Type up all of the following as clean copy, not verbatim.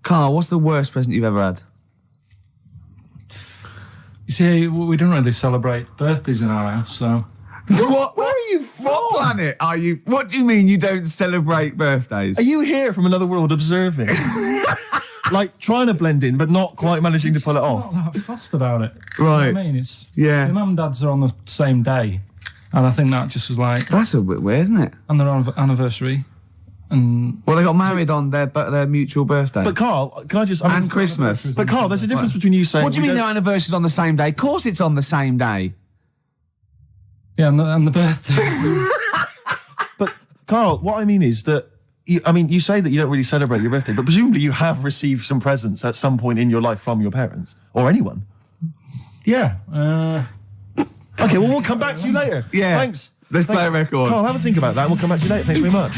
Karl, what's the worst present you've ever had? You see, we don't really celebrate birthdays in our house, so... What? Where are you from? What planet are you? What do you mean you don't celebrate birthdays? Are you here from another world observing? Like, trying to blend in, but not quite managing to pull it off? Not that fussed about it. Right. You know what I mean? It's... Yeah. My mum and dad's are on the same day, and I think that just was like... That's a bit weird, isn't it? And their anniversary, and... Well, they got married on their mutual birthday. But Karl, can I just... And Christmas. But Karl, there's a difference between you saying... What do you mean their anniversary's on the same day? Of course it's on the same day. Yeah, and the birthday. But, Karl, what I mean is that... You say that you don't really celebrate your birthday, but presumably you have received some presents at some point in your life from your parents. Or anyone. Yeah. Okay, well, we'll come back to you later. Yeah. Thanks. Let's play a record. Karl, have a think about that and we'll come back to you later. Thanks very much.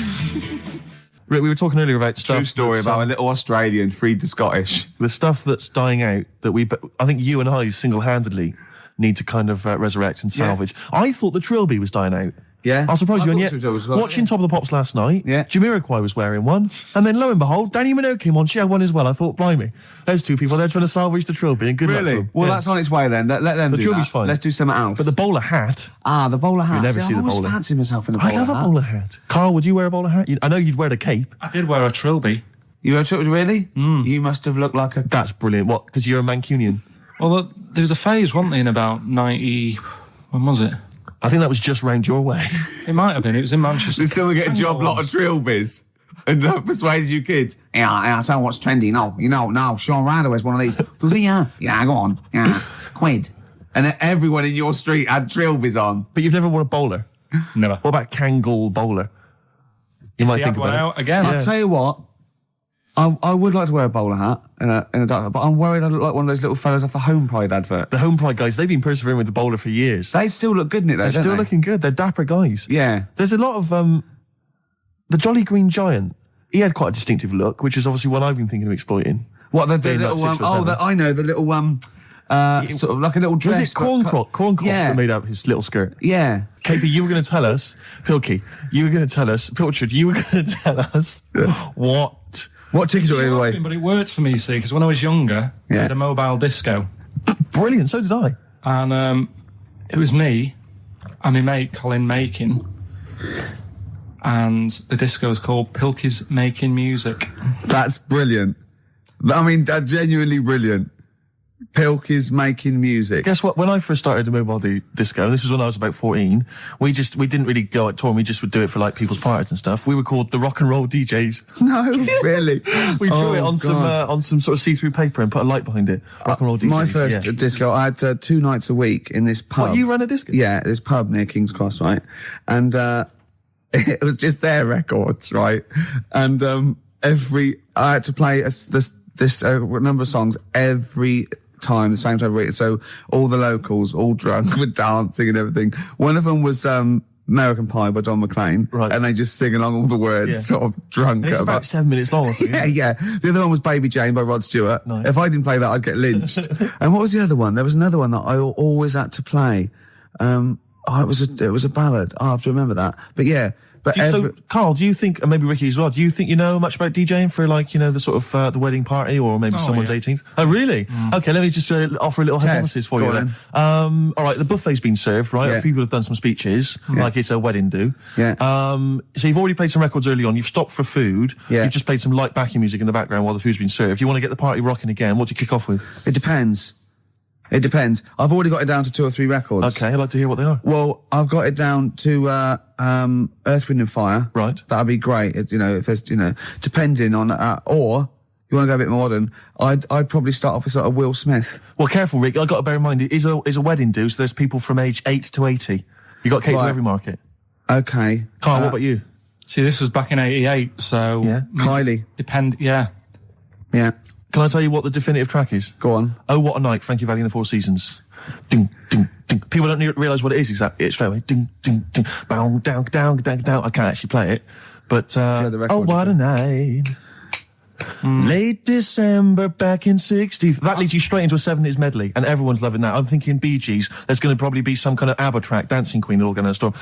Rick, we were talking earlier about stuff... True story about a little Australian freed the Scottish. The stuff that's dying out that I think you and I single-handedly need to kind of resurrect and salvage. Yeah. I thought the trilby was dying out. Yeah. I'll surprise you, and yet, well, watching Top of the Pops last night, yeah. Jamiroquai was wearing one, and then lo and behold, Danny Minogue came on, she had one as well. I thought, blimey, those two people, they're trying to salvage the trilby, and good luck to them. Well, that's on its way then. Let them do that. The trilby's fine. Let's do something else. But the bowler hat... the bowler hat. You never see the bowler. I always fancy myself in a bowler hat. I love a bowler hat. Karl, would you wear a bowler hat? I know you'd wear a cape. I did wear a trilby. You wear a trilby, really? You must have looked like a... That's brilliant. What, because you're a Mancunian? Well, there was a phase, wasn't there, in about 90... When was it? I think that was just round your way. It might have been. It was in Manchester. Did someone get a job lot of trilbies and persuaded you kids? Yeah, I'll tell you what's trendy. No, Sean Ryder wears one of these. Does he? Yeah, go on. Yeah, quid. And then everyone in your street had trilbies on. But you've never worn a bowler? Never. What about Kangol bowler? You might think about it. Out again. I'll tell you what. I would like to wear a bowler hat in a dark, but I'm worried I look like one of those little fellas off the Home Pride advert. The Home Pride guys, they've been persevering with the bowler for years. They still look good in it, though, They're still looking good. They're dapper guys. Yeah. There's a lot of... the Jolly Green Giant, he had quite a distinctive look, which is obviously one I've been thinking of exploiting. What, the little... I know, the little... sort of like a little dress. Was it Corncroft that made up his little skirt? Yeah. KP, you were going to tell us... Pilky, you were going to tell us... Pilchard, you were going to tell us What tickets are away? But it worked for me, you see, because when I was younger, I had a mobile disco. Brilliant, so did I. And it was me and my mate Colin Makin, and the disco was called Pilky's Making Music. That's brilliant. I mean, that's genuinely brilliant. Pilky's Making Music. Guess what? When I first started the mobile disco, and this was when I was about 14, we didn't really go out touring. We just would do it for like people's parties and stuff. We were called the Rock and Roll DJs. No, really? We drew it on some sort of see-through paper and put a light behind it. Rock and Roll DJs. My first disco, I had 2 nights a week in this pub. What, you ran a disco? Yeah, this pub near King's Cross, right? And it was just their records, right? And I had to play this number of songs every time, the same time of week. So all the locals, all drunk, were dancing and everything. One of them was American Pie by Don McLean, right? And they just sing along all the words, sort of drunk. It's about 7 minutes long. Yeah. The other one was Baby Jane by Rod Stewart. Nice. If I didn't play that, I'd get lynched. And what was the other one? There was another one that I always had to play. It was a ballad. I have to remember that. But yeah. So, Karl, do you think, and maybe Ricky as well, do you think you know much about DJing for, like, the sort of the wedding party or maybe someone's 18th? Oh, really? Okay, let me just offer a little hypothesis for you then. All right, the buffet's been served, right? Yeah. People have done some speeches, like it's a wedding do. Yeah. So you've already played some records early on, you've stopped for food, you've just played some light backing music in the background while the food's been served. You want to get the party rocking again, what do you kick off with? It depends. I've already got it down to 2 or 3 records. Okay, I'd like to hear what they are. Well, I've got it down to Earth, Wind and Fire. Right. That'd be great. If there's, depending on, or you want to go a bit more modern, I'd probably start off with sort of Will Smith. Well, careful, Rick. I've got to bear in mind, it is a wedding do, so there's people from age 8 to 80. You got to cater to every market. Okay. Karl, what about you? See, this was back in 88, so... Yeah. Kylie. Yeah. Can I tell you what the definitive track is? Go on. Oh, What a Night, Frankie Valli and the Four Seasons. Ding, ding, ding. People don't realise what it is exactly. It's straight away. Ding, ding, ding. Bow, down, down, down, down. I can't actually play it. But, oh, what a night. Late December back in 60. That leads you straight into a 70s medley, and everyone's loving that. I'm thinking Bee Gees. There's going to probably be some kind of ABBA track, Dancing Queen, all going to storm.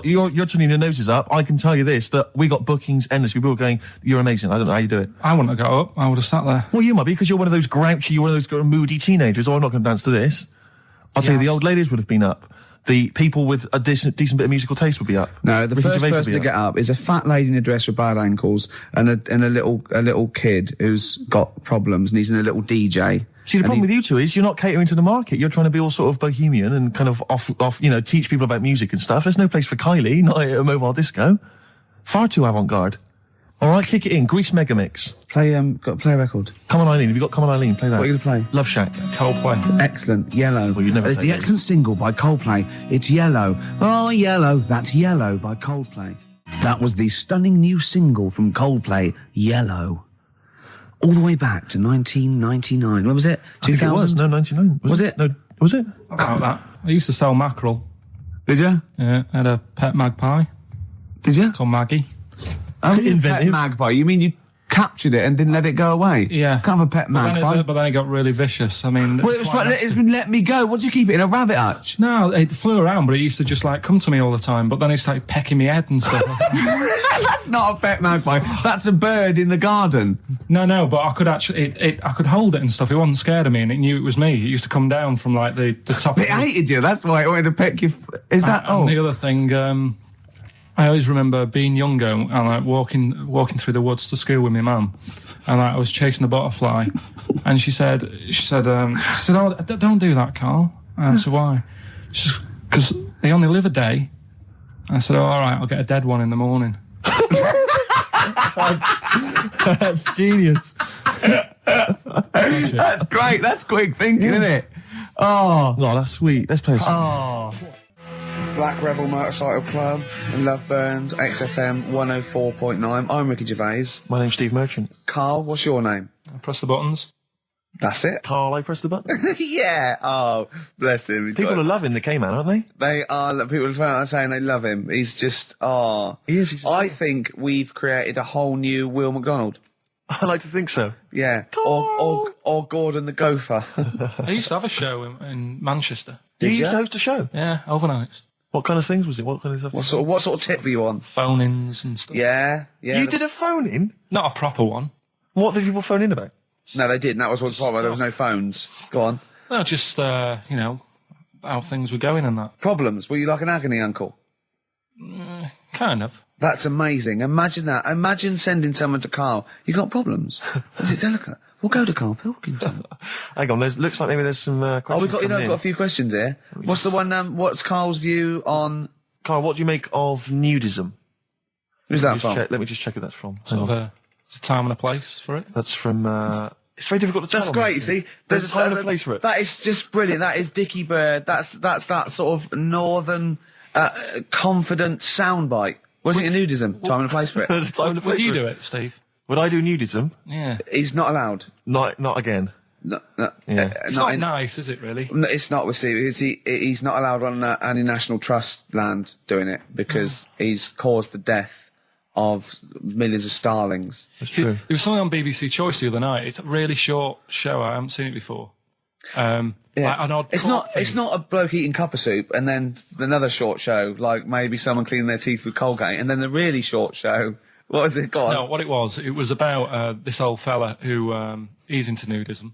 You're turning your noses up. I can tell you this, that we got bookings endless. People are going, you're amazing. I don't know how you do it. I wouldn't have got up. I would have sat there. Well, you might be, because you're one of those grouchy, you're one of those moody teenagers. Oh, I'm not going to dance to this. I'll tell you, the old ladies would have been up. The people with a decent bit of musical taste would be up. No, the Ricky first Gervais person to get up is a fat lady in a dress with bad ankles and a little kid who's got problems, and he's in a little DJ. See, the problem with you two is you're not catering to the market. You're trying to be all sort of bohemian and kind of off, teach people about music and stuff. There's no place for Kylie, not at a mobile disco. Far too avant-garde. All right, kick it in. Grease Megamix. Play a record. Come on, Eileen. Have you got Come on, Eileen? Play that. What are you going to play? Love Shack. Coldplay. Excellent. Yellow. Well, you'd never It's say the that. excellent single by Coldplay. It's Yellow. Oh, Yellow. That's Yellow by Coldplay. That was the stunning new single from Coldplay, Yellow. All the way back to 1999. When was it? 2000? It was. No, 99. Was it? No, was it? About that. I used to sell mackerel. Did you? Yeah, I had a pet magpie Did you? called Maggie. Oh, Inventive. pet magpie. You mean you captured it and didn't let it go away? Yeah. Can't have a pet magpie. But then it got really vicious. I mean, Well, it was quite right, nasty. let me go. What do you keep it in, a rabbit hutch? No, it flew around, but it used to just like come to me all the time. But then it started pecking me head and stuff. That's not a pet magpie. That's a bird in the garden. No, but I could actually, I could hold it and stuff. It wasn't scared of me, and it knew it was me. It used to come down from like the top. It hated you. That's why it wanted to peck you. Is that? And the other thing, I always remember being younger and like walking through the woods to school with my mum, and like, I was chasing a butterfly, and she said, "Oh, don't do that, Carl." And I said, "Why?" She said, "Because they only live a day." I said, "Oh, all right, I'll get a dead one in the morning." That's genius. That's great. That's quick thinking, isn't it? Oh, that's sweet. Let's play a song. oh. Black Rebel Motorcycle Club and Love Burns, XFM 104.9. I'm Ricky Gervais. My name's Steve Merchant. Carl, what's your name? I press the buttons. That's it. Carl, I press the button. Yeah. Oh, bless him. He's People got- are loving the K-Man, aren't they? They are. People are saying they love him. He's just. He is. He's I think we've created a whole new Will McDonald. I like to think so. Yeah. Or Gordon the Gopher. I used to have a show in Manchester. You Did used ya? to host a show. Yeah, overnights. What kind of things was it? What kind of stuff? What sort of tip were you on? Phone-ins and stuff. Yeah. You did a phone-in? Not a proper one. What did people phone in about? No, they didn't. That was what's problem. There was no phones. Go on. No, just, how things were going and that. Problems. Were you like an agony uncle? Kind of. That's amazing. Imagine that. Imagine sending someone to Carl. You got problems? Is it delicate? We'll go to Karl Pilkington. Hang on, looks like maybe there's some questions. We've coming in. got a few questions here. What's the one? What's Carl's view on? Carl, what do you make of nudism? Who's that Just from? check- let me just check who that's from. Hang Sort on. of there's a time and a place for it. That's from. It's very difficult to tell. That's great. You see, There's a time and a place for it. That is just brilliant. That is Dickie Bird. That's that sort of northern confident soundbite. Wasn't it nudism? Time and a place for it. There's a time and a place Would you for do it, Steve? Would I do nudism? Yeah. He's not allowed. Not again. No, Yeah. It's not nice, is it, really? No, it's not with Steve. He's not allowed on any national trust land doing it because he's caused the death of millions of starlings. That's true. There was something on BBC Choice the other night. It's a really short show. I haven't seen it before. Like an odd It's court not a bloke eating cup of soup and then another short show, like maybe someone cleaning their teeth with Colgate, and then the really short show. What was it? Go on. No, what it was about this old fella who he's into nudism.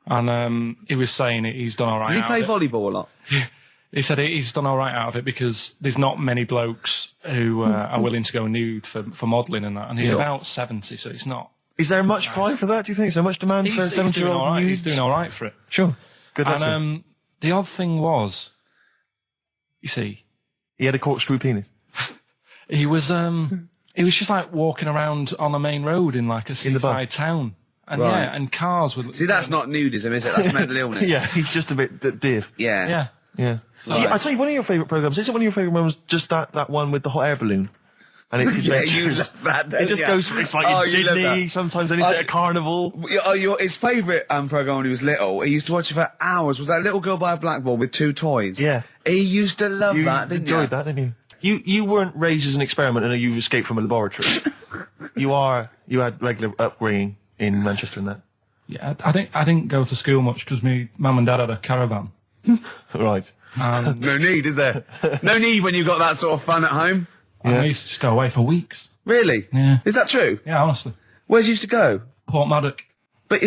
And he was saying he's done all right. Did he out play of it. volleyball a lot? He said he's done all right out of it because there's not many blokes who are willing to go nude for modelling and that. And he's about 70, so it's not. Is there much cry for that? Do you think? Is there much demand for a He's doing 70-year-old all right. nude? He's doing all right for it. Sure. Good luck to him. And the odd thing was, you see, He had a corkscrew penis. he was just like walking around on a main road in like a In the bar. seaside town. And Right. yeah, and cars would. See, that's not nudism, is it? That's mental illness. Yeah, he's just a bit dear. Yeah. Yeah. Yeah. So- I tell you, one of your favourite programmes, is it one of your favourite programmes, just that one with the hot air balloon? And it's Yeah, adventures. you love that, don't It just you? goes, it's like Oh, in you love Sydney, that. sometimes then it's at a carnival. His favourite programme when he was little, he used to watch it for hours, was that little girl by a blackboard with two toys. Yeah. He used to love You that, didn't enjoyed you? that, didn't you? You weren't raised as an experiment and you escaped from a laboratory. you had regular upbringing in Manchester and that? Yeah, I didn't go to school much because my mum and dad had a caravan. Right. And No need, is there? No need when you've got that sort of fun at home. I used to just go away for weeks. Really? Yeah. Is that true? Yeah, honestly. Where'd you used to go? Port Maddock. But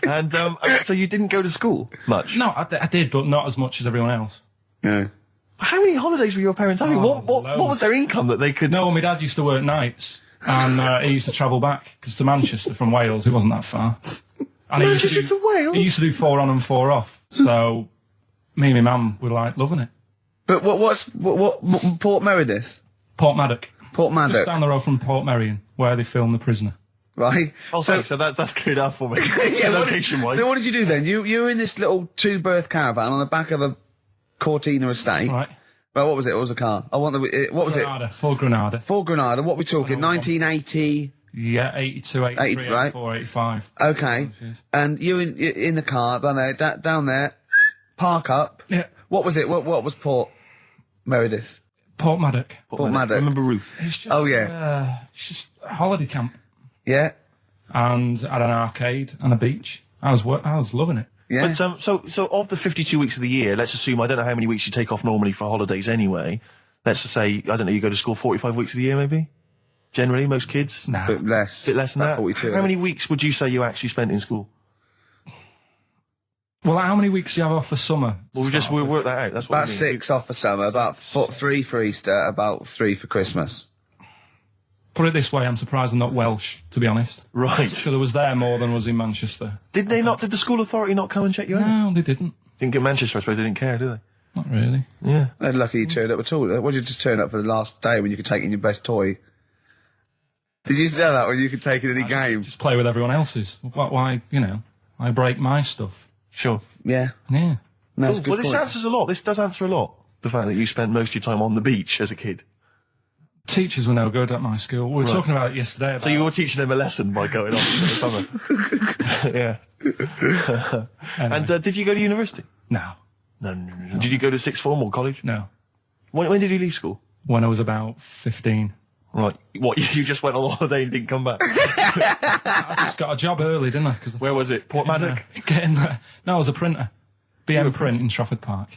And so you didn't go to school much? No, I did, but not as much as everyone else. no. How many holidays were your parents having? Oh, What was their income that they could... No, my dad used to work nights, and he used to travel back, because to Manchester from Wales, it wasn't that far. And he Manchester to Wales? He used to do 4 on and 4 off, so me and my mum were, like, loving it. But what Port Meredith? Port Maddock. Port Just Maddock, down the road from Port Merion, where they filmed The Prisoner. right? Oh, so that's cleared up for me. Yeah, Location-wise. so what did you do then? You were in this little 2-berth caravan on the back of a Cortina estate. Right. Well, what was it? What was the car? What was Granada, Ford Granada. it? Ford Granada. What we talking? 1980. Yeah, 82, 83, 80, right. 84, 85. Okay. Jeez. And you in the car down there, park up. Yeah. What was it? What was Port Meredith? Port Maddock. Port Maddock. Remember Ruth? It's just, Oh, yeah. it's just a holiday camp. Yeah. And had an arcade and a beach. I was loving it. Yeah. But so of the 52 weeks of the year, let's assume, I don't know how many weeks you take off normally for holidays anyway. Let's just say, I don't know, you go to school 45 weeks of the year maybe? Generally, most kids? No. Bit less. Bit less than About that? 42. How many weeks would you say you actually spent in school? Well, how many weeks do you have off for summer? Well, we'll work that out. That's what About I mean. 6 off for summer, about 3 for Easter, about 3 for Christmas. Put it this way, I'm surprised I'm not Welsh, to be honest. Right. Because I was there more than was in Manchester. Did the school authority not come and check you out? No, they didn't. Didn't get Manchester, I suppose they didn't care, do they? Not really. Yeah. They're lucky you turned up at all. What did you just turn up for the last day when you could take in your best toy? Did you know that when you could take in any game? Just play with everyone else's. Why, I break my stuff. Sure. Yeah. Yeah. No, that's a good Well, this point. answers a lot. This does answer a lot. The fact that you spent most of your time on the beach as a kid. Teachers were no good at my school. We were talking about it yesterday. About So you were teaching them a lesson by going off for the summer. Yeah. Anyway. And did you go to university? No. No. Did you go to sixth form or college? No. When did you leave school? When I was about 15. Right. What, you just went on holiday and didn't come back? I just got a job early, didn't I? Where was it? Port Maddock? Getting there. No, I was a printer. BM Print in Trafford Park.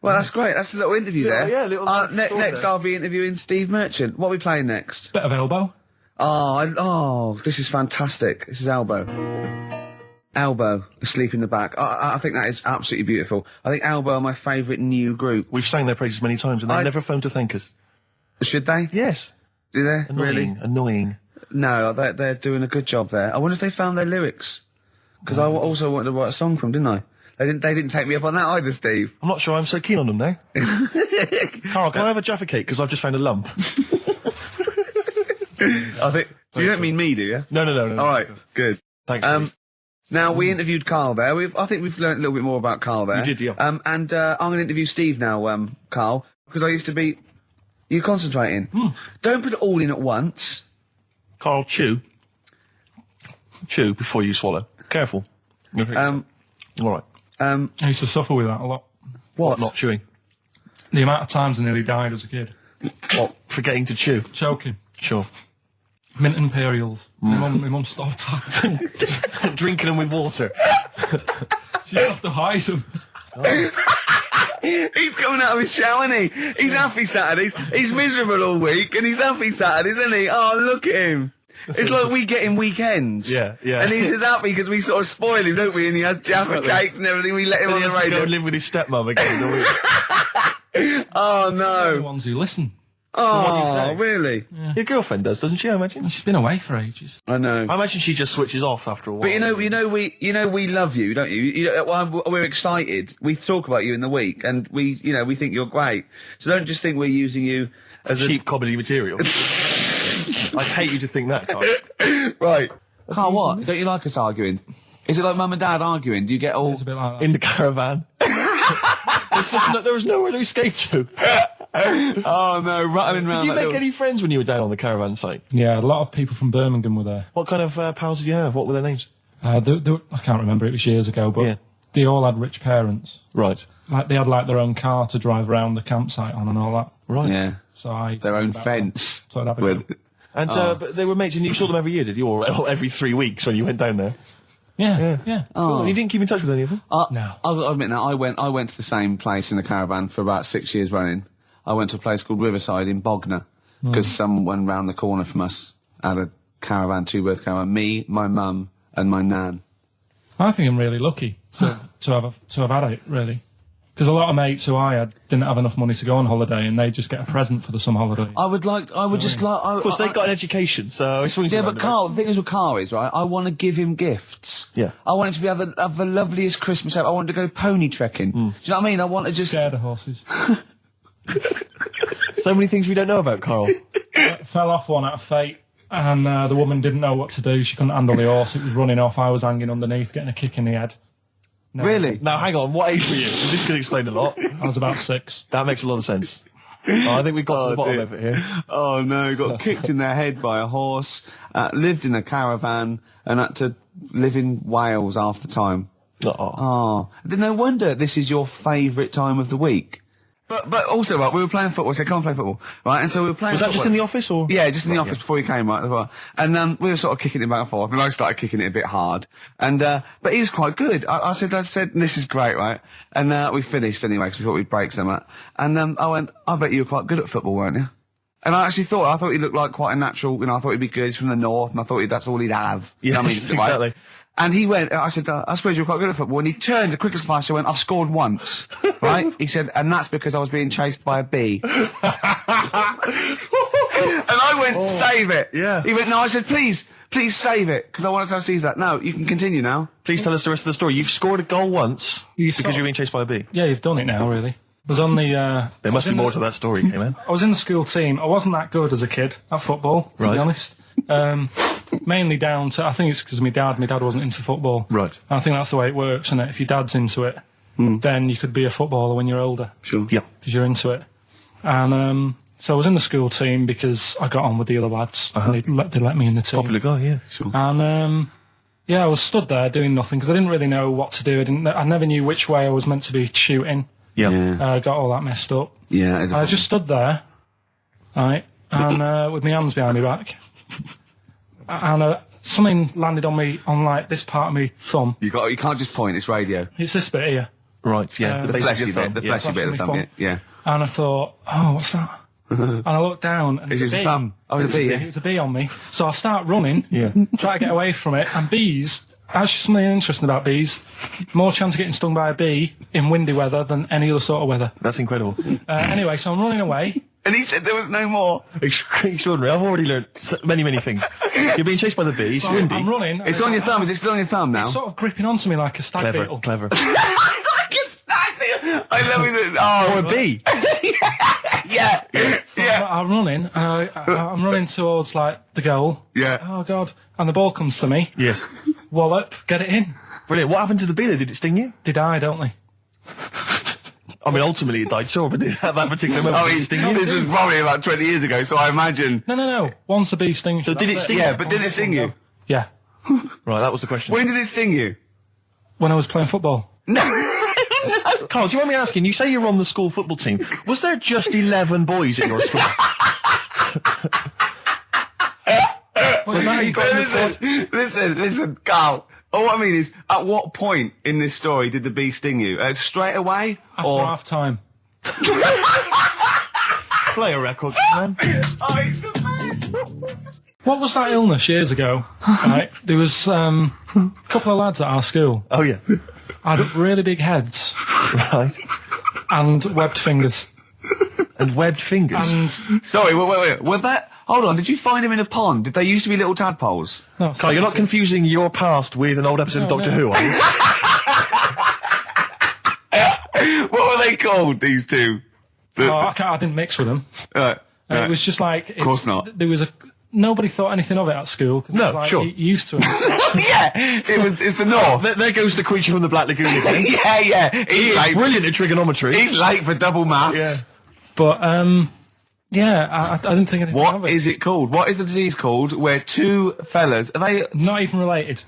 Well, that's great. That's a little interview there. Yeah, little next, there. I'll be interviewing Steve Merchant. What are we playing next? Bit of elbow. Oh, this is fantastic. This is Elbow. Elbow, Asleep in the Back. I think that is absolutely beautiful. I think Elbow are my favourite new group. We've sang their praises many times and they never phoned to thank us. Should they? Yes. Do they? Annoying. Really? Annoying. No, they're doing a good job there. I wonder if they found their lyrics. Because I also wanted to write a song from, didn't I? They didn't take me up on that either, Steve. I'm not sure I'm so keen on them now. Carl, can I have a Jaffa cake? Because I've just found a lump. I think. You don't mean me, do you? No. All right, good. Thanks. Steve. Now we interviewed Carl there. I think we've learned a little bit more about Carl there. We did, yeah. And I'm going to interview Steve now, Carl, because I used to be. You concentrating? Don't put it all in at once. Carl, chew. Chew before you swallow. Careful. All right. I used to suffer with that a lot. What? Not chewing. The amount of times I nearly died as a kid. What? Forgetting to chew. Choking. Sure. Mint Imperials. My mum stopped. Drinking them with water. She'd have to hide them. He's coming out of his shower, isn't he? He's happy Saturdays. He's miserable all week, and he's happy Saturdays, isn't he? Oh, look at him. It's like we get him weekends. Yeah. And he's just happy because we sort of spoil him, don't we? And he has Jaffa cakes and everything. We let him Then on he the has to go radio. and live with his stepmom again in a week. Oh, The no. ones who listen. Oh, say? really? Your girlfriend does, doesn't she, I imagine? She's been away for ages. I know. I imagine she just switches off after a while. But we love you, don't you? We're excited. We talk about you in the week, and we think you're great. So don't just think we're using you as cheap comedy material. I'd hate you to think that, Carl. right. Carl, what? Don't you like us arguing? Is it like mum and dad arguing? Do you get all It's a bit like that. In the caravan. There was nowhere to escape to. Oh no, rattling round. Did you that make any friends when you were down on the caravan site? Yeah, a lot of people from Birmingham were there. What kind of pals did you have? What were their names? I can't remember, it was years ago, but Yeah. they all had rich parents. Right. Like, they had, like, their own car to drive around the campsite on and all that. Right. Yeah. So Their own fence. So I'd have a go. And but they were mates, and you saw them every year, did you? Or every 3 weeks when you went down there? Yeah. Oh. And you didn't keep in touch with any of them? No. I'll admit now, I went to the same place in the caravan for about 6 years running. I went to a place called Riverside in Bognor, because someone round the corner from us had a caravan, two-berth caravan. Me, my mum, and my nan. I think I'm really lucky to have had it, really. Because a lot of mates who I had didn't have enough money to go on holiday, and they just get a present for the summer holiday. Of course, they got an education, so it swings around but Carl, the thing is with Carl is, right, I want to give him gifts. Yeah. I want him to have the loveliest Christmas ever. I want him to go pony trekking. Do you know what I mean? I want to just... Scared of horses. So many things we don't know about Carl. Fell off one out of fate, and the woman didn't know what to do. She couldn't handle the horse. It was running off. I was hanging underneath, getting a kick in the head. No. Really? Now, hang on, what age were you? 'Cause this could explain a lot. I was about 6. That makes a lot of sense. I think we've got to the bottom of it here. Oh no, got kicked in the head by a horse, lived in a caravan, and had to live in Wales half the time. Oh. No wonder this is your favourite time of the week. But also, right, we were playing football, so come and play football, right? And so we were playing Was that football. just in the office, or? Yeah, just in the office before you came, right? And we were sort of kicking it back and forth, and I started kicking it a bit hard. And but he was quite good. I said, this is great, right? And we finished anyway, because we thought we'd break something. And I went, I bet you were quite good at football, weren't you? And I actually thought he looked like quite a natural, I thought he'd be good. He's from the north, and I thought that's all he'd have. Yeah, you know what I mean? exactly. Right? And he went, I said, I suppose you're quite good at football. And he turned, the quickest flash, I went, I've scored once. Right? He said, and that's because I was being chased by a bee. And I went, save it. Yeah. He went, no, I said, please save it, because I wanted to see that. No, you can continue now. Please tell us the rest of the story. You've scored a goal once because you're being chased by a bee. Yeah, you've done it now, really. I was on the... There must be more to that story, K-Man. I was in the school team. I wasn't that good as a kid at football, to be honest. Mainly down to, I think it's because of my dad. My dad wasn't into football. Right. And I think that's the way it works, isn't it? If your dad's into it, then you could be a footballer when you're older. Sure. Yeah. Because you're into it. And so I was in the school team because I got on with the other lads. And they let me in the team. Popular guy, yeah. Sure. And I was stood there doing nothing because I didn't really know what to do. I never knew which way I was meant to be shooting. Yeah. Got all that messed up. Yeah. And I just stood there, right, and with my hands behind my back. And something landed on me, on like this part of my thumb. You can't just point, it's radio. It's this bit here. Right, yeah. The fleshy bit, the fleshy bit of the thumb, yeah. And I thought, oh, what's that? And I looked down, and it was a bee. Thumb. Oh, it was a bee, yeah. It was a bee on me. So I start running, Yeah. try to get away from it, and bees, actually something interesting about bees, more chance of getting stung by a bee in windy weather than any other sort of weather. That's incredible. Anyway, so I'm running away. And he said there was no more. Extraordinary. I've already learned many things. You're being chased by the bee. It's So windy. I'm running. It's on your thumb. Is it still on your thumb now? It's sort of gripping onto me like a stag beetle. Clever. Like a stag beetle. I love it. Oh, Or a bee. yeah. So Yeah. I'm running. I'm running towards like the goal. Yeah. Oh God! And the ball comes to me. Yes. Wallop, get it in. Brilliant. What happened to the bee there? Did it sting you? They die, don't they? I mean, ultimately it died, sure, but did that particular moment did it sting you? This was probably about 20 years ago, so I imagine. No. Once a bee stings. So you, did that's it sting? Yeah, but did it sting you? Yeah. Right, that was the question. When did it sting you? When I was playing football. Carl, do you want me asking, you say you're on the school football team. Was there just 11 boys at your school? Well, now you got in the squad. Listen, Carl. All I mean is, at what point in this story did the bee sting you? Straight away? After half time. Play a record, man. Oh, he's the best! What was that illness years ago? Right, there was a couple of lads at our school Oh, yeah. had really big heads Right. and webbed fingers. And webbed fingers. And Sorry, wait. Was that... Hold on, did you find him in a pond? Did they used to be little tadpoles? no, Carl, you're not confusing your past with an old episode of Doctor Who, are you? What were they called, these two? I didn't mix with them. It was just like... Of course not. There was nobody thought anything of it at school. 'Cause it No, was like, sure. Used to it. Yeah, it's the north. There goes the creature from the Black Lagoon again. yeah. He's late. Brilliant at trigonometry. He's late for double maths. Yeah. But, I didn't think anything of What it. is it called? What is the disease called where two fellas... Are they... Not even related.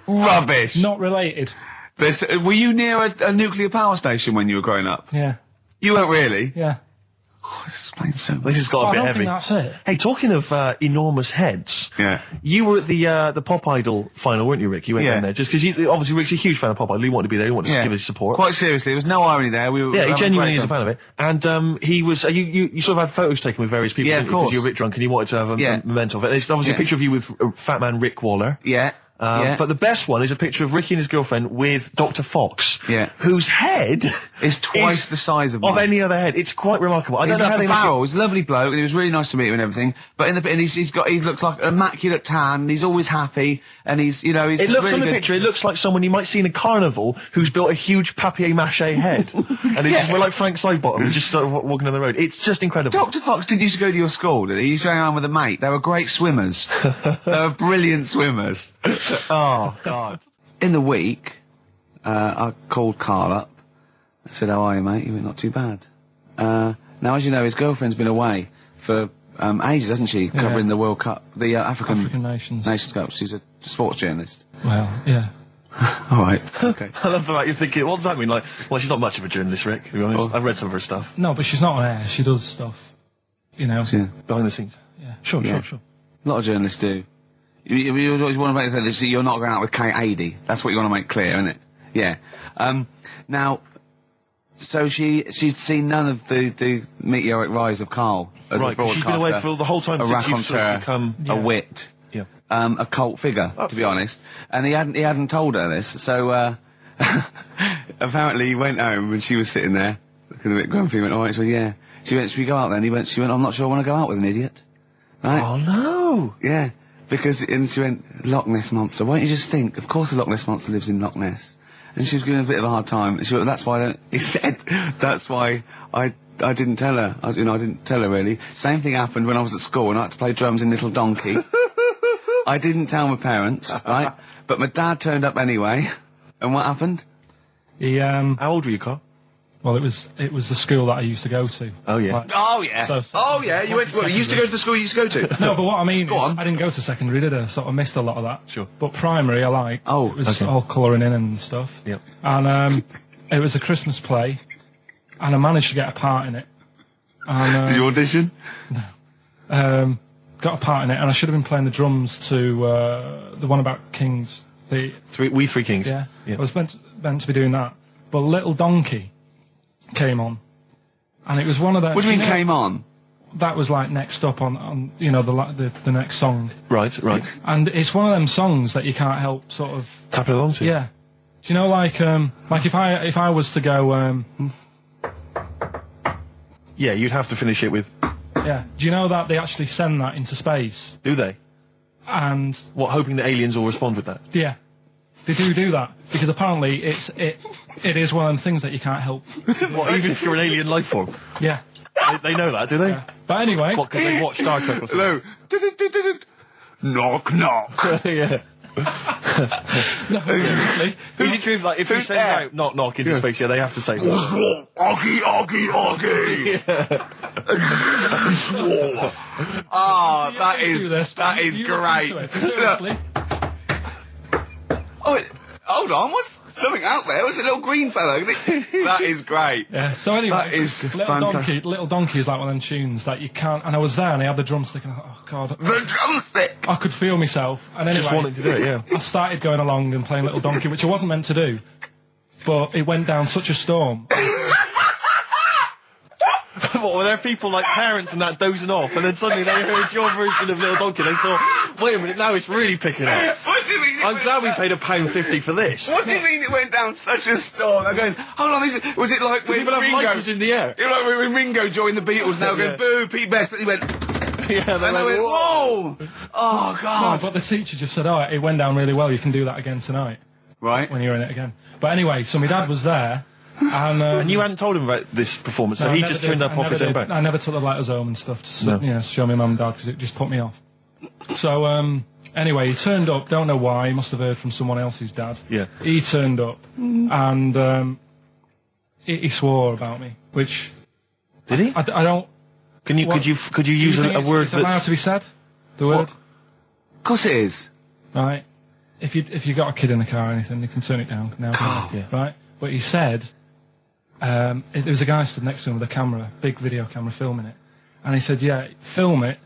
Rubbish. Not related. Were you near a nuclear power station when you were growing up? Yeah. You weren't really? Yeah. Explains so much. This has got a I bit don't heavy. think that's it. Hey, talking of enormous heads, Yeah. you were at the Pop Idol final, weren't you, Rick? You went Yeah. down there just because obviously Rick's a huge fan of Pop Idol. He wanted to be there. He wanted to give his support. Quite seriously, there was no irony there. We were, Yeah, he genuinely is a fan. fan of it. And he was. You sort of had photos taken with various people. Yeah, didn't of you? 'Cause course. you were a bit drunk and you wanted to have a memento of it. And it's obviously a Yeah. picture of you with Fat Man Rick Waller. Yeah. Yeah. But the best one is a picture of Ricky and his girlfriend with Dr. Fox, whose head It's twice the size of mine. any other head. It's quite remarkable. I don't know how they make barrel. it. He was a lovely bloke, and he was really nice to meet him and everything. But he looks like an immaculate tan. And he's always happy, and he's It looks really on the good. picture. It looks like someone you might see in a carnival who's built a huge papier-mâché head, and we're like Frank Sidebottom, and just started walking down the road. It's just incredible. Dr. Fox didn't used to go to your school, did he? He used to hang around with a mate. They were great swimmers. They were brilliant swimmers. Oh, God. In the week, I called Karl up. I said, how are you, mate? He went, not too bad. Now, as you know, his girlfriend's been away for ages, hasn't she? Covering the World Cup, the African Nations Cup. She's a sports journalist. Well, yeah. All right. Okay. I love the fact you're thinking, what does that mean? Like, well, she's not much of a journalist, Rick, to be honest. I've read some of her stuff. No, but she's not on air. She does stuff, Yeah. Behind the scenes. Yeah. Sure. A lot of journalists do. You always want to make clear that you're not going out with Kate Adie. That's what you want to make clear, isn't it? Yeah. Now, so she'd seen none of the meteoric rise of Karl as a broadcaster. She's been away for the whole time a since you've sort of raconteur, become a wit, a cult figure, to be honest. And he hadn't told her this, so apparently he went home and she was sitting there looking a bit grumpy. He went, all right, so yeah. She went, should we go out then? She went, I'm not sure I want to go out with an idiot. Right? Oh, no! Yeah. And she went, Loch Ness Monster. Why don't you just think? Of course the Loch Ness Monster lives in Loch Ness. And she was giving a bit of a hard time. And she went, he said, that's why I didn't tell her. I didn't tell her really. Same thing happened when I was at school and I had to play drums in Little Donkey. I didn't tell my parents, right? But my dad turned up anyway. And what happened? He, How old were you, Karl? well, it was the school that I used to go to. Oh, yeah. Like, Oh, yeah. So- You went, you used to go to the school you used to go to? No, but what I mean is, on. I didn't go to secondary, did I? So I missed a lot of that. Sure. But primary, I liked. Oh, it was okay. all colouring in and stuff. Yep. And it was a Christmas play, and I managed to get a part in it. And, Did you audition? got a part in it, and I should have been playing the drums to the one about Kings. We Three Kings. Yeah. I was meant to be doing that, but Little Donkey came on, and it was one of the. What do you mean came on? That was like next up on the next song, Right. and it's one of them songs that you can't help sort of. Tap it along to. Yeah. Do you know like if I was to go Yeah, you'd have to finish it with. yeah. Do you know that they actually send that into space? Do they? And What, hoping that aliens will respond with that? yeah, they do that because apparently it is one of them things that you can't help. What, even if you're an alien life form? Yeah. They know that, do they? But anyway, What, because they watch Star Trek or something? Hello. Knock, knock. Yeah. no, seriously. Is it true, like, if you send there? out knock into space, they have to say, Oggy, oggy. Oh, that is You look great. into it. Seriously. Oh, hold on, what's something out there? What's a little green fellow? That is great. Yeah. So anyway, That is Little Donkey is like one of them tunes that you can't. And I was there, and I had the drumstick, and I thought, oh god, The drumstick. I could feel myself. And anyway, just wanting to do it, yeah. I started going along and playing Little Donkey, which I wasn't meant to do, but it went down such a storm. What, were there people like parents and that dozing off, and then suddenly they heard your version of Little Donkey, and they thought, wait a minute, now it's really picking up. What do you mean? I'm glad we paid £1.50 for this. What do you mean it went down such a storm? They're going, hold on, was it like when People have Ringo... lighters in the air. You know, like when Ringo joined the Beatles, now going, boo, Pete Best, but he went... Yeah, they And they went, whoa! Oh, No, God. but the teacher just said, oh, it went down really well, you can do that again tonight, Right. when you're in it again. But anyway, so my dad was there, and... And you hadn't told him about this performance, so no, I he never just did. turned up I off never his own did. back. I never took the letters home and stuff to No. show my mum and dad, because it just put me off. So, anyway, he turned up, don't know why, he must have heard from someone else's dad. Yeah. He turned up, and he swore about me, which... Did he? I don't... Could you Do use you think a word it's allowed that's... to be said? The word? Of course it is. Right. If you got a kid in the car or anything, you can turn it down now. Yeah. Right? But he said, there was a guy stood next to him with a camera, big video camera, filming it. And he said, yeah, film it,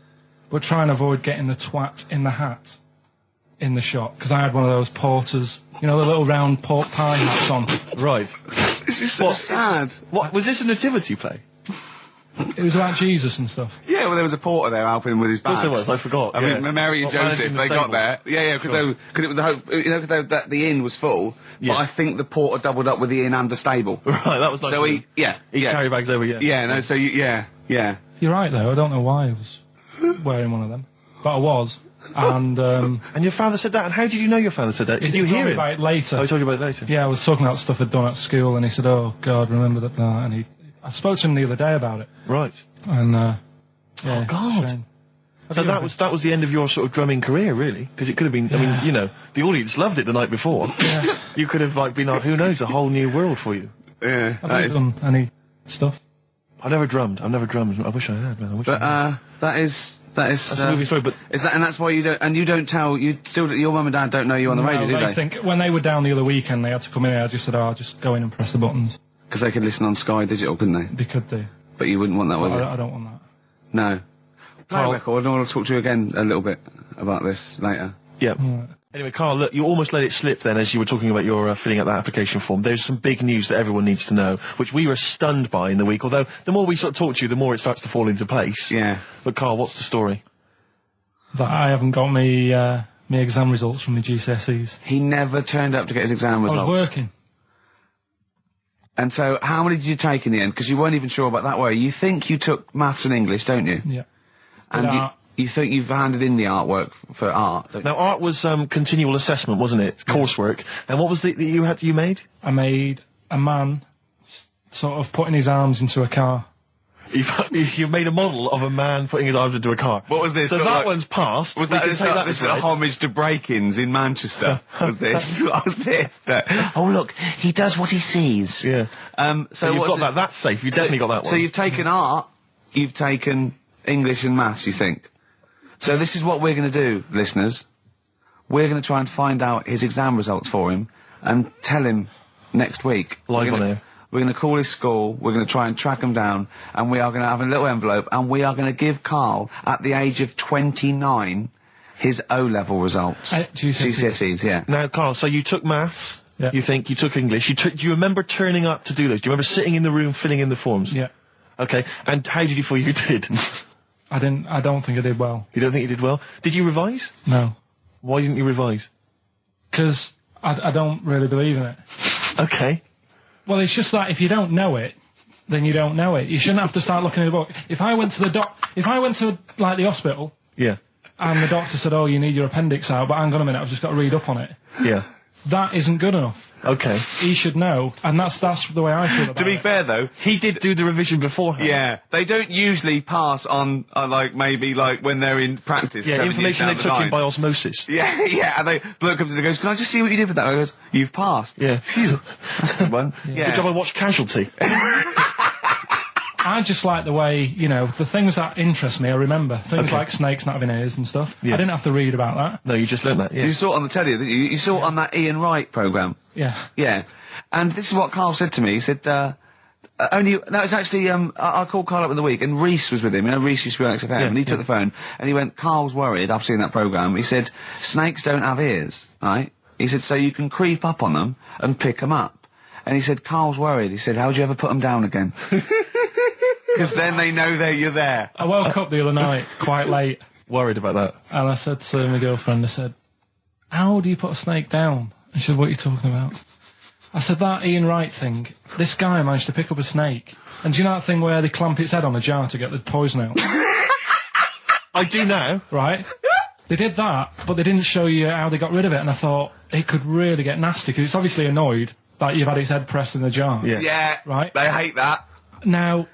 but try and avoid getting the twat in the hat in the shot. Because I had one of those porters, you know, the little round pork pie hats on. Right. This is so sad. What, was this a nativity play? It was about Jesus and stuff. Yeah, well, there was a porter there helping him with his bags. Of course there was, I forgot. I mean, Mary and Joseph, they got there. Yeah, because it was the hope, you know, because the inn was full. Yeah. But I think the porter doubled up with the inn and the stable. Right, that was nice. So he carry bags over, yeah. Yeah, no, so yeah. You're right, though. I don't know why I was wearing one of them. But I was. And your father said that? And how did you know your father said that? Did you he hear told me it? about it later. Oh, he told you about it later? Yeah, I was talking about stuff I'd done at school, and he said, oh, God, remember that. And I spoke to him the other day about it. Right. And, oh, God. So that was the end of your sort of drumming career, really? Because it could have been, I mean, you know, the audience loved it the night before. Yeah. You could have, like, been, who knows, a whole new world for you. Yeah. Have you done any stuff? I've never drummed. I wish I had, man. That's a movie story, but... Is that, and that's why you don't tell, your mum and dad don't know you on the radio, do they? I think when they were down the other weekend, they had to come in here, I just said, I'll just go in and press the buttons. Because they could listen on Sky Digital, couldn't they? They could do. But you wouldn't want that, would you? I don't want that. No. Play a record, and I want to talk to you again a little bit about this later. Yeah. Right. Anyway, Karl, look, you almost let it slip then as you were talking about your filling out that application form. There's some big news that everyone needs to know, which we were stunned by in the week, although the more we sort of talk to you, the more it starts to fall into place. Yeah. But Karl, what's the story? That I haven't got me exam results from the GCSEs. He never turned up to get his exam results. I was working. And so, how many did you take in the end? Because you weren't even sure about that, were you? You think you took maths and English, don't you? Yeah. And you think you've handed in the artwork for art, don't you? Now, art was continual assessment, wasn't it? Coursework. And what was that you made? I made a man sort of putting his arms into a car. You made a model of a man putting his arms into a car. What was this? So that one's passed. Was that, this is a homage to break-ins in Manchester? Was this? What was this? Oh look, he does what he sees. Yeah. So you've got that. That's safe. You definitely got that one. So you've taken art, you've taken English and maths, you think? So this is what we're going to do, listeners. We're going to try and find out his exam results for him and tell him next week. Live on air. We're going to call his school, we're going to try and track him down, and we are going to have a little envelope, and we are going to give Karl, at the age of 29, his O-level results. GCSEs, yeah. Now, Karl, so you took maths, yeah. You think you took English, do you remember turning up to do those? Do you remember sitting in the room filling in the forms? Yeah. Okay, and how did you feel you did? I don't think I did well. You don't think you did well? Did you revise? No. Why didn't you revise? Because I don't really believe in it. Okay. Well, it's just that if you don't know it, then you don't know it. You shouldn't have to start looking at a book. If I went to like the hospital, yeah, and the doctor said, "Oh, you need your appendix out," but hang on a minute, I've just got to read up on it. Yeah, that isn't good enough. Okay, he should know, and that's the way I feel about it. To be fair, though, he did do the revision beforehand. Yeah, they don't usually pass on, like maybe like when they're in practice. Yeah, information they took in by osmosis. Yeah, yeah, and bloke comes in and goes, "Can I just see what you did with that?" I goes, "You've passed." Yeah, phew, that's a good one. Yeah. Good job I watched Casualty. I just like the way, you know, the things that interest me, I remember. Things like snakes not having ears and stuff. Yeah. I didn't have to read about that. No, you just learned that, yeah. You saw it on the telly, didn't you? You saw it on that Ian Wright programme. Yeah. Yeah. And this is what Karl said to me. He said, it's actually, I called Karl up in the week, and Reese was with him. You know, Reese used to be on XFM, and he took the phone, and he went, "Karl's worried, I've seen that programme." He said, "Snakes don't have ears, right?" He said, "So you can creep up on them and pick them up." And he said, "Karl's worried." He said, "How would you ever put them down again?" Because then they know you're there. I woke up the other night quite late. Worried about that. And I said to my girlfriend, I said, "How do you put a snake down?" And she said, "What are you talking about?" I said, "That Ian Wright thing, this guy managed to pick up a snake. And do you know that thing where they clamp its head on a jar to get the poison out?" I do now. Right? They did that, but they didn't show you how they got rid of it. And I thought, it could really get nasty, because it's obviously annoyed that you've had its head pressed in the jar. Yeah. Yeah. Right? They hate that. Now...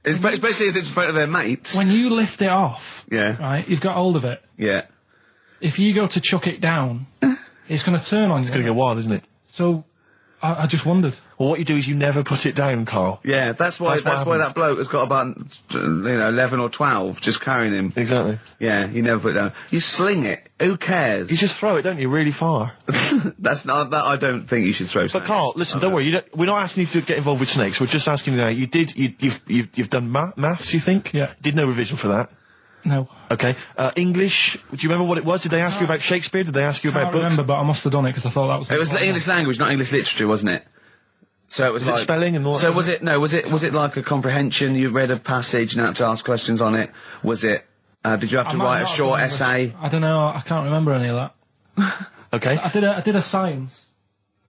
Especially as it's in front of their mates. When you lift it off, yeah, right, you've got hold of it. Yeah. If you go to chuck it down, it's going to turn on you. It's going to go wild, isn't it? So, I just wondered. Well, what you do is you never put it down, Carl. Yeah, that's why that bloke has got about 11 or 12 just carrying him. Exactly. Yeah, you never put it down. You sling it. Who cares? You just throw it, don't you, really far? That's not that. I don't think you should throw. But Carl, listen, don't worry. We're not asking you to get involved with snakes. We're just asking you now. You've done maths, you think? Yeah. Did no revision for that? No. Okay. English. Do you remember what it was? Did they ask you about Shakespeare? Did they ask you about books? I remember, but I must have done it because I thought that was. It was English language, not English literature, wasn't it? So it was like spelling and all. So was it? No, was it like a comprehension? You read a passage and had to ask questions on it. Was it? Did you have to write a short essay? I don't know. I can't remember any of that. Okay. I did a science.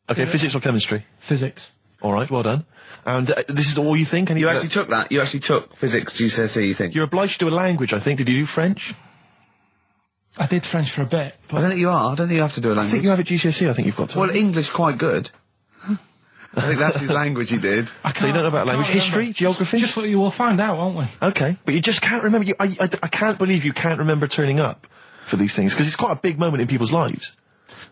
Okay, physics or chemistry? Physics. All right, well done. And this is all you think? You actually took that? You actually took physics GCSE, you think? You're obliged to do a language, I think. Did you do French? I did French for a bit. I don't think you are. I don't think you have to do a language. I think you have a GCSE, I think you've got to. Well, English quite good. I think that's his language he did. So you don't know about language? History? Geography? Just what you will find out, won't we? Okay. But you just can't remember. I can't believe you can't remember turning up for these things, because it's quite a big moment in people's lives.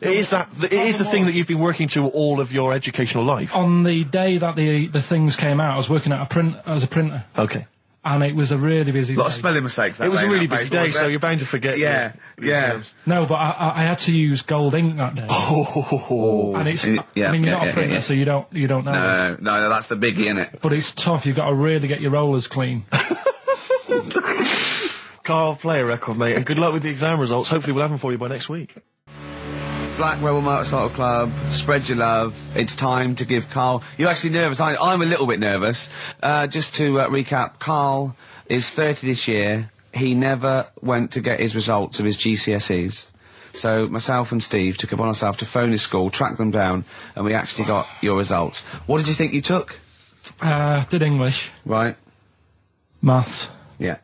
It is the thing that you've been working to all of your educational life. On the day that the things came out, I was working as a printer. Okay. And it was a really busy day. A lot of spelling mistakes that It was day, a really that busy paper, day, so you're bound to forget. Yeah, yeah. No, but I had to use gold ink that day. Oh. And it's, I mean, you're not a printer, so you don't know. No, that's the biggie, innit? But it's tough, you've got to really get your rollers clean. Carl, play a record, mate, and good luck with the exam results. Hopefully we'll have them for you by next week. Black Rebel Motorcycle Club, spread your love. It's time to give Carl... You're actually nervous, aren't you? I'm a little bit nervous. Just to recap, Carl is 30 this year. He never went to get his results of his GCSEs. So myself and Steve took upon ourselves to phone his school, track them down, and we actually got your results. What did you think you took? Did English. Right. Maths. Yeah.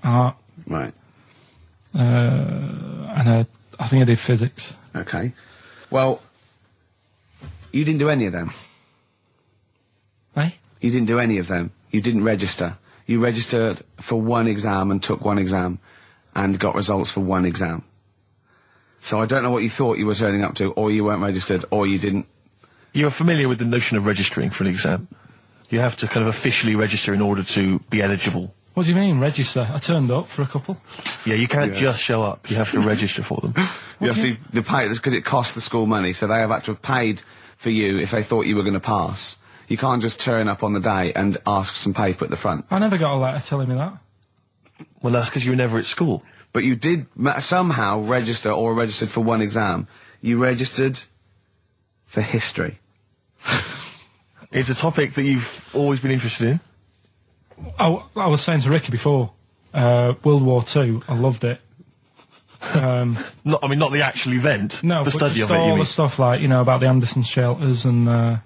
Art. Right. And I think I did physics. Okay. Well, you didn't do any of them. Eh? You didn't do any of them. You didn't register. You registered for one exam and took one exam and got results for one exam. So I don't know what you thought you were turning up to, or you weren't registered, or you didn't. You're familiar with the notion of registering for an exam. You have to kind of officially register in order to be eligible. What do you mean, register? I turned up for a couple. Yeah, you can't just show up. You have to register for them. You have to pay this because it costs the school money, so they have had to have paid for you if they thought you were going to pass. You can't just turn up on the day and ask for some paper at the front. I never got a letter telling me that. Well, that's because you were never at school. But you did somehow register or registered for one exam. You registered for history. It's a topic that you've always been interested in. I was saying to Ricky before, World War II, I loved it. Not the actual event. No, the study of it. all the stuff like, about the Anderson shelters and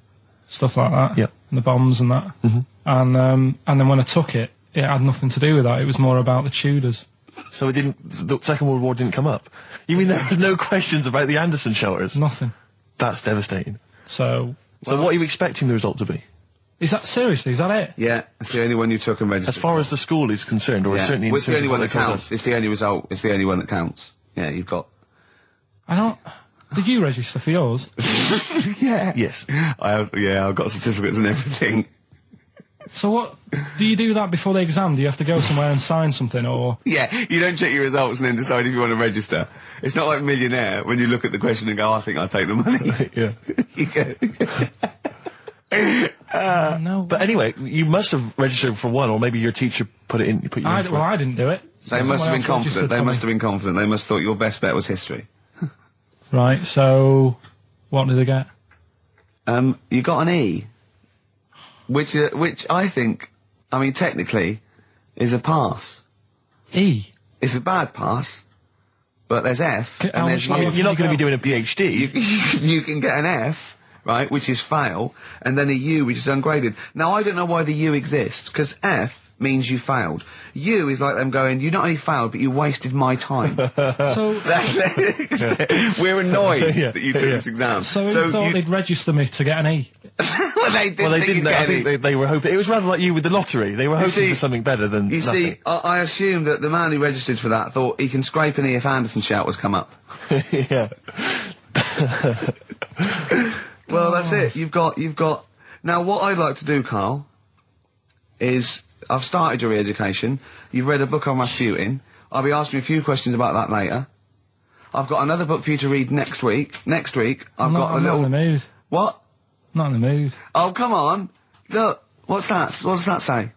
stuff like that. Yeah. And the bombs and that. Mm-hmm. And then when I took it, it had nothing to do with that. It was more about the Tudors. So the Second World War didn't come up? You mean there were no questions about the Anderson shelters? Nothing. That's devastating. So what are you expecting the result to be? Is that it? Yeah, it's the only one you took and registered. As far as the school is concerned, or certainly in it's the only one that counts. counts. It's the only result. It's the only one that counts. Yeah, you've got... Did you register for yours? Yeah. Yes. I've got certificates and everything. So what, do you do that before the exam? Do you have to go somewhere and sign something, or...? Yeah, you don't check your results and then decide if you want to register. It's not like Millionaire, when you look at the question and go, I think I'll take the money. Yeah. You go... No. But anyway, you must have registered for one, or maybe your teacher put you in for it. I didn't do it. They must have been confident. They must have been confident. They must have thought your best bet was history. Right, so what did they get? You got an E, which I think, technically, is a pass. E? It's a bad pass, but there's F, and there's you're not going to be doing a PhD. You can get an F, right, which is fail, and then a U, which is ungraded. Now, I don't know why the U exists, because F means you failed. U is like them going, you not only failed, but you wasted my time. So we're annoyed that you took this exam. So you thought they'd register me to get an E? Well, they didn't. I think they were hoping. It was rather like you with the lottery. They were hoping for something better than You nothing. see, I assume that the man who registered for that thought he can scrape an E if Anderson shelters come up. Yeah. Well, that's it. You've got. Now, what I'd like to do, Carl, is I've started your re-education. You've read a book on Rasputin. I'll be asking you a few questions about that later. I've got another book for you to read next week. Next week, I'm not in the mood. What? Not in the mood. Oh, come on. Look, what's that? What does that say?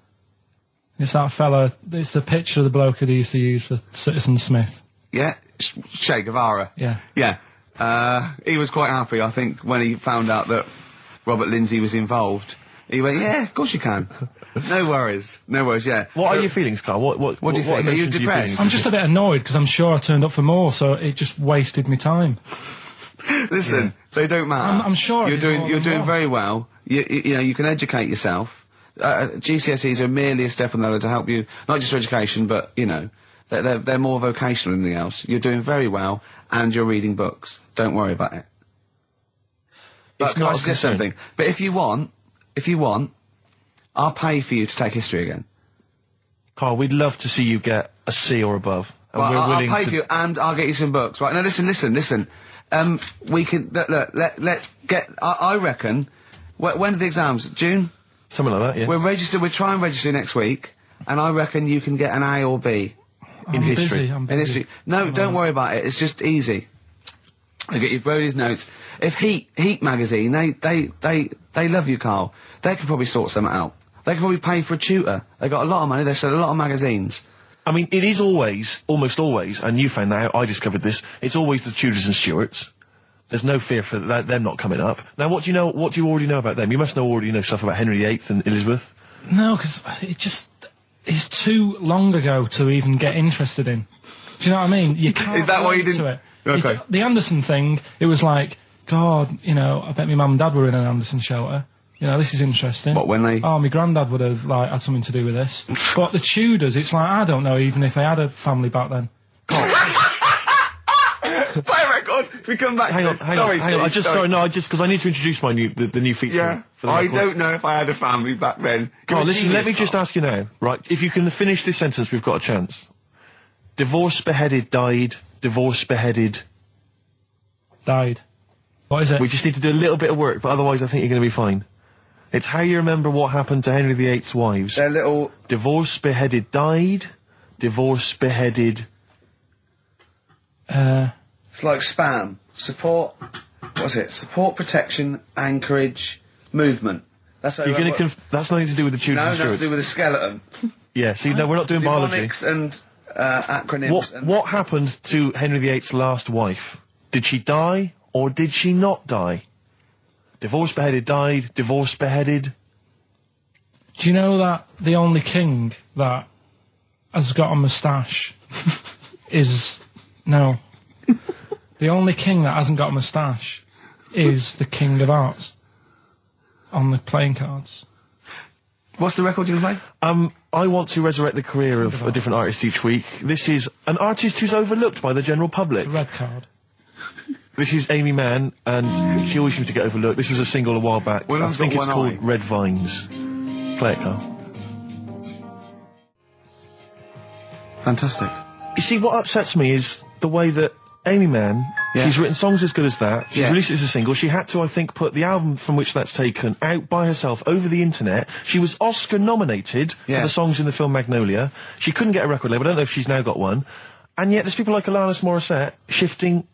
It's that fella. It's the picture of the bloke that he used to use for Citizen Smith. Yeah? Che Guevara. Yeah. Yeah. He was quite happy, I think, when he found out that Robert Lindsay was involved. He went, yeah, of course you can. No worries, yeah. What are your feelings, Carl? What do you think? Are you depressed? I'm just a bit annoyed because I'm sure I turned up for more, so it just wasted me time. Listen, they don't matter. I'm sure you're doing very well. You know, you can educate yourself. GCSEs are merely a step on the ladder to help you, not just for education, but, you know, they're more vocational than anything else. You're doing very well, and you're reading books. Don't worry about it. But can I suggest something? But if you want, I'll pay for you to take history again. Carl, we'd love to see you get a C or above. And well, we're willing I'll pay for you, and I'll get you some books. Right, now listen. We can, let's get, I reckon, when are the exams? June? Something like that, yeah. We'll try and register next week, and I reckon you can get an A or B. In history. Busy. I'm busy. In history. No, don't worry about it, it's just easy. I get you Brody's notes. If Heat magazine, they love you, Carl. They could probably sort something out. They could probably pay for a tutor. They got a lot of money, they sell a lot of magazines. I mean, it is always, almost always, and you found that out, I discovered this, it's always the Tudors and Stuarts. There's no fear for them not coming up. Now, what do you already know about them? You must already know stuff about Henry VIII and Elizabeth. No, because it's too long ago to even get interested in. Do you know what I mean? You can't. Is that why you didn't? To it. Okay. The Anderson thing, it was like, God, you know, I bet my mum and dad were in an Anderson shelter. You know, this is interesting. What, when they... Oh, my granddad would have, like, had something to do with this. But the Tudors, it's like, I don't know even if they had a family back then. Play a record. If we come back hang to on, this. hang Sorry, on. I just because I need to introduce the new feature. Yeah. For the I record. don't know if I had a family back then. Carl, listen, let me just ask you now, right? If you can finish this sentence, we've got a chance. Divorced, beheaded, died. Divorced, beheaded. Died. What is it? We just need to do a little bit of work, but otherwise I think you're going to be fine. It's how you remember what happened to Henry VIII's wives. They're little... Divorced, beheaded, died. Divorced, beheaded... It's like spam. Support... What's it? Support, protection, anchorage, movement. That's how you're going to... That's nothing to do with the Tudors and Stuarts. No, nothing to do with the skeleton. Yeah, see, no, we're not doing biology. Mnemonics and acronyms. What happened to Henry VIII's last wife? Did she die, or did she not die? Divorced, beheaded, died. Divorced, beheaded. Do you know that the only king that has got a moustache is... No. The only king that hasn't got a moustache is the King of Hearts on the playing cards. What's the record you can play? I want to resurrect the career of a different artist each week. This is an artist who's overlooked by the general public. The red card. This is Amy Mann, and she always seems to get overlooked. This was a single a while back. Well, I think it's called Red Vines. Play it, Carl. Fantastic. You see, what upsets me is the way that Amy Mann, she's written songs as good as that, she's released it as a single, she had to, I think, put the album from which that's taken out by herself over the internet. She was Oscar nominated for the songs in the film Magnolia. She couldn't get a record label, I don't know if she's now got one. And yet there's people like Alanis Morissette shifting...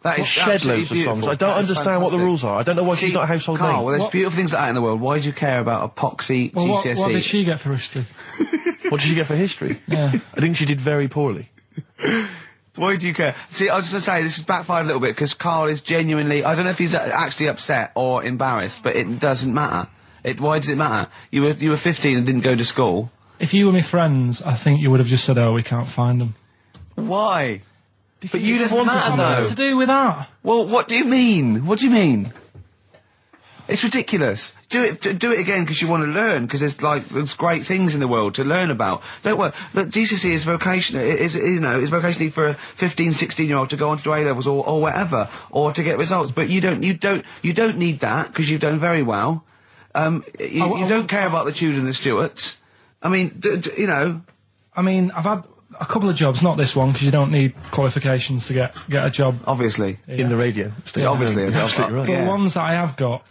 That is shed loads of songs. I don't understand what the rules are. I don't know why she's not a household name. Well, there's beautiful things like that in the world. Why do you care about epoxy GCSE? What did she get for history? What did she get for history? Yeah. I think she did very poorly. Why do you care? See, I was just going to say, this has backfired a little bit, because Carl is genuinely... I don't know if he's actually upset or embarrassed, but it doesn't matter. Why does it matter? You were 15 and didn't go to school. If you were my friends, I think you would have just said, oh, we can't find them. Why? Because but you just wanted to know. What's to do with that? Well, what do you mean? What do you mean? It's ridiculous. Do it again because you want to learn, because there's great things in the world to learn about. Don't worry. Look, GCSE is vocational. Is vocationally for a 15, 16-year-old to go on to do A-levels or whatever, or to get results. But you don't need that, because you've done very well. You don't care about the Tudors and the Stuarts. I mean, you know. I mean, a couple of jobs, not this one, because you don't need qualifications to get a job. Obviously. In the radio. Obviously. You're absolutely right. But the ones that I have got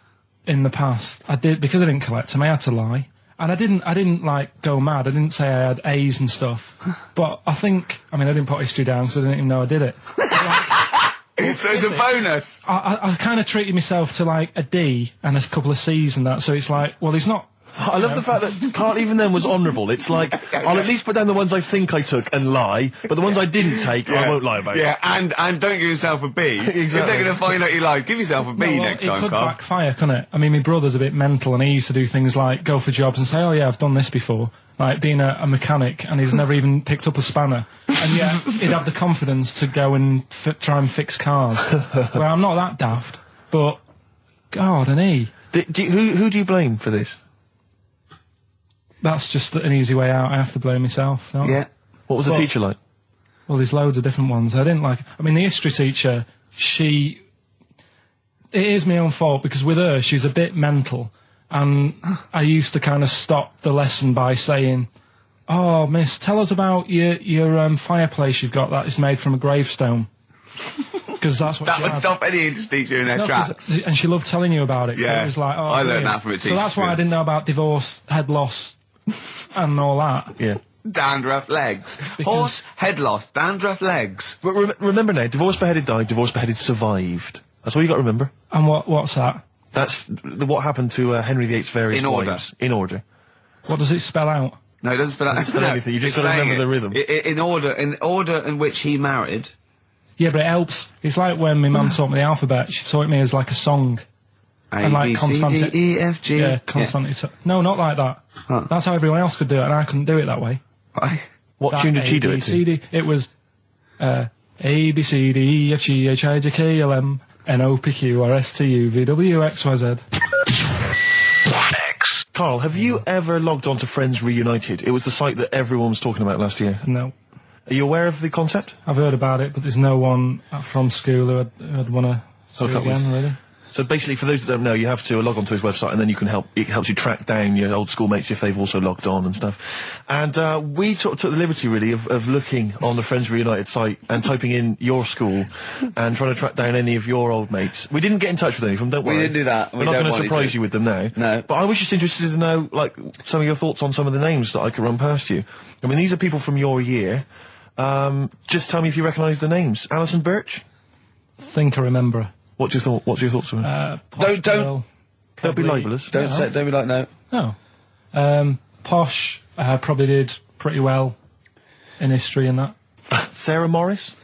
in the past, I did, because I didn't collect them, I had to lie. And I didn't like go mad. I didn't say I had A's and stuff. But I didn't put history down because I didn't even know I did it. So it's a bonus. I kind of treated myself to like a D and a couple of C's and that. So it's like, well, he's not. I love the fact that Carl even then was honourable. It's like, I'll at least put down the ones I think I took and lie, but the ones I didn't take, I won't lie about. Yeah, and don't give yourself a B. Exactly. If they're going to find out you lied, give yourself a B next time, It could Carl. backfire, couldn't it? I mean, my brother's a bit mental, and he used to do things like go for jobs and say, oh yeah, I've done this before. Like being a mechanic, and he's never even picked up a spanner. And yet, he'd have the confidence to go and try and fix cars. Well, I'm not that daft, but, God, and he. Who do you blame for this? That's just an easy way out. I have to blame myself. No? Yeah. What was the teacher like? Well, there's loads of different ones. I didn't like. I mean, the history teacher, it is my own fault because with her, she's a bit mental, and I used to kind of stop the lesson by saying, "Oh, miss, tell us about your fireplace you've got that is made from a gravestone." Because that's what that would stop any English teacher in their tracks. And she loved telling you about it. Yeah. So it was like, oh, I learned brilliant. that from a teacher. So that's why I didn't know about divorce, head loss, and all that. Yeah. Dandruff legs. Horse, head loss, dandruff legs. But remember now, divorce, beheaded, died, divorce, beheaded, survived. That's all you got to remember. And what's that? That's what happened to Henry VIII's various wives. In order. What does it spell out? No, it doesn't spell out anything. You just got to remember the rhythm. In order in which he married. Yeah, but it helps. It's like when my mum taught me the alphabet. She taught me as like a song. A, B, C, D, E, F, G. Yeah, constant. Yeah. No, not like that. Huh. That's how everyone else could do it, and I couldn't do it that way. Right. What tune did she do it to? It was A, B, C, D, E, F, G, H, I, J, K, L, M, N, O, P, Q, R, S, T, U, V, W, X, Y, Z. Carl, have you ever logged on to Friends Reunited? It was the site that everyone was talking about last year. No. Are you aware of the concept? I've heard about it, but there's no one from school who'd want to see it again, really. So basically, for those that don't know, you have to log on to his website, and then it helps you track down your old schoolmates if they've also logged on and stuff. And we took the liberty, really, of looking on the Friends Reunited site and typing in your school and trying to track down any of your old mates. We didn't get in touch with any of them, don't worry. We didn't do that. We're not going to surprise you with them now. No. But I was just interested to know, like, some of your thoughts on some of the names that I could run past you. I mean, these are people from your year. Just tell me if you recognise the names. Alison Birch? Think I remember. What's your thoughts on it? Don't be libelous. Don't be like no. No. Posh probably did pretty well in history and that. Sarah Morris?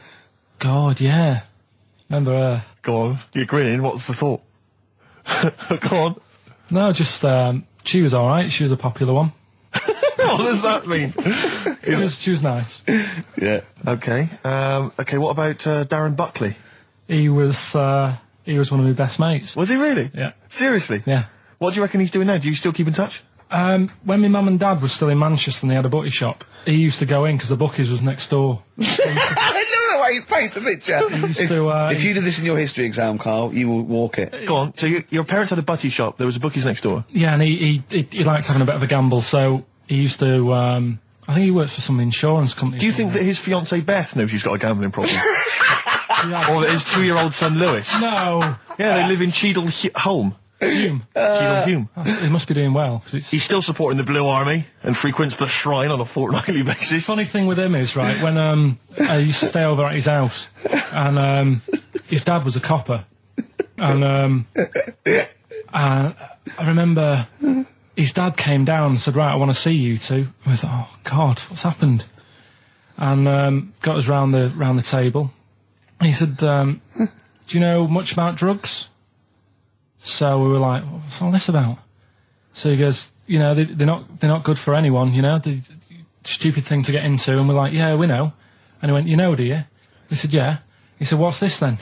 God, yeah. Remember her. Go on. You're grinning. What's the thought? Go on. No, just she was all right. She was a popular one. What does that mean? She was nice. Yeah. Okay. Okay. What about Darren Buckley? He was one of my best mates. Was he really? Yeah. Seriously? Yeah. What do you reckon he's doing now? Do you still keep in touch? When my mum and dad were still in Manchester and they had a butty shop, he used to go in because the bookies was next door. I love the way you paint a picture. If you did this in your history exam, Carl, you will walk it. Go on. So your parents had a butty shop. There was a bookies next door. Yeah, and he liked having a bit of a gamble, so he used to. I think he works for some insurance company. Do you think that his fiancée Beth knows he's got a gambling problem? Or that his 2-year-old son Lewis? No. Yeah, they live in Cheadle Holme. Hume. Cheadle Hume. He must be doing well. He's still supporting the Blue Army and frequents the shrine on a fortnightly basis. Funny thing with him is, right, when I used to stay over at his house, and his dad was a copper, and I remember his dad came down and said, right, I want to see you two. I was like, oh God, what's happened? And got us round the table. He said, do you know much about drugs? So we were like, what's all this about? So he goes, you know, they're not good for anyone, you know, the stupid thing to get into. And we're like, yeah, we know. And he went, you know, do you? We said, yeah. He said, what's this then?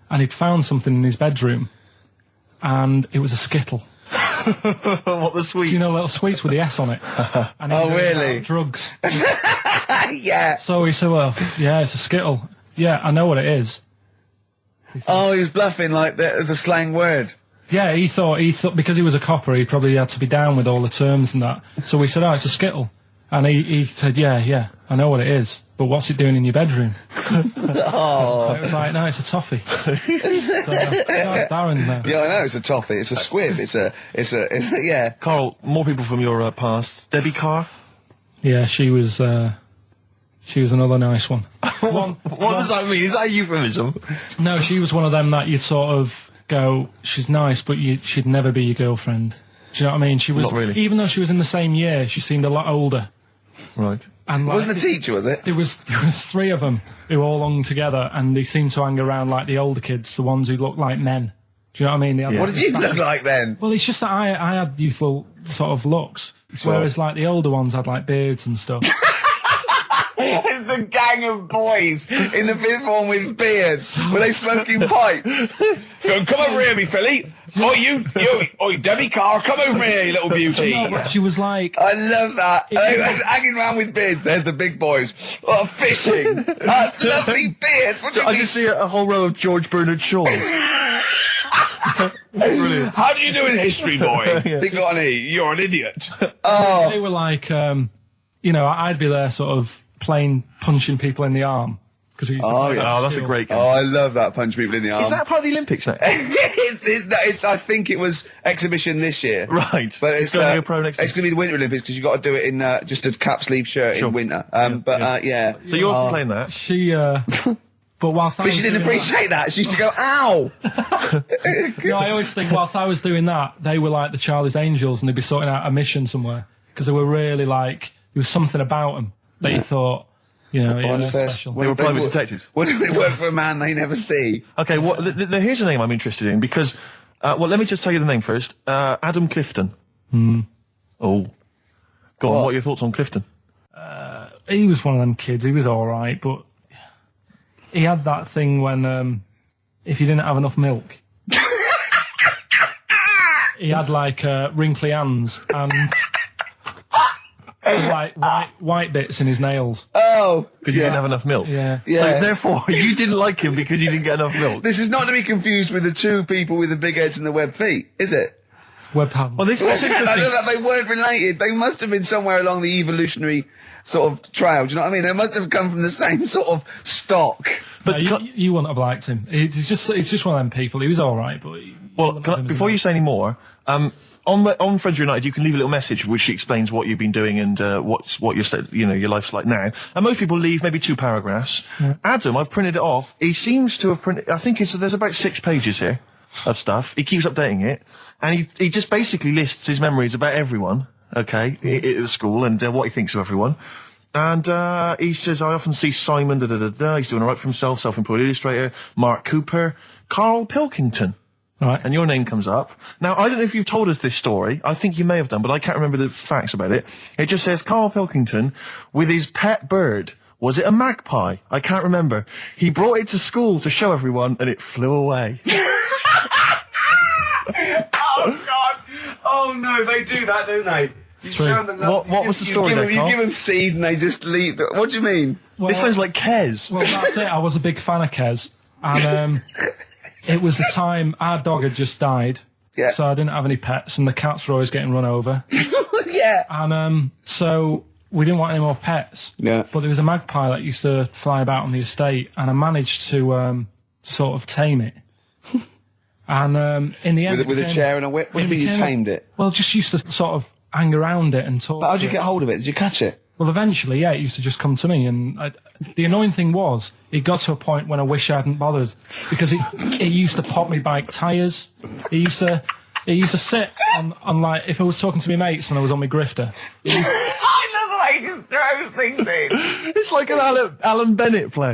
And he'd found something in his bedroom, and it was a Skittle. What, the sweet? Do you know little sweets with the S on it? And oh, really? Drugs. Yeah. So he said, well, yeah, it's a Skittle. Yeah, I know what it is. Oh, he was bluffing like that as a slang word. Yeah, he thought because he was a copper, he probably had to be down with all the terms and that. So we said, oh, it's a Skittle. And he said, yeah, I know what it is, but what's it doing in your bedroom? Oh. It was like, no, it's a toffee. So, Darren, Yeah, I know, it's a toffee. It's a squib. It's a, yeah. Carl, more people from your past. Debbie Carr? Yeah, she was another nice one. What does that mean? Is that a euphemism? No, she was one of them that you'd sort of go, she's nice, but she'd never be your girlfriend. Do you know what I mean? She was, Not really. Even though she was in the same year, she seemed a lot older. Right. And It wasn't a teacher, was it? There was 3 of them who all hung together, and they seemed to hang around like the older kids, the ones who looked like men. Do you know what I mean? Yeah. What did you look like then? Well, it's just that I had youthful sort of looks, whereas like the older ones had like beards and stuff. It's the gang of boys in the 5th form with beards. Were they smoking pipes? Go, come over here, me filly. You, Debbie Carr, come over here, you little beauty. No, but she was like... I love that. They were hanging around with beards. There's the big boys. Oh, fishing. That's lovely beards. What do you I mean? just see a whole row of George Bernard Shaws. Brilliant. How do you do in history, boy? Think on E. You're an idiot. Oh. They were like, I'd be there sort of punching people in the arm. Because we used to play that Oh, that's a skill. great game. Oh, I love that. Punch people in the arm. Is that part of the Olympics now? it's I think it was exhibition this year. Right. But it's going to be a pro next It's going to be the Winter Olympics because you've got to do it in just a cap sleeve shirt in winter. Yeah. So you're playing that? She, but whilst I But was she didn't doing appreciate that. She used to go, ow! No, I always think whilst I was doing that, they were like the Charlie's Angels and they'd be sorting out a mission somewhere. Because they were really like, there was something about them that you thought, they're special. They were private detectives. What do they work for a man they never see? Okay, here's a name I'm interested in because, let me just tell you the name first. Adam Clifton. Oh. Go on, what are your thoughts on Clifton? He was one of them kids, he was alright, but he had that thing when, if you didn't have enough milk, he had like, wrinkly hands and like white bits in his nails. Oh. Because you didn't have enough milk? Yeah. So, therefore, you didn't like him because you didn't get enough milk? This is not to be confused with the 2 people with the big heads and the web feet, is it? Web hand. Well, this was I know that they weren't related. They must have been somewhere along the evolutionary sort of trail. Do you know what I mean? They must have come from the same sort of stock. But you wouldn't have liked him. It's just one of them people. He was all right, but before you say any more, on Friends United, you can leave a little message which explains what you've been doing and what your life's like now. And most people leave maybe 2 paragraphs. Yeah. Adam, I've printed it off. He seems to have printed. I think there's about 6 pages here of stuff. He keeps updating it, and he just basically lists his memories about everyone. Okay, at the school and what he thinks of everyone. And he says, I often see Simon, he's doing all right for himself, self-employed illustrator, Mark Cooper, Karl Pilkington. Right. And your name comes up. Now, I don't know if you've told us this story. I think you may have done, but I can't remember the facts about it. It just says Karl Pilkington with his pet bird. Was it a magpie? I can't remember. He brought it to school to show everyone and it flew away. Oh, God. Oh, no, they do that, don't they? You show them what was the story there, You Carl? give them seed and they just leave. What do you mean? Well, this sounds like Kez. Well, that's it. I was a big fan of Kez. And it was the time our dog had just died. Yeah. So I didn't have any pets and the cats were always getting run over. Yeah. And so we didn't want any more pets. Yeah. But there was a magpie that used to fly about on the estate and I managed to sort of tame it. And in the end... With a chair and a whip? What do you mean you tamed it? Well, just used to sort of hang around it and talk. But how did you get hold of it? Did you catch it? Well, eventually, yeah, it used to just come to me. And the annoying thing was, it got to a point when I wish I hadn't bothered. Because it used to pop me bike tyres. It used to sit on like, if I was talking to my mates and I was on my grifter. I love the way he just throws things in. It's like an Alan Bennett play.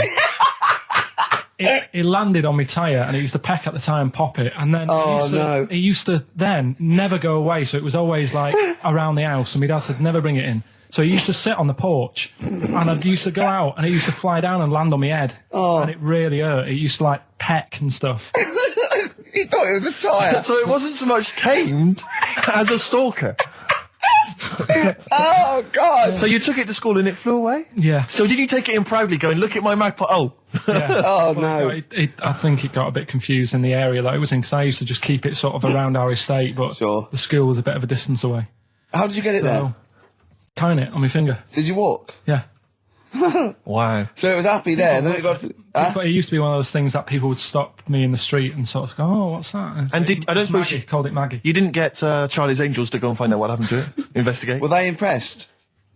It landed on my tyre and it used to peck at the tyre and pop it. And then it used to then never go away. So it was always like around the house and my dad said, never bring it in. So he used to sit on the porch and I used to go out and it used to fly down and land on my head. Oh. And it really hurt. It used to like peck and stuff. He thought it was a tyre. So it wasn't so much tamed as a stalker. Oh, God. So you took it to school and it flew away? Yeah. So did you take it in proudly going, look at my magpie? Oh. Yeah. Oh, well, no. I think it got a bit confused in the area that it was in because I used to just keep it sort of around our estate, but Sure. the school was a bit of a distance away. How did you get it there? Tying it on my finger. Did you walk? Yeah. Wow. So it was happy there, and then it got to... But it used to be one of those things that people would stop me in the street and sort of go, "Oh, what's that?" And I don't suppose Maggie, called it Maggie. You didn't get Charlie's Angels to go and find out what happened to it? Investigate? Were they impressed?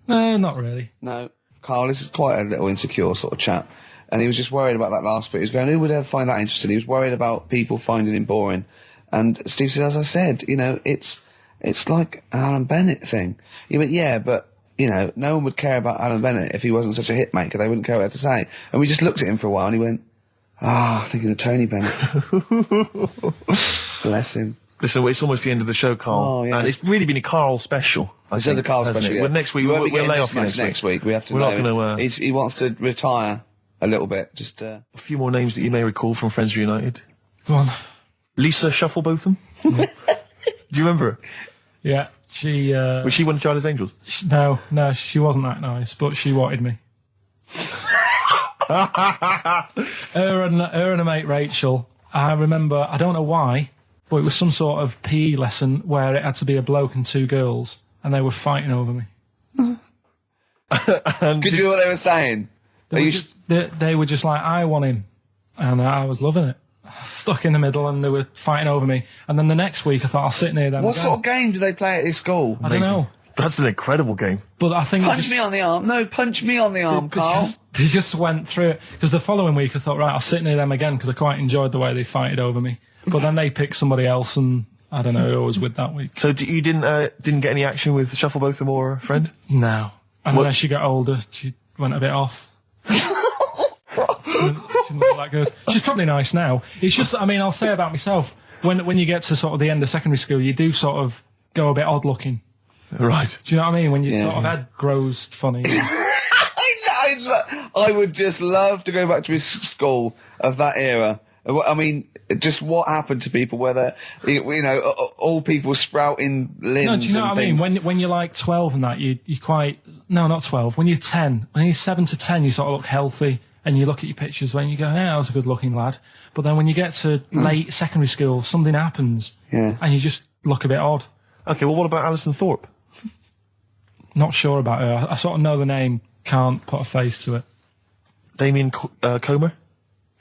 No, not really. No. Carl, this is quite a little insecure sort of chap. And he was just worried about that last bit. He was going, who would ever find that interesting? He was worried about people finding him boring. And Steve said, as I said, it's like an Alan Bennett thing. He went, yeah, but, no one would care about Alan Bennett if he wasn't such a hit maker. They wouldn't care what to say. And we just looked at him for a while and he went, thinking of Tony Bennett. Bless him. Listen, it's almost the end of the show, Carl. Oh, yeah. And it's really been a Carl special. This is a Carl special. Yeah. Well, next week, we'll lay off next week. We have to We're know. not going to... He wants to retire a little bit. Just A few more names that you may recall from Friends Reunited. Go on. Lisa Shufflebotham. Do you remember her? Yeah, she... Was she one of Charlie's Angels? No, she wasn't that nice, but she wanted me. her and a mate Rachel, I remember, I don't know why, but it was some sort of PE lesson where it had to be a bloke and two girls, and they were fighting over me. Could you hear what they were saying? They were just like, I want him, and I was loving it. Stuck in the middle, and they were fighting over me. And then the next week, I thought, I'll sit near them. What sort of game do they play at this school? I don't know. That's an incredible game. But I think Punch me on the arm. No, punch me on the arm, Carl. They just went through it. Because the following week, I thought, right, I'll sit near them again, because I quite enjoyed the way they fighted over me. But then they picked somebody else, and I don't know who I was with that week. So you didn't get any action with Shufflebotham or a friend? No. And when she got older, she went a bit off. She didn't look that good. She's probably nice now. It's just, I'll say about myself, when you get to sort of the end of secondary school, you do sort of go a bit odd looking. Right. Do you know what I mean? When your sort of head grows funny. I would just love to go back to his school of that era. Just what happened to people, whether, all people sprouting limbs. No, do you know and what I mean? things. When you're like 12 and that, you quite, no, not 12. When you're 10, when you're 7 to 10, you sort of look healthy. And you look at your pictures when you go, yeah, I was a good-looking lad. But then when you get to late secondary school, something happens, and you just look a bit odd. Okay, well, what about Alison Thorpe? Not sure about her. I sort of know the name, can't put a face to it. Damien Comer?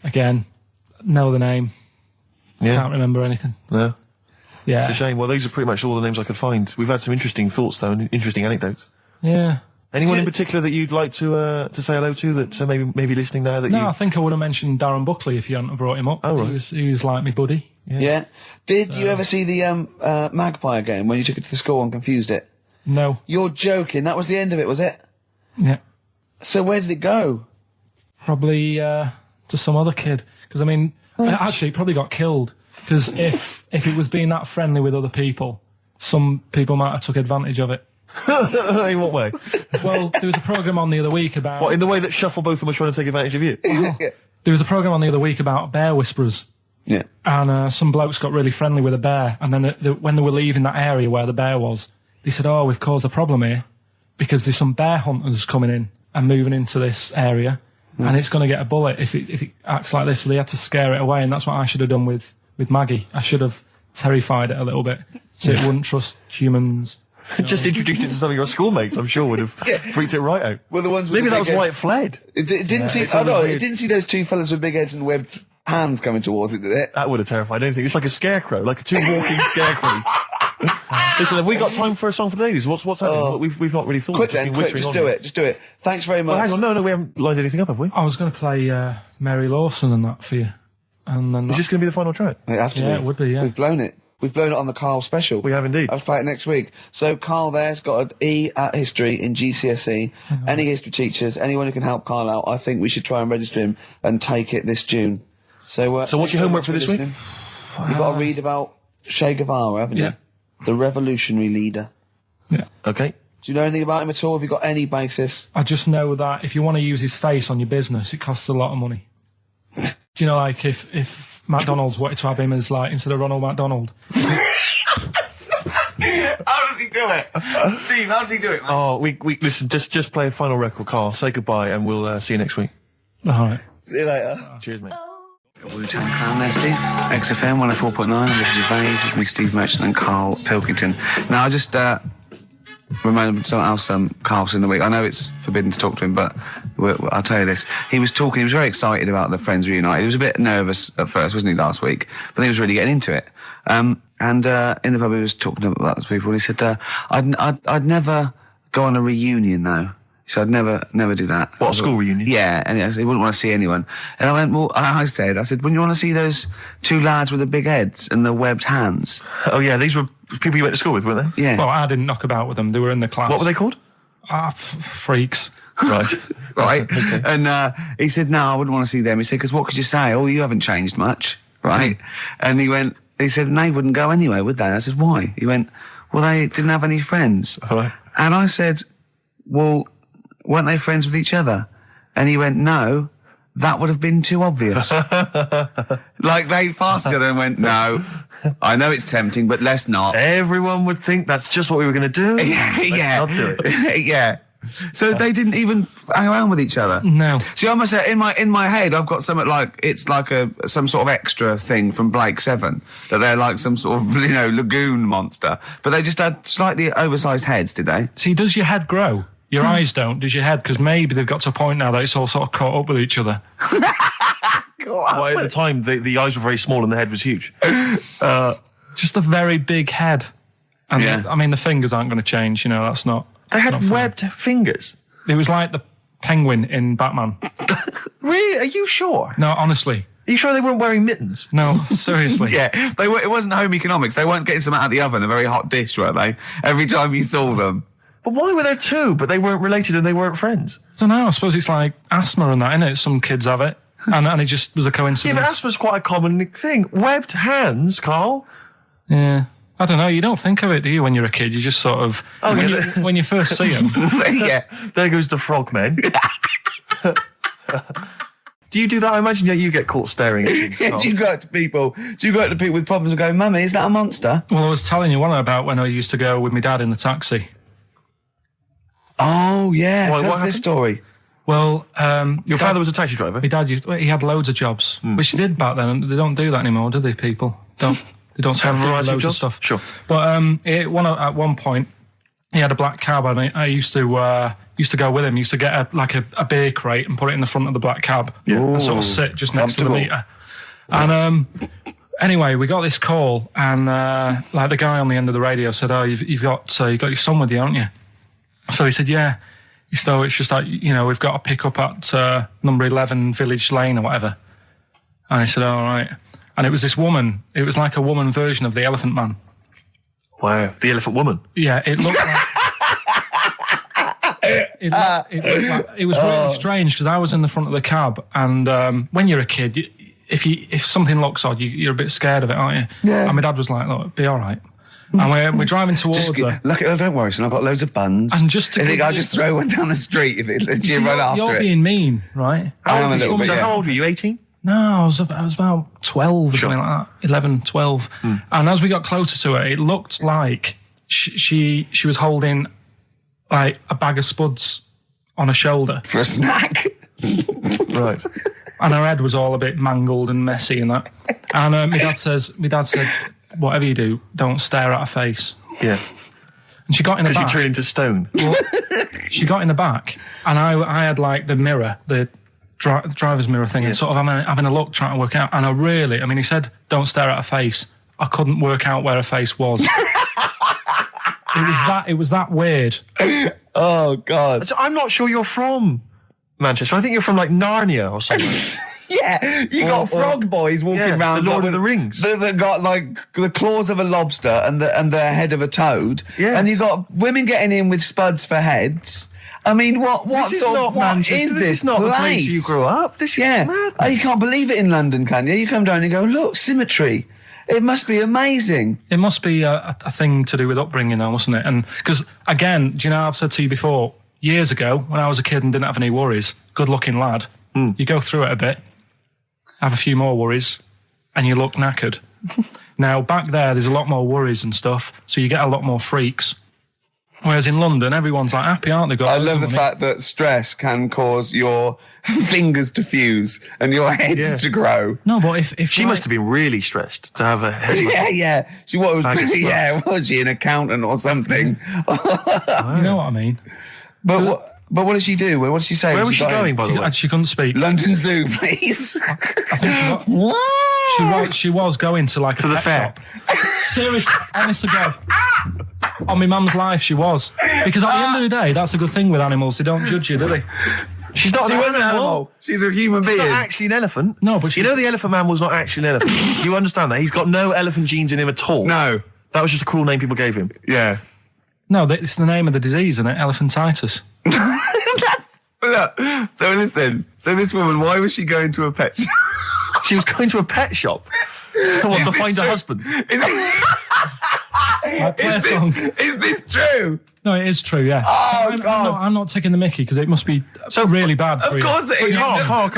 Again, know the name, Yeah. can't remember anything. No. Yeah. It's a shame. Well, these are pretty much all the names I could find. We've had some interesting thoughts, though, and interesting anecdotes. Yeah. Anyone in particular that you'd like to say hello to that maybe listening now that I think I would have mentioned Darren Buckley if you hadn't have brought him up. Oh, right. He was like my buddy. Yeah. Did you ever see the Magpie game when you took it to the school and confused it? No. You're joking. That was the end of it, was it? Yeah. So where did it go? Probably to some other kid. Because, actually, it probably got killed. Because if it was being that friendly with other people, some people might have took advantage of it. In what way? Well, there was a programme on the other week about... What, in the way that Shufflebotham was trying to take advantage of you? Yeah. There was a programme on the other week about bear whisperers. Yeah. And some blokes got really friendly with a bear. And then when they were leaving that area where the bear was, they said, we've caused a problem here because there's some bear hunters coming in and moving into this area. And it's going to get a bullet if it acts like this. So they had to scare it away. And that's what I should have done with Maggie. I should have terrified it a little bit so it wouldn't trust humans. Just introduced it to some of your schoolmates, I'm sure would have freaked it right out. Well, the ones with maybe that was heads. why it fled. It didn't see. It didn't see those two fellas with big heads and webbed hands coming towards it, did it? That would have terrified anything. It's like a scarecrow, like two walking scarecrows. Listen, have we got time for a song for the ladies? What's happening? We've not really thought. Quick then, just do it. Just do it. Thanks very much. Well, hang on, no, we haven't lined anything up, have we? I was going to play Mary Lawson and that for you. And then Is this going to be the final track? It has to be. it would be, yeah. We've blown it. We've blown it on the Carl special. We have indeed. I'll play it next week. So Carl there's got an E at history in GCSE. Any history teachers, anyone who can help Carl out, I think we should try and register him and take it this June. So what's your homework for this week? You've got to read about Che Guevara, haven't Yeah. you? The revolutionary leader. Yeah. Okay. Do you know anything about him at all? Have you got any basis? I just know that if you want to use his face on your business, it costs a lot of money. Do you know, like, if McDonald's wanted to have him as, like, instead of Ronald McDonald? How does he do it? Steve, how does he do it, man? Oh, we listen, just play a final record, Carl. Say goodbye and we'll see you next week. All right. See you later. Cheers, mate. Wu-Tang Clan there, Steve. XFM 104.9. I'm Gervais with me, Steve Merchant and Karl Pilkington. Now, I just reminded me of something else Carl's in the week. I know it's forbidden to talk to him, but I'll tell you this. He was very excited about the Friends Reunited. He was a bit nervous at first, wasn't he, last week? But he was really getting into it. And in the pub he was talking about those people, and he said, I'd never go on a reunion though. He said, I'd never do that. What, a school reunion? Yeah, and he wouldn't want to see anyone. And I went, well, I said, wouldn't you want to see those two lads with the big heads and the webbed hands? Oh yeah, these were people you went to school with, weren't they? Yeah. Well, I didn't knock about with them. They were in the class. What were they called? Freaks. Right. Right. Okay. And he said, no, I wouldn't want to see them. He said, because what could you say? Oh, you haven't changed much. Right. And he said, they wouldn't go anyway, would they? I said, why? He went, well, they didn't have any friends. Right. And I said, well, weren't they friends with each other? And he went, no, that would have been too obvious. Like they passed each other and went, no, I know it's tempting, but let's not. Everyone would think that's just what we were going to do. Yeah. Let's not do it. Yeah. So they didn't even hang around with each other. No. See, I must say, in my head, I've got something like it's like some sort of extra thing from Blake 7 that they're like some sort of lagoon monster, but they just had slightly oversized heads, did they? See, does your head grow? Your eyes don't, does your head? Because maybe they've got to a point now that it's all sort of caught up with each other. Well, at the time, the eyes were very small and the head was huge. Just a very big head. And the fingers aren't going to change, that's not... They had webbed fingers. It was like the penguin in Batman. Really? Are you sure? No, honestly. Are you sure they weren't wearing mittens? No, seriously. Yeah, it wasn't home economics. They weren't getting some out of the oven, a very hot dish, were they? Every time you saw them. But why were there two, but they weren't related and they weren't friends? I don't know. I suppose it's like asthma and that, innit? Some kids have it. And it just was a coincidence. Yeah, but asthma's quite a common thing. Webbed hands, Carl. Yeah. I don't know. You don't think of it, do you, when you're a kid? You just sort of... when you first see them. Yeah. There goes the frogmen. Do you do that? I imagine you get caught staring at things. Yeah, do you go up to people with problems and go, Mummy, is that a monster? Well, I was telling you one about when I used to go with my dad in the taxi. Oh, yeah. What Tell us this story. Well, your father was a taxi driver? My dad he had loads of jobs, which he did back then, and they don't do that anymore, do they, people? They don't have loads of stuff. Sure. But at one point, he had a black cab, and I used to go with him. He used to get a beer crate and put it in the front of the black cab and sort of sit just next to the meter. And anyway, we got this call, and the guy on the end of the radio said, "Oh, you've got your son with you, haven't you?" So he said, "Yeah." So it's just like, we've got to pick up at number 11 Village Lane or whatever. And I said, "All right." And it was this woman. It was like a woman version of the Elephant Man. Wow, the Elephant Woman. Yeah, it looked like... it was really strange because I was in the front of the cab, and when you're a kid, if something looks odd, you're a bit scared of it, aren't you? Yeah. And my dad was like, "Look, be all right." And we're driving towards her. Look, don't worry, son. I've got loads of buns. And just I'll just throw one down the street if you run after it. You're being mean, right? How old were you? 18? No, I was about 12 or something like that. 11, 12. And as we got closer to her, it looked like she was holding like a bag of spuds on her shoulder for a snack. Right. And her head was all a bit mangled and messy and that. And my dad said, "Whatever you do, don't stare at her face." Yeah. And she got in the back. Because you turned into stone. Well, she got in the back, and I had like the mirror, the driver's mirror thing, and sort of having a look, trying to work out. And he said, "Don't stare at her face." I couldn't work out where her face was. It was that weird. Oh, God. So I'm not sure you're from Manchester. I think you're from like Narnia or something. Yeah, you got frog boys walking around. The Lord of the Rings. That got like the claws of a lobster and the head of a toad. Yeah. And you got women getting in with spuds for heads. I mean, what is this not place? The place you grew up? This is mad. Oh, you can't believe it in London, can you? You come down and go, look, symmetry. It must be amazing. It must be a thing to do with upbringing, though, mustn't it? And because, again, do you know, I've said to you before, years ago, when I was a kid and didn't have any worries, good-looking lad, you go through it a bit, have a few more worries, and you look knackered. Now, back there's a lot more worries and stuff, so you get a lot more freaks. Whereas in London, everyone's like happy, aren't they? I love the fact that stress can cause your fingers to fuse and your heads to grow. No, but if She must have been really stressed to have a head. Yeah. She was she an accountant or something? You know what I mean? But what did she do? What did she say? Where was she going, by the way? She couldn't speak. London Zoo, please. I think she was going to like to the fair. Seriously, honest to God. On my mum's life, she was. Because at the end of the day, that's a good thing with animals. They don't judge you, do they? She's not an animal. She's a human being. She's not actually an elephant. No, but you know the elephant man was not actually an elephant. You understand that? He's got no elephant genes in him at all. No. That was just a cool name people gave him. Yeah. No, it's the name of the disease, isn't it? Elephantitis. Look, so listen. So this woman, why was she going to a pet shop? She was going to a pet shop. What, to find her husband? Is this true? No, it is true, yeah. Oh, God. I'm not taking the mickey because it must be so really bad for you. Of course it is. Carl,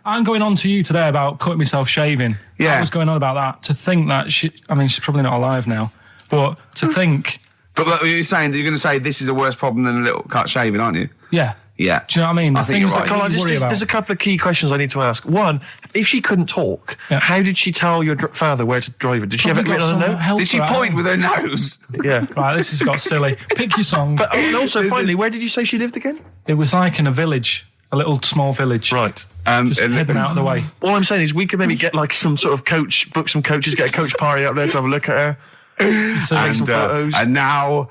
I'm going on to you today about cutting myself shaving. Yeah. I was going on about that. To think that she's probably not alive now, but to think... But you're saying that you're going to say this is a worse problem than a little cut shaving, aren't you? Yeah. Yeah. Do you know what I mean? I think you're right. Carl, there's a couple of key questions I need to ask. One, if she couldn't talk, how did she tell your father where to drive it? Did she have it written on a note? Did she point with her nose? Yeah. Right, this has got silly. Pick your song. But also, finally, where did you say she lived again? It was like in a village, a little small village. Right. Just hidden out of the way. All I'm saying is we could maybe get like some sort of coach, book some coaches, get a coach party up there to have a look at her. Take some photos. And now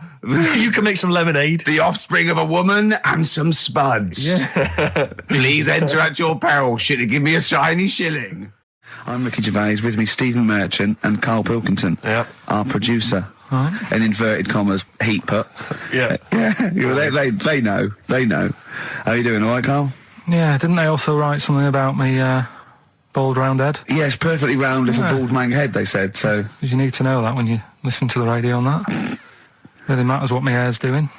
you can make some lemonade. The offspring of a woman and some spuds. Yeah. Please enter at your peril. Should it give me a shiny shilling? I'm Ricky Gervais. With me, Stephen Merchant and Karl Pilkington, our producer. In inverted commas, heat put. Yeah. They know. They know. How are you doing? All right, Karl? Yeah. Didn't they also write something about me? Bald round head? Yes, perfectly round little bald man head, they said, so... Because you need to know that when you listen to the radio and that. Really matters what my hair's doing.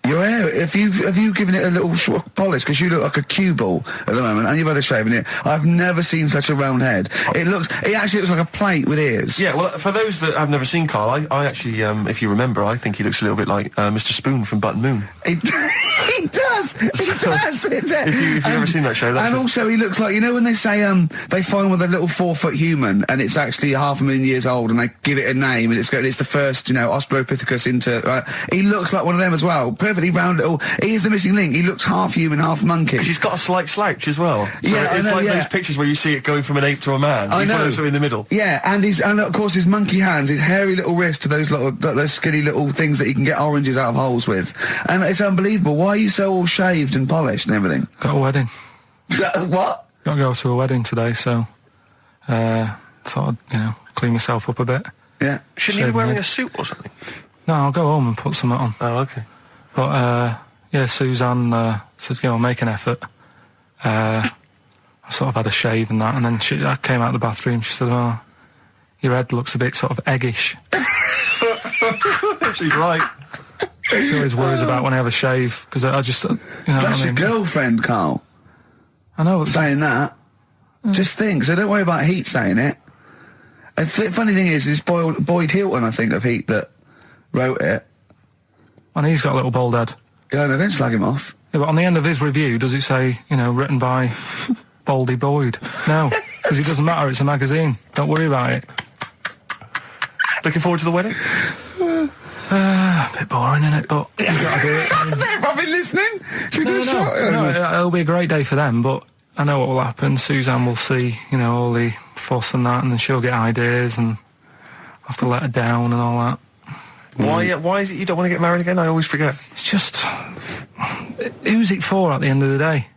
Your hair, have you given it a little short polish? Because you look like a cue ball at the moment, and you've had a shave in it. I've never seen such a round head. It actually looks like a plate with ears. Yeah, well, for those that have never seen Karl, I actually, if you remember, I think he looks a little bit like Mr. Spoon from Button Moon. He does. If you've ever seen that show, and also he looks like, you know when they say they find with a little 4-foot human and it's actually 500,000 years old and they give it a name and it's the first, Australopithecus into. He looks like one of them as well. Perfectly round little. He is the missing link. He looks half human, half monkey. Because he's got a slight slouch as well. So yeah, it's like those pictures where you see it going from an ape to a man. He's one of those in the middle. Yeah, and of course his monkey hands, his hairy little wrist to those skinny little things that he can get oranges out of holes with. And it's unbelievable. Why are you so all shaved and polished and everything? Got a wedding. What? Got to go to a wedding today, so thought I'd, clean myself up a bit. Yeah. Shouldn't you be wearing a suit or something? No, I'll go home and put something on. Oh, okay. But, Suzanne said, make an effort. I sort of had a shave and that, and then I came out of the bathroom, she said, oh, your head looks a bit sort of eggish. She's right. She always worries about when I have a shave, because I just, That's your girlfriend, Karl. I know. Saying that. Just think, so don't worry about Heat saying it. The funny thing is, it's Boyd Hilton, I think, of Heat that wrote it. And he's got a little bald head. Yeah, no, don't slag him off. Yeah, but on the end of his review, does it say, written by Baldy Boyd? No, because it doesn't matter, it's a magazine. Don't worry about it. Looking forward to the wedding? A bit boring, isn't it? But you've got to do it. They've probably listening. Should we do a shot? No, it'll be a great day for them, but I know what will happen. Suzanne will see, all the fuss and that, and then she'll get ideas, and I'll have to let her down and all that. Why is it you don't want to get married again? I always forget. It's just... Who's it for at the end of the day?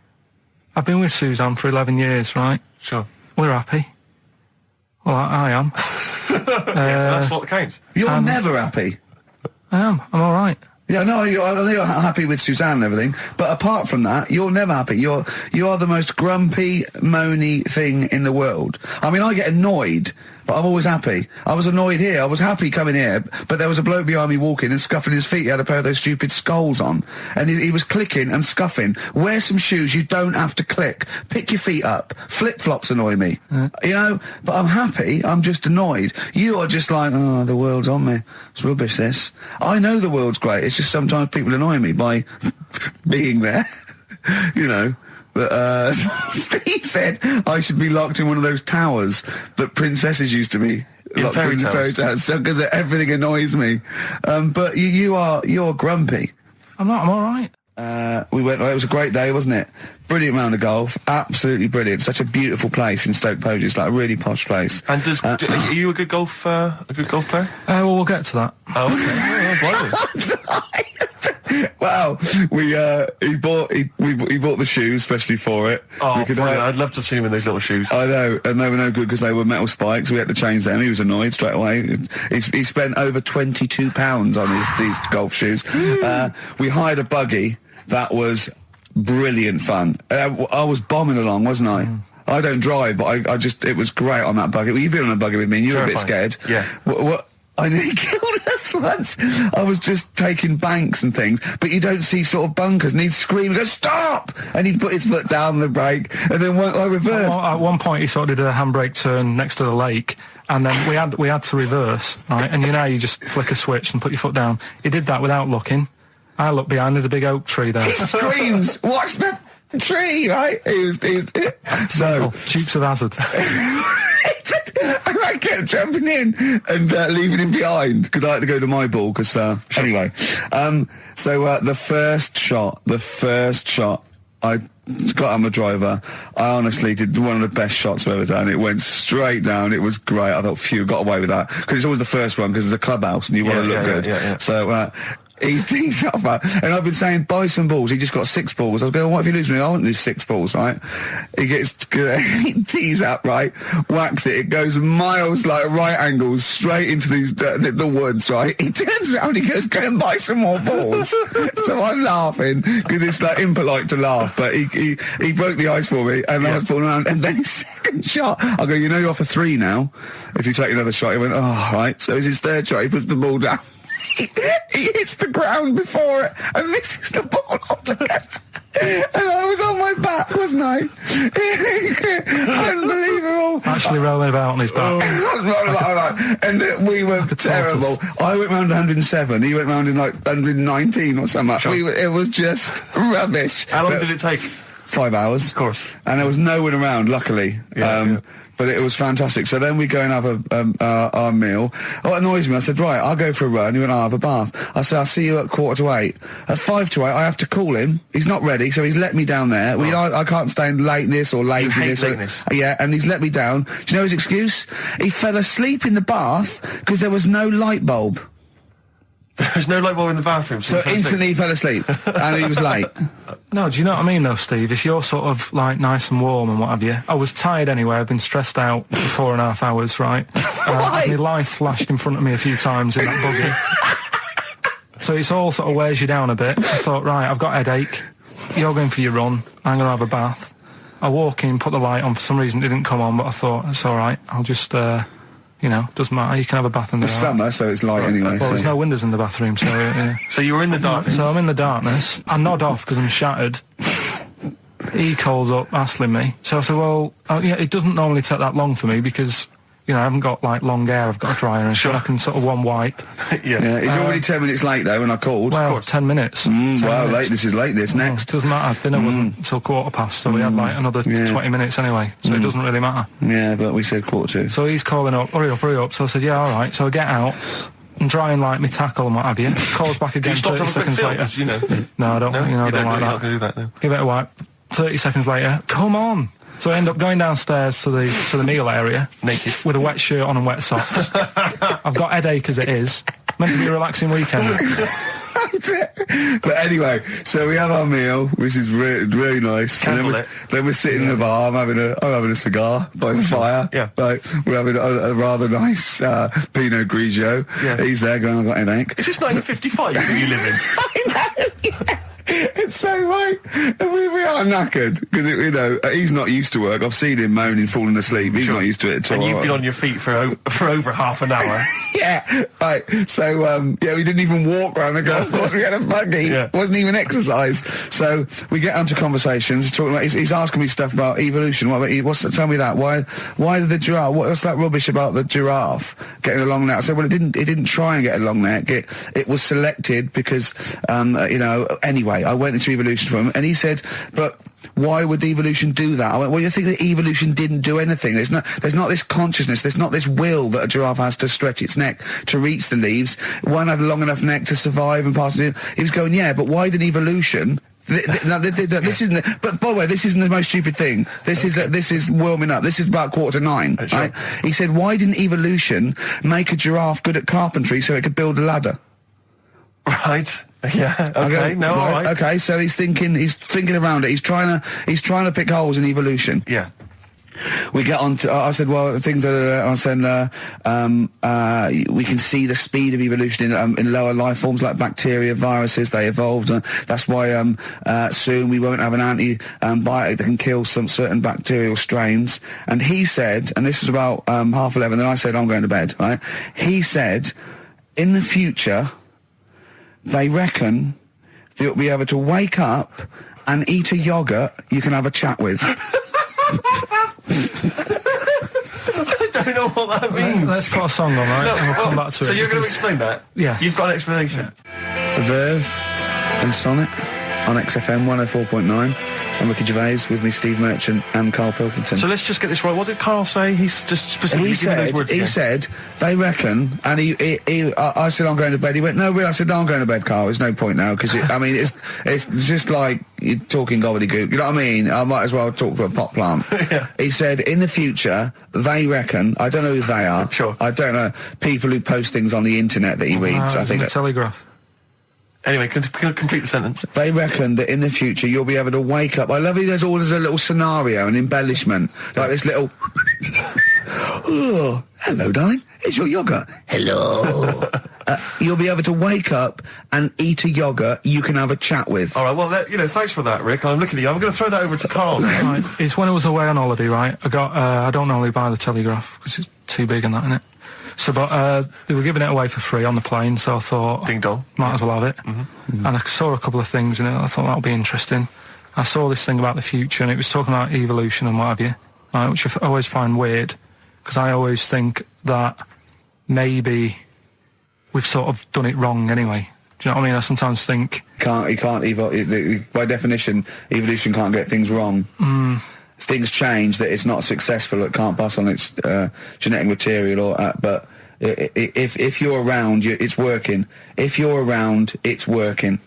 I've been with Suzanne for 11 years, right? Sure. We're happy. Well, I am. That's what counts. You're never happy. I am. I'm all right. Yeah, no, you're happy with Suzanne and everything, but apart from that, you're never happy. You are the most grumpy, moany thing in the world. I mean, I get annoyed but I'm always happy. I was annoyed here. I was happy coming here, but there was a bloke behind me walking and scuffing his feet. He had a pair of those stupid skulls on, and he was clicking and scuffing. Wear some shoes you don't have to click. Pick your feet up. Flip-flops annoy me. You know, but I'm happy. I'm just annoyed. You are just like, oh, the world's on me. It's rubbish, this. I know the world's great. It's just sometimes people annoy me by being there. You know. But Steve said I should be locked in one of those towers that princesses used to be locked in fairy towers, so because everything annoys me. But you're grumpy. I'm not. I'm all right. We went. It was a great day, wasn't it? Brilliant round of golf. Absolutely brilliant. Such a beautiful place in Stoke Poges. It's like a really posh place. And are you a good golf player? Well, we'll get to that. Oh, okay. Wow, he bought the shoes especially for it. Oh, I'd love to have seen him in those little shoes. I know, and they were no good because they were metal spikes. We had to change them. He was annoyed straight away. He spent over £22 on these golf shoes. We hired a buggy that was brilliant fun. I was bombing along, wasn't I? I don't drive, but it was great on that buggy. Well, you've been on a buggy with me, and you were a bit scared. Yeah. What? I nearly killed us once. I was just taking banks and things, but you don't see sort of bunkers, and he'd scream and go, stop! And he'd put his foot down the brake, and then I reversed. At one point, he sort of did a handbrake turn next to the lake, and then we had to reverse, right? And you just flick a switch and put your foot down. He did that without looking. I looked behind, there's a big oak tree there. He screams, watch the tree, right? So Dukes of Hazzard. I kept jumping in and leaving him behind because I had to go to my ball. Because anyway, so the first shot, I got on the driver. I honestly did one of the best shots I've ever done. It went straight down. It was great. I thought, phew, got away with that because it's always the first one because it's a clubhouse and you want to look good. Yeah. So. He tees up, and I've been saying, buy some balls. He just got 6 balls. I was going, well, what if you lose me? I won't lose 6 balls, right? He tees up, right? Whacks it. It goes miles, like right angles, straight into these the woods, right? He turns around, he goes, go and buy some more balls. So I'm laughing because it's like impolite to laugh, but he broke the ice for me, and I was falling around. And then his second shot, I go, you know, you're off a 3 now. If you take another shot, he went, oh, right. So it's his third shot. He puts the ball down. He hits the ground before it and misses the ball altogether. And I was on my back, wasn't I? Unbelievable. Actually rolling about on his back. And we were terrible. I went round 107. He went round in like 119 or something. Sure. It was just rubbish. How long did it take? 5 hours. Of course. And there was no one around, luckily. But it was fantastic. So then we go and have our meal. What annoys me, I said, right, I'll go for a run. He went, I'll have a bath. I said, I'll see you at 7:45. At 7:55, I have to call him. He's not ready, so he's let me down there. I can't stand lateness or laziness. You hate lateness. Yeah, and he's let me down. Do you know his excuse? He fell asleep in the bath because there was no light bulb. There's no light bulb in the bathroom. So instantly he fell asleep, and he was late. No, do you know what I mean, though, Steve? If you're sort of, like, nice and warm and what have you... I was tired anyway. I've been stressed out for 4.5 hours, right? My life flashed in front of me a few times in that buggy. So it's all sort of wears you down a bit. I thought, right, I've got a headache. You're going for your run. I'm going to have a bath. I walk in, put the light on. For some reason, it didn't come on, but I thought, it's all right. I'll just... doesn't matter. You can have a bath in the It's summer, so it's light anyway. Well, there's no windows in the bathroom, so... So you were in the darkness? So I'm in the darkness. I nod off because I'm shattered. He calls up, hassling me. So I said, well, it doesn't normally take that long for me because, I haven't got, like, long hair. I've got a dryer and sure. I can sort of one wipe. Yeah. He's already 10 minutes late, though, when I called. Well, 10 minutes. 10 wow, minutes. This is late, next. It doesn't matter. Dinner wasn't until 7:15, so we had, like, another 20 minutes anyway, so it doesn't really matter. Yeah, but we said 7:45. So he's calling up, hurry up. So I said, yeah, all right. So I get out and dry and like me tackle and what have you. Calls back again 30 seconds later. No, I don't. I don't like that. You're not going to do that, though. Give it a wipe. 30 seconds later, come on. So I end up going downstairs to the meal area, naked, with a wet shirt on and wet socks. I've got headache as it is. Meant to be a relaxing weekend. But anyway, so we have our meal, which is really nice. And then we're sitting in the bar. I'm having a cigar by the fire. Yeah. Like, we're having a rather nice Pinot Grigio. Yeah. He's there going, I've got a headache. Is this 1955 that you live in? I know. Yeah. It's so right. We are knackered because he's not used to work. I've seen him moaning, falling asleep. He's not used to it at all. And you've been on your feet for over half an hour. Yeah, right. So we didn't even walk around the golf course. We had a buggy. Yeah. Wasn't even exercise. So we get onto conversations. Talking about he's asking me stuff about evolution. Tell me that. Why did the giraffe? What's that rubbish about the giraffe getting a long neck? I said, well, it didn't try and get a long neck. It was selected because anyway, I went into evolution for him, and he said, but why would evolution do that? I went, well, you think that evolution didn't do anything? There's not this consciousness, there's not this will that a giraffe has to stretch its neck to reach the leaves. One had a long enough neck to survive and pass it. He was going, yeah, but why did evolution? This isn't. But by the way, this isn't the most stupid thing. This is warming up. This is about 8:45. Sure. Right? He said, why didn't evolution make a giraffe good at carpentry so it could build a ladder? Right. Yeah. Okay. All right. Okay. So he's thinking around it. He's trying to pick holes in evolution. Yeah. We get on to. I said, well, things are. I said, we can see the speed of evolution in lower life forms like bacteria, viruses. They evolved. That's why soon we won't have an antibiotic that can kill some certain bacterial strains. And he said, and this is about 11:30. Then I said, I'm going to bed. Right? He said, in the future, they reckon that you'll be able to wake up and eat a yogurt you can have a chat with. I don't know what that means. Let's put a song on, right? And we'll come back to it. So you're going to explain that? Yeah. You've got an explanation? The Verve and Sonic on XFM 104.9. I'm Ricky Gervais, with me Steve Merchant and Karl Pilkington. So let's just get this right. What did Carl say? He's just specifically giving those words again. He said, they reckon, and I said, I'm going to bed. He went, no, really? I said, no, I'm going to bed, Carl. There's no point now, because, it's just like you're talking gobbledygook. You know what I mean? I might as well talk to a pot plant. Yeah. He said, in the future, they reckon, I don't know who they are. Sure. I don't know, people who post things on the internet that he reads. I think the Telegraph. Anyway, complete the sentence. They reckon that in the future you'll be able to wake up. I love it. There's a little scenario, an embellishment, like this little. Oh, hello, darling. It's your yogurt. Hello. You'll be able to wake up and eat a yogurt you can have a chat with. All right. Well, thanks for that, Rick. I'm looking at you. I'm going to throw that over to Carl now. Right. It's when I was away on holiday, right? I don't normally buy the Telegraph because it's too big and that, innit? So, but they were giving it away for free on the plane, so I thought, ding dong, might as well have it. Mm-hmm. And I saw a couple of things in it. I thought that would be interesting. I saw this thing about the future, and it was talking about evolution and what have you, right, which I always find weird, because I always think that maybe we've sort of done it wrong anyway. Do you know what I mean? I sometimes think by definition, evolution can't get things wrong. Things change, that it's not successful, it can't pass on its genetic material, but if you're around, it's working. If you're around, it's working.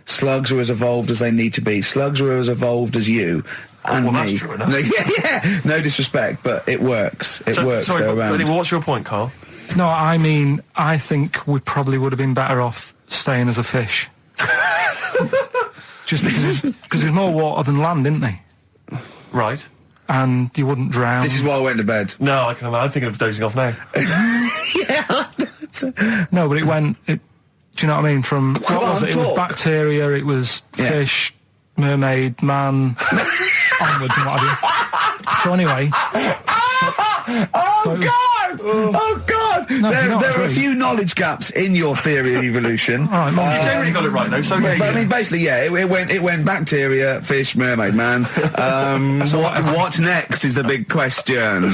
Slugs are as evolved as they need to be. Slugs are as evolved as you and me. That's true enough. Yeah, no disrespect, but it works. It works. Sorry, they're around. What's your point, Carl? No, I mean, I think we probably would have been better off staying as a fish. Just because there's more water than land, isn't there? Right. And you wouldn't drown. This is why I went to bed. No, I can imagine. I'm thinking of dozing off now. Yeah. No, but do you know what I mean? From, what was it? It was bacteria, it was fish, mermaid, man, onwards and what have you. So anyway. Oh God! No, there are a few knowledge gaps in your theory of evolution. All right, you generally got it right though. So but, I mean, basically, yeah, it went bacteria, fish, mermaid, man. What's next is the big question.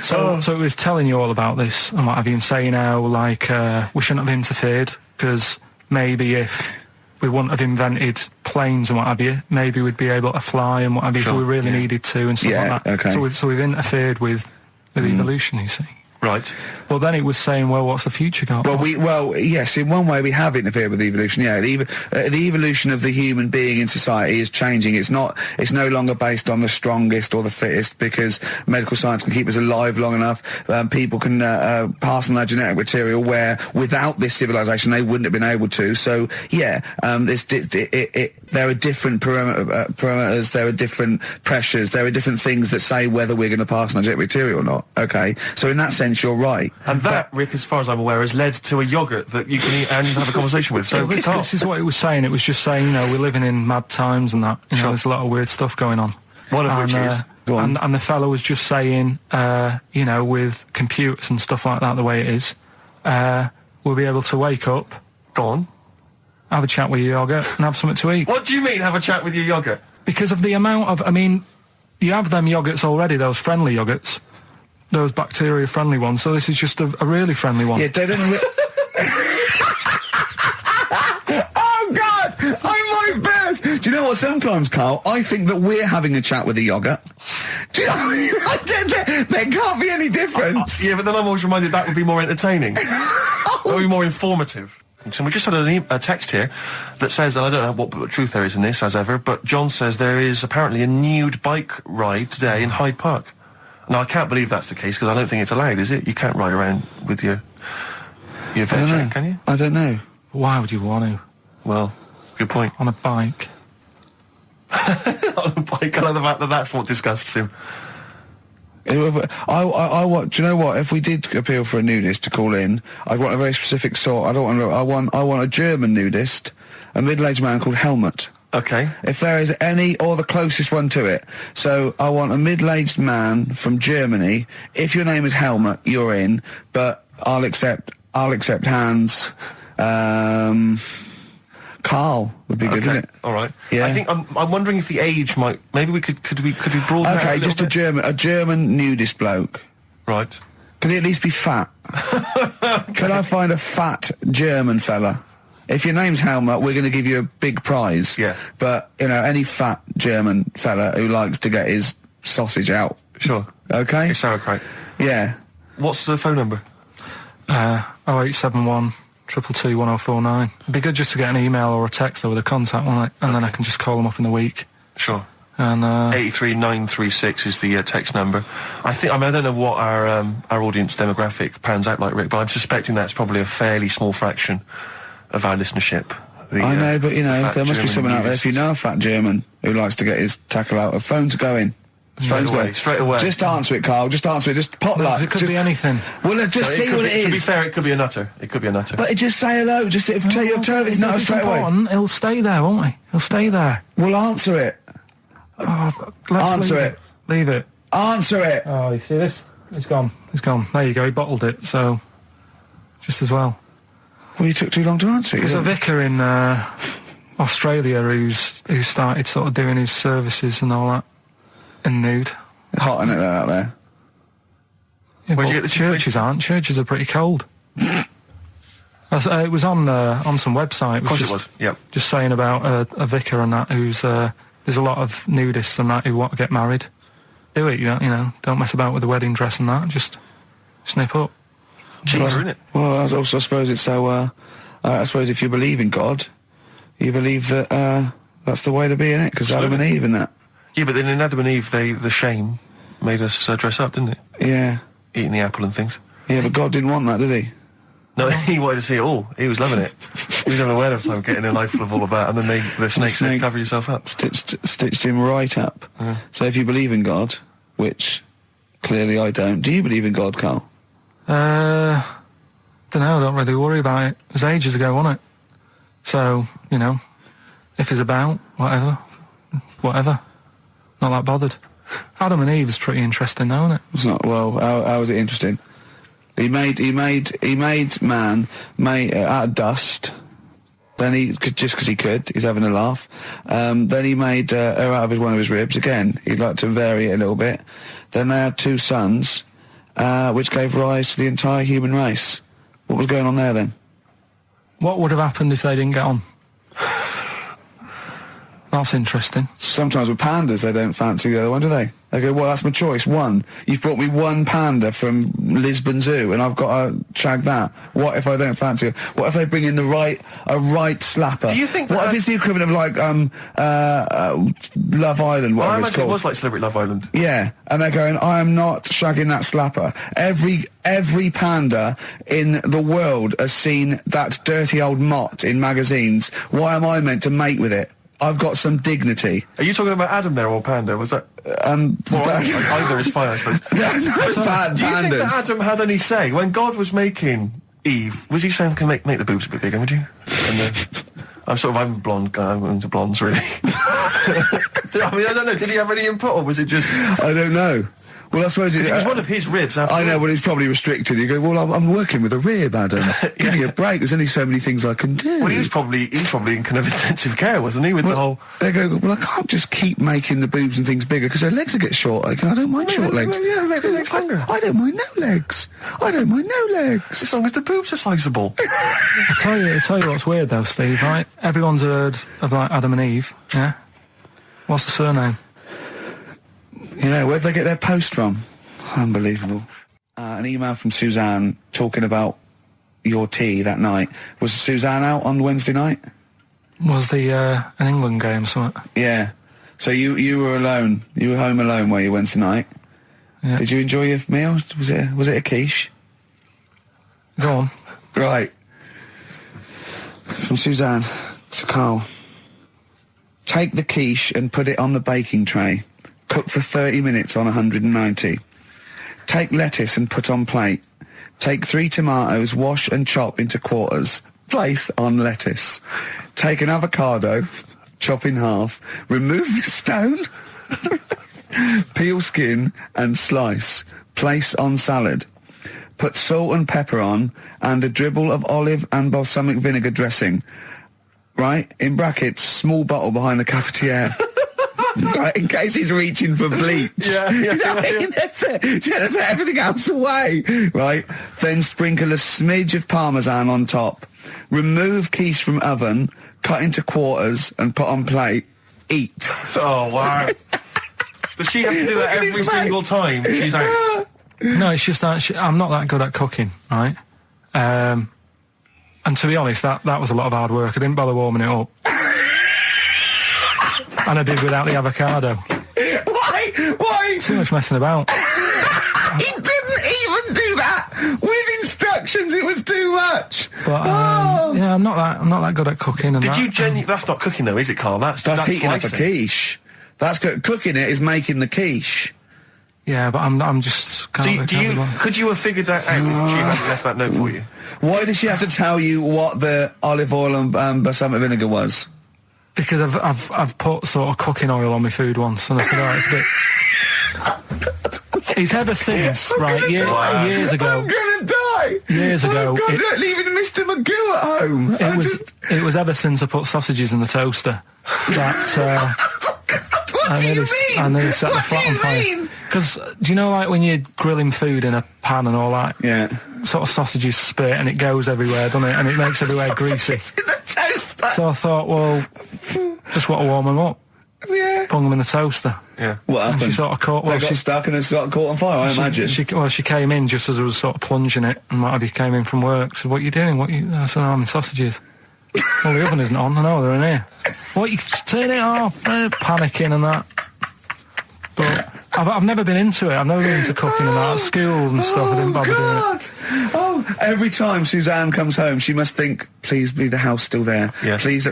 So it was telling you all about this and what have you, and saying how we shouldn't have interfered, because maybe if we wouldn't have invented planes and what have you, maybe we'd be able to fly and what have you, if we really needed to and stuff like that. Okay. So we've interfered with evolution, you see. Right. Well, then it was saying, well, what's the future got? Well, yes, in one way we have interfered with evolution. Yeah, the evolution of the human being in society is changing. It's no longer based on the strongest or the fittest, because medical science can keep us alive long enough. People can pass on their genetic material where without this civilization they wouldn't have been able to. So yeah, there are different parameters, there are different pressures, there are different things that say whether we're going to pass on our genetic material or not. Okay, so in that sense, sense you're right. And that, Rick, as far as I'm aware, has led to a yogurt that you can eat and have a conversation with. So this is what it was saying. It was just saying, you know, we're living in mad times and that. You know, there's a lot of weird stuff going on. One of which is... And the fellow was just saying, you know, with computers and stuff like that, the way it is, we'll be able to wake up, Go on. have a chat with your yogurt, and have something to eat. What do you mean, have a chat with your yogurt? Because of the amount of, I mean, you have them yogurts already, those friendly yogurts, those bacteria-friendly ones, so this is just a really friendly one. Yeah, they don't... Oh, God! I'm my best! Do you know what, sometimes, Carl, I think that we're having a chat with a yogurt. Do you know, there can't be any difference. Yeah, but then I'm always reminded that would be more entertaining. That would be more informative. So we just had a text here that says, and I don't know what truth there is in this, as ever, but John says there is apparently a nude bike ride today in Hyde Park. Now, I can't believe that's the case, because I don't think it's allowed, is it? You can't ride around with your veg, can you? I don't know. Why would you want to? Well, good point. On a bike. On a bike, I know the fact that that's what disgusts him. I want. Do you know what? If we did appeal for a nudist to call in, I'd want a very specific sort. I want a German nudist, a middle-aged man called Helmut. Okay. If there is any, or the closest one to it. So I want a middle-aged man from Germany. If your name is Helmut, you're in. But I'll accept Hans. Carl would be good, wouldn't it? All right. Yeah. I think I'm wondering if the age might. Maybe we could broaden that Okay, out just a German nudist bloke. Right. Could he at least be fat? Could I find a fat German fella? If your name's Helmut, we're going to give you a big prize. Yeah. But, you know, any fat German fella who likes to get his sausage out. Sure. Okay? It's sauerkraut. Yeah. What's the phone number? 0871 222 1049. It'd be good just to get an email or a text with a contact, wouldn't it? And then I can just call them up in the week. Sure. And 83936 is the text number. I don't know what our audience demographic pans out like, Rick, but I'm suspecting that's probably a fairly small fraction of our listenership. I know, but, you know, there must be someone out there, if you know a fat German who likes to get his tackle out, phones are going. Straight away. Just answer it, Carl. Just answer it. Just potluck. it could be anything. Well, just see what it is. To be fair, it could be a nutter. It could be a nutter. But just say hello. Just tell your turn. It's not straight away. He'll stay there, won't he? He'll stay there. Well, answer it. Answer it. Leave it. Answer it. Oh, you see this? It's gone. It's gone. There you go. He bottled it. So, just as well. Well, you took too long to answer it. There's a vicar in Australia who started sort of doing his services and all that in nude. Hot, isn't it, out there? Yeah, Where'd but you get the churches aren't. Churches are pretty cold. It was on some website. Of course it was. Yep. Just saying about a vicar and that who's there's a lot of nudists and that who want to get married. Do it, you know. Don't mess about with the wedding dress and that. Just snip up. Cheaper, isn't it? Well, I also suppose it's so. I suppose if you believe in God, you believe that that's the way to be, innit? Because Adam and Eve and that. Yeah, but then in Adam and Eve, the shame made us dress up, didn't it? Yeah. Eating the apple and things. Yeah, but God didn't want that, did he? No, he wanted to see it all. He was loving it. He was having a whale of a time getting a life full of all of that, and then the snake said, cover yourself up. Stitched him right up. So if you believe in God, which clearly I don't, do you believe in God, Carl? Don't know, don't really worry about it. It was ages ago, wasn't it? So, you know, if he's about, whatever. Not that bothered. Adam and Eve is pretty interesting though, isn't it? It's not, well, how is it interesting? He made man out of dust. Then just because he could, he's having a laugh. Then he made her out of one of his ribs. Again, he'd like to vary it a little bit. Then they had 2 sons, which gave rise to the entire human race. What was going on there then? What would have happened if they didn't get on? That's interesting. Sometimes with pandas, they don't fancy the other one, do they? They go, well, that's my choice. One. You've brought me one panda from Lisbon Zoo, and I've got to shag that. What if I don't fancy it? What if they bring in a right slapper? Do you think what if it's the equivalent of like Love Island, whatever it's called? It was like Celebrity Love Island. Yeah, and they're going, I am not shagging that slapper. Every panda in the world has seen that dirty old mott in magazines. Why am I meant to mate with it? I've got some dignity. Are you talking about Adam there or Panda? Was that... Either is fine, I suppose. No, bad do you think pandas. that Adam had any say when God was making Eve? Was he saying, "Can make the boobs a bit bigger"? Would you? And I'm a blonde guy. I'm into blondes, really. I mean, I don't know. Did he have any input, or was it just? I don't know. Well, I suppose it was one of his ribs. I know, but it's probably restricted. You go, well, I'm working with a rib, Adam. Give me a break. There's only so many things I can do. Well, he was probably in kind of intensive care, wasn't he? With the whole. They go, well, I can't just keep making the boobs and things bigger because their legs will get short. I don't mind short legs. Yeah, make the legs longer. I don't mind no legs. I don't mind no legs. As long as the boobs are sizable. I tell you what's weird though, Steve. Right? Everyone's heard of like Adam and Eve. Yeah. What's the surname? Yeah, where'd they get their post from? Unbelievable. An email from Suzanne talking about your tea that night. Was Suzanne out on Wednesday night? Was the an England game or something? Yeah. So you were alone. You were home alone, were you, Wednesday night? Yeah. Did you enjoy your meal? Was it a quiche? Go on. Right. From Suzanne to Carl. Take the quiche and put it on the baking tray. Cook for 30 minutes on 190. Take lettuce and put on plate. Take 3 tomatoes, wash and chop into quarters. Place on lettuce. Take an avocado, chop in half. Remove the stone. Peel skin and slice. Place on salad. Put salt and pepper on and a dribble of olive and balsamic vinegar dressing. Right? In brackets, small bottle behind the cafetiere. Right, in case he's reaching for bleach. Yeah. That's it. Should have put everything else away. Right, then sprinkle a smidge of parmesan on top. Remove quiche from oven, cut into quarters and put on plate. Eat. Oh, wow. Does she have to do that every single time she's out? No, it's just that I'm not that good at cooking, right? And to be honest, that was a lot of hard work. I didn't bother warming it up. And I did without the avocado. Why? Too much messing about. He didn't even do that with instructions. It was too much. But yeah, I'm not that good at cooking. And Did you That's not cooking though, is it, Carl? That's heating up a slicing. quiche. That's cooking it is making the quiche. Yeah, but I'm just. Could you have figured that out if she hadn't left that note for you? Why did she have to tell you what the olive oil and balsamic vinegar was? Because I've put sort of cooking oil on my food once, and I said, oh, it's a bit. It's ever since, right? Years ago. I'm gonna die. Years ago, leaving Mr. Magoo at home. It was ever since I put sausages in the toaster that. What do you mean? I nearly set the flat on fire. Because do you know, like when you're grilling food in a pan and all that? Yeah. Sort of sausages spit and it goes everywhere, doesn't it? And it makes everywhere greasy. In the toaster. So I thought, well, just want to warm them up. Yeah. Bung them in the toaster. Yeah. What happened? And she sort of caught. They got stuck and they sort of caught on fire. I imagine. She came in just as I was sort of plunging it, and Marty came in from work. Said, "What are you doing? I said, I'm in sausages." Well, the oven isn't on. I know they're in here. What? You turn it off? Panicking and that. But I've never been into it. I've never been into cooking and that. At school and stuff, I didn't bother doing it. Oh, every time Suzanne comes home, she must think, please be the house still there. Yeah. Please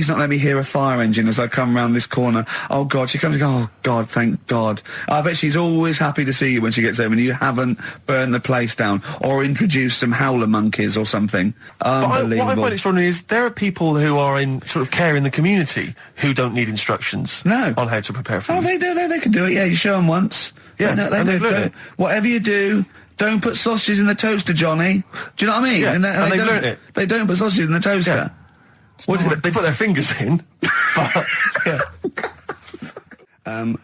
not let me hear a fire engine as I come round this corner. Oh, God. She comes and goes, oh, God, thank God. I bet she's always happy to see you when she gets home and you haven't burned the place down or introduced some howler monkeys or something. Unbelievable. What I find extraordinary is there are people who are in sort of care in the community who don't need instructions on how to prepare food. Oh, they do. They can do it. Yeah, you show them once. Yeah, they do. Whatever you do, don't put sausages in the toaster, Johnny. Do you know what I mean? Yeah, and they've learnt it. They don't put sausages in the toaster. Yeah. What did they put their fingers in? But, yeah.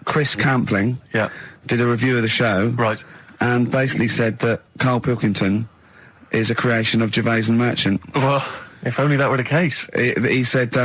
Chris Campling did a review of the show. Right. And basically said that Karl Pilkington is a creation of Gervais and Merchant. Well, if only that were the case. He said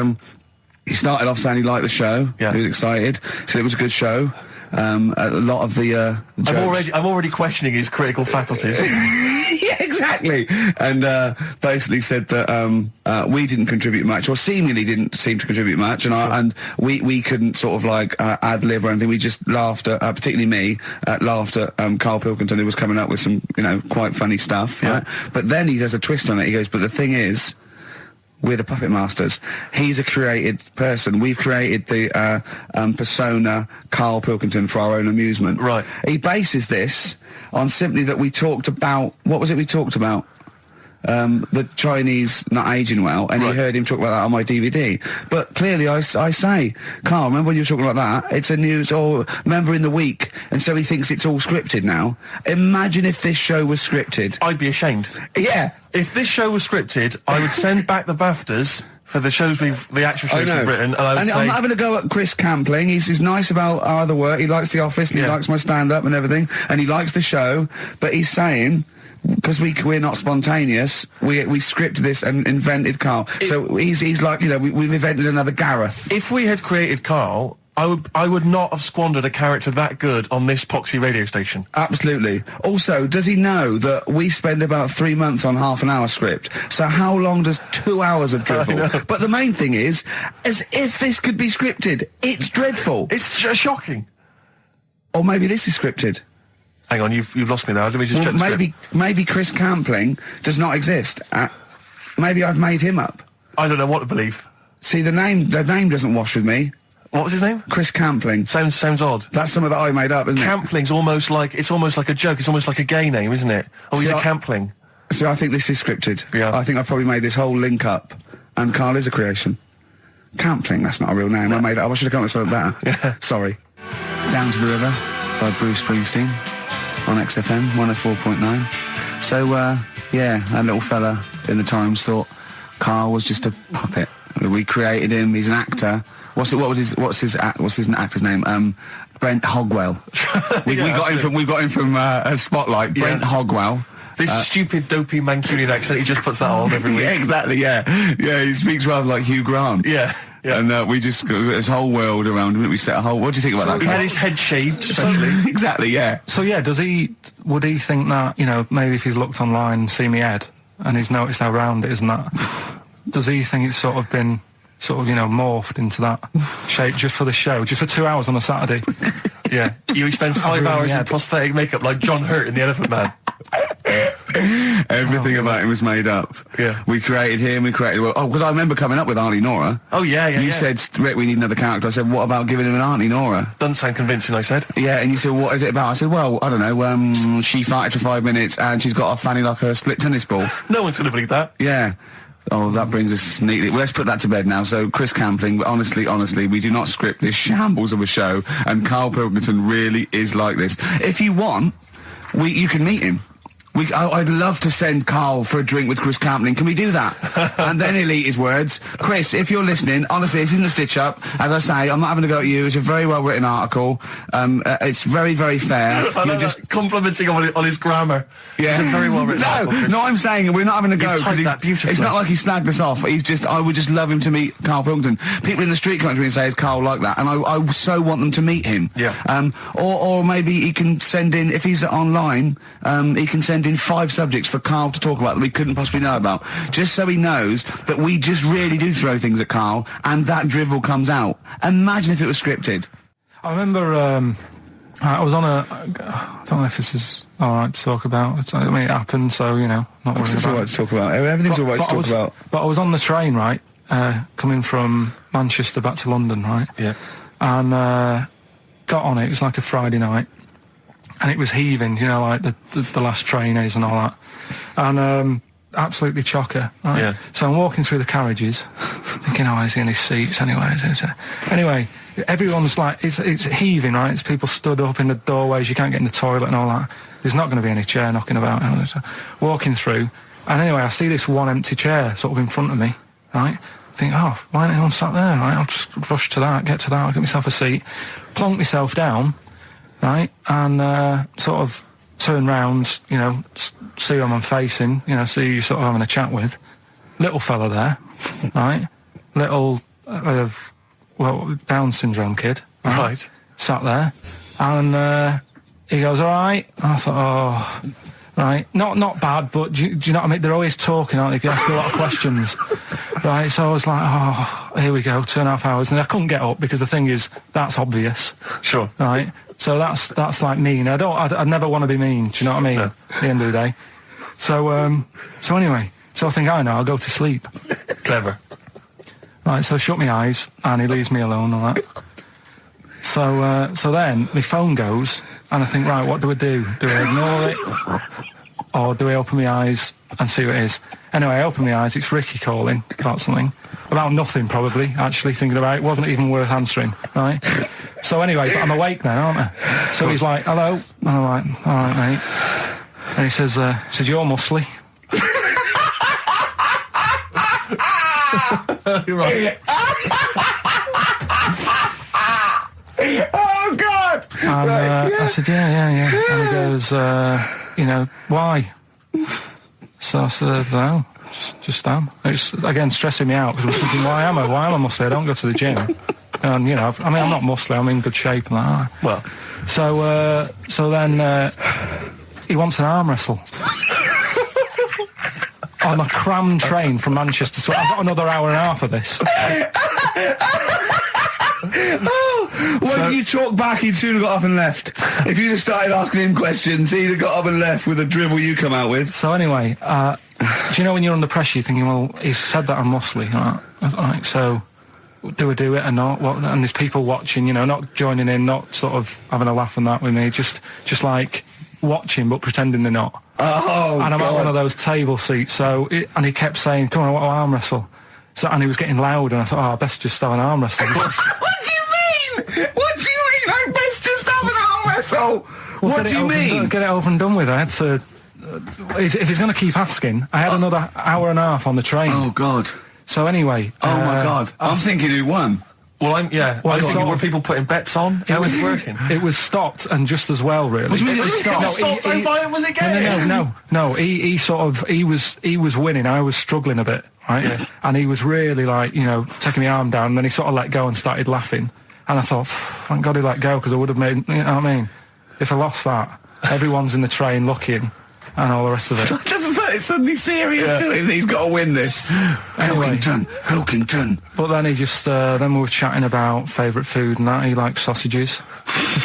he started off saying he liked the show. Yeah. He was excited. He said it was a good show. A lot of the jokes. I'm already questioning his critical faculties. Yeah, exactly. And basically said that we didn't contribute much, or seemingly didn't seem to contribute much, and we couldn't sort of like ad lib or anything. We just laughed at, particularly me, laughed at Karl Pilkington, who was coming up with some, quite funny stuff. Yeah. Right? But then he does a twist on it. He goes, but the thing is, We're the puppet masters. He's a created person. We've created the persona Karl Pilkington for our own amusement. Right. He bases this on simply that we talked about... What was it we talked about? The Chinese not aging well, and Right. he heard him talk about that on my DVD. But clearly I say, Karl, remember when you were talking like that? It's a news, or remember in the week, and so he thinks it's all scripted now. Imagine if this show was scripted. I'd be ashamed. Yeah. If this show was scripted, I would send back the BAFTAs for the actual shows we've written, and I would say... I'm not having a go at Chris Campling. He's nice about our other work. He likes The Office, and he likes my stand-up and everything, and he likes the show, but he's saying... Because we're not spontaneous, we scripted this and invented Karl. So he's like, we've invented another Gareth. If we had created Karl, I would not have squandered a character that good on this poxy radio station. Absolutely. Also, does he know that we spend about 3 months on half an hour script? So how long does 2 hours of drivel? But the main thing is, as if this could be scripted, it's dreadful. It's shocking. Or maybe this is scripted. Hang on, you've lost me there. Let me just check the script. Maybe Chris Campling does not exist. Maybe I've made him up. I don't know what to believe. See, the name doesn't wash with me. What was his name? Chris Campling. Sounds odd. That's something that I made up, isn't it? Campling's almost like a joke. It's almost like a gay name, isn't it? Oh, he's a Campling. So I think this is scripted. Yeah. I think I've probably made this whole link up, and Karl is a creation. Campling, that's not a real name. No. I made it up. I should have come up with something better. Yeah. Sorry. Down to the River by Bruce Springsteen on XFM 104.9. So, that little fella in the Times thought Karl was just a puppet. We created him. He's an actor. What's his actor's name? Brent Hogwell. we got him from Spotlight. Brent Hogwell. This stupid, dopey Mancunian accent, he just puts that on every week. Yeah, exactly, yeah. Yeah, he speaks rather like Hugh Grant. Yeah. And we just got this whole world around him. We set a whole... What do you think about that? He had his head shaved, especially. Exactly, yeah. So, would he think that, maybe if he's looked online and seen me head, and he's noticed how round it is and that, does he think it's sort of been, morphed into that shape just for the show, just for 2 hours on a Saturday? Yeah. You spend 5 hours in prosthetic makeup like John Hurt in The Elephant Man. Everything about him was made up. Yeah. We created him, because I remember coming up with Auntie Nora. Oh, yeah. You said, Rick, we need another character. I said, what about giving him an Auntie Nora? Doesn't sound convincing, I said. Yeah, and you said, what is it about? I said, well, I don't know, she farted for 5 minutes and she's got a fanny like a split tennis ball. No one's going to believe that. Yeah. Oh, that brings us neatly... Well, let's put that to bed now. So, Chris Campling, honestly, we do not script this shambles of a show, and Karl Pilkington really is like this. If you want, you can meet him. I'd love to send Karl for a drink with Chris Campling. Can we do that? And then he'll eat his words. Chris, if you're listening, honestly, this isn't a stitch-up. As I say, I'm not having a go at you. It's a very well-written article. It's very, very fair. You're just complimenting him on his grammar. Yeah. It's a very well-written article. No, I'm saying we're not having a go. You've typed that beautifully. It's not like he snagged us off. I would just love him to meet Karl Pilkington. People in the street come to me and say, is Karl like that? And I so want them to meet him. Yeah. Or maybe he can send in, if he's online, he can send in 5 subjects for Karl to talk about that we couldn't possibly know about, just so he knows that we just really do throw things at Karl and that drivel comes out. Imagine if it was scripted. I remember I was on I don't know if this is alright to talk about. I mean, it happened, so, not worrying about it. It's alright to talk about. Everything's alright to talk about. But I was on the train, right, coming from Manchester back to London, right? Yeah. And got on it. It was like a Friday night. And it was heaving, like the last train is and all that. And absolutely chocker. Right? Yeah. So I'm walking through the carriages, thinking, is he in his seats anyway? Anyway, everyone's like, it's heaving, right? It's people stood up in the doorways, you can't get in the toilet and all that. There's not going to be any chair knocking about. So walking through, and anyway, I see this one empty chair sort of in front of me, right? I think, why ain't anyone sat there, right? I'll just rush to that, get I'll get myself a seat, plonk myself down, right, and sort of turn round, see who I'm facing, see who you're sort of having a chat with. Little fella there, right? Little, Down syndrome kid. Right. Sat there, and he goes, all right. And I thought, right, not bad, but do you know what I mean? They're always talking, aren't they? You ask a lot of questions. Right, so I was like, here we go, 2.5 hours. And I couldn't get up because the thing is, that's obvious. Sure. Right? So that's like mean. I'd never want to be mean, do you know what I mean? No. At the end of the day. So anyway, so I think, I know, I'll go to sleep. Clever. Right, so I shut my eyes, and he leaves me alone and that. So then my phone goes, and I think, right, what do I do? Do I ignore it, or do I open my eyes and see what it is? Anyway, I open my eyes. It's Ricky calling about something, about nothing probably. Actually thinking about it, wasn't even worth answering. Right. So anyway, but I'm awake now, aren't I? So he's like, "Hello," and I'm like, "All right, mate." And he says, "You're muscly." Right. Oh God! And I said, yeah. And he goes, why? So I said, no, just am. It's again stressing me out because I was thinking, why am I muscly? I don't go to the gym. And I'm not muscly. I'm in good shape and that. Well, so then he wants an arm wrestle. On a crammed train from Manchester, so I've got another hour and a half of this. When you talk back, he'd soon have got up and left. If you'd have started asking him questions, he'd have got up and left with the drivel you come out with. So anyway, do you know when you're under pressure, you're thinking, well, he's said that I'm muscly, right? So do I do it or not? What? And there's people watching, not joining in, not sort of having a laugh and that with me, just like watching but pretending they're not. Oh, and I'm God. at one of those table seats, and he kept saying, come on, I want to arm wrestle. So, and he was getting loud, and I thought, I best just have an arm wrestle. What do you mean? What do you mean? I best just have an arm wrestle. Well, what do you mean? Get it over and done with. I had to. If he's going to keep asking, I had another hour and a half on the train. Oh God. So anyway. Oh my God. I'm thinking who won. Well, I'm thinking, were people putting bets on? How was it working? It was stopped, and just as well, really. What do you mean it was stopped? Was it game? No. He was winning. I was struggling a bit, right? Yeah. And he was really taking my arm down. And then he sort of let go and started laughing. And I thought, thank God he let go, because I would have made. You know what I mean? If I lost that, everyone's in the train looking, and all the rest of it. It's suddenly serious to him. He's got to win this. Anyway. Pilkington. But then he just, then we were chatting about favourite food and that. He likes sausages.